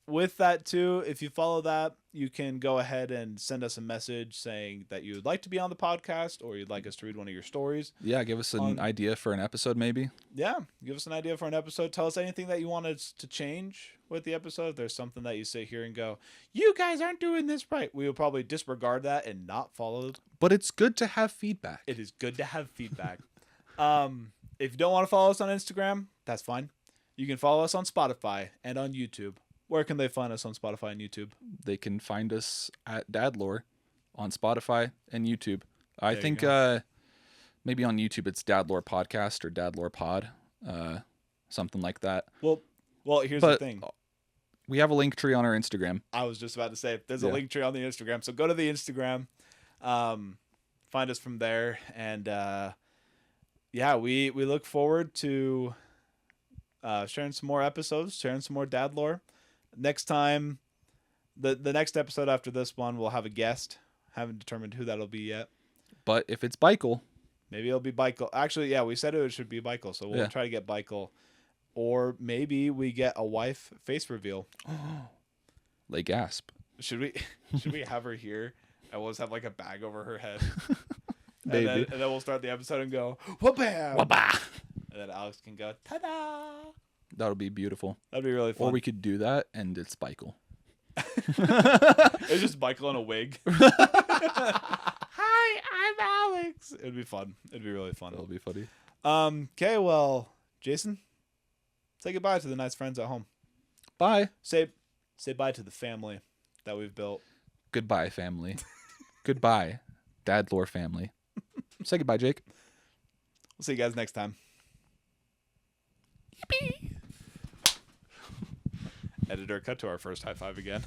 With that too, if you follow that, you can go ahead and send us a message saying that you would like to be on the podcast or you'd like us to read one of your stories. Yeah, give us an idea for an episode maybe. Yeah, give us an idea for an episode. Tell us anything that you want us to change with the episode. If there's something that you sit here and go, you guys aren't doing this right, we will probably disregard that and not follow. But it's good to have feedback. It is good to have feedback. If you don't want to follow us on Instagram, that's fine. You can follow us on Spotify and on YouTube. Where can they find us on Spotify and YouTube? They can find us at Dadlore on Spotify and YouTube. I think maybe on YouTube it's Dadlore Podcast or Dadlore Pod, something like that. Well, here's the thing. We have a link tree on our Instagram. I was just about to say, there's a link tree on the Instagram. So go to the Instagram, find us from there. And we look forward to sharing some more episodes, sharing some more Dadlore. Next time, the next episode after this one, we'll have a guest. Haven't determined who that'll be yet. But if it's Michael, Maybe it'll be Michael. Actually, yeah, we said it should be Michael, so we'll try to get Michael. Or maybe we get a wife face reveal. Like gasp. Should we have her here and we'll just have like a bag over her head? Maybe. And then we'll start the episode and go, wha-bam! Wah-bah! And then Alex can go, ta-da! That'll be beautiful. That'd be really fun. Or we could do that and it's Michael. It's just Michael in a wig. Hi, I'm Alex. It'd be fun. It'd be really fun. That'll be funny. Okay, well, Jason, say goodbye to the nice friends at home. Bye. Say bye to the family that we've built. Goodbye, family. Goodbye, Dad Lore family. Say goodbye, Jake. We'll see you guys next time. Yippee! Editor, cut to our first high five again.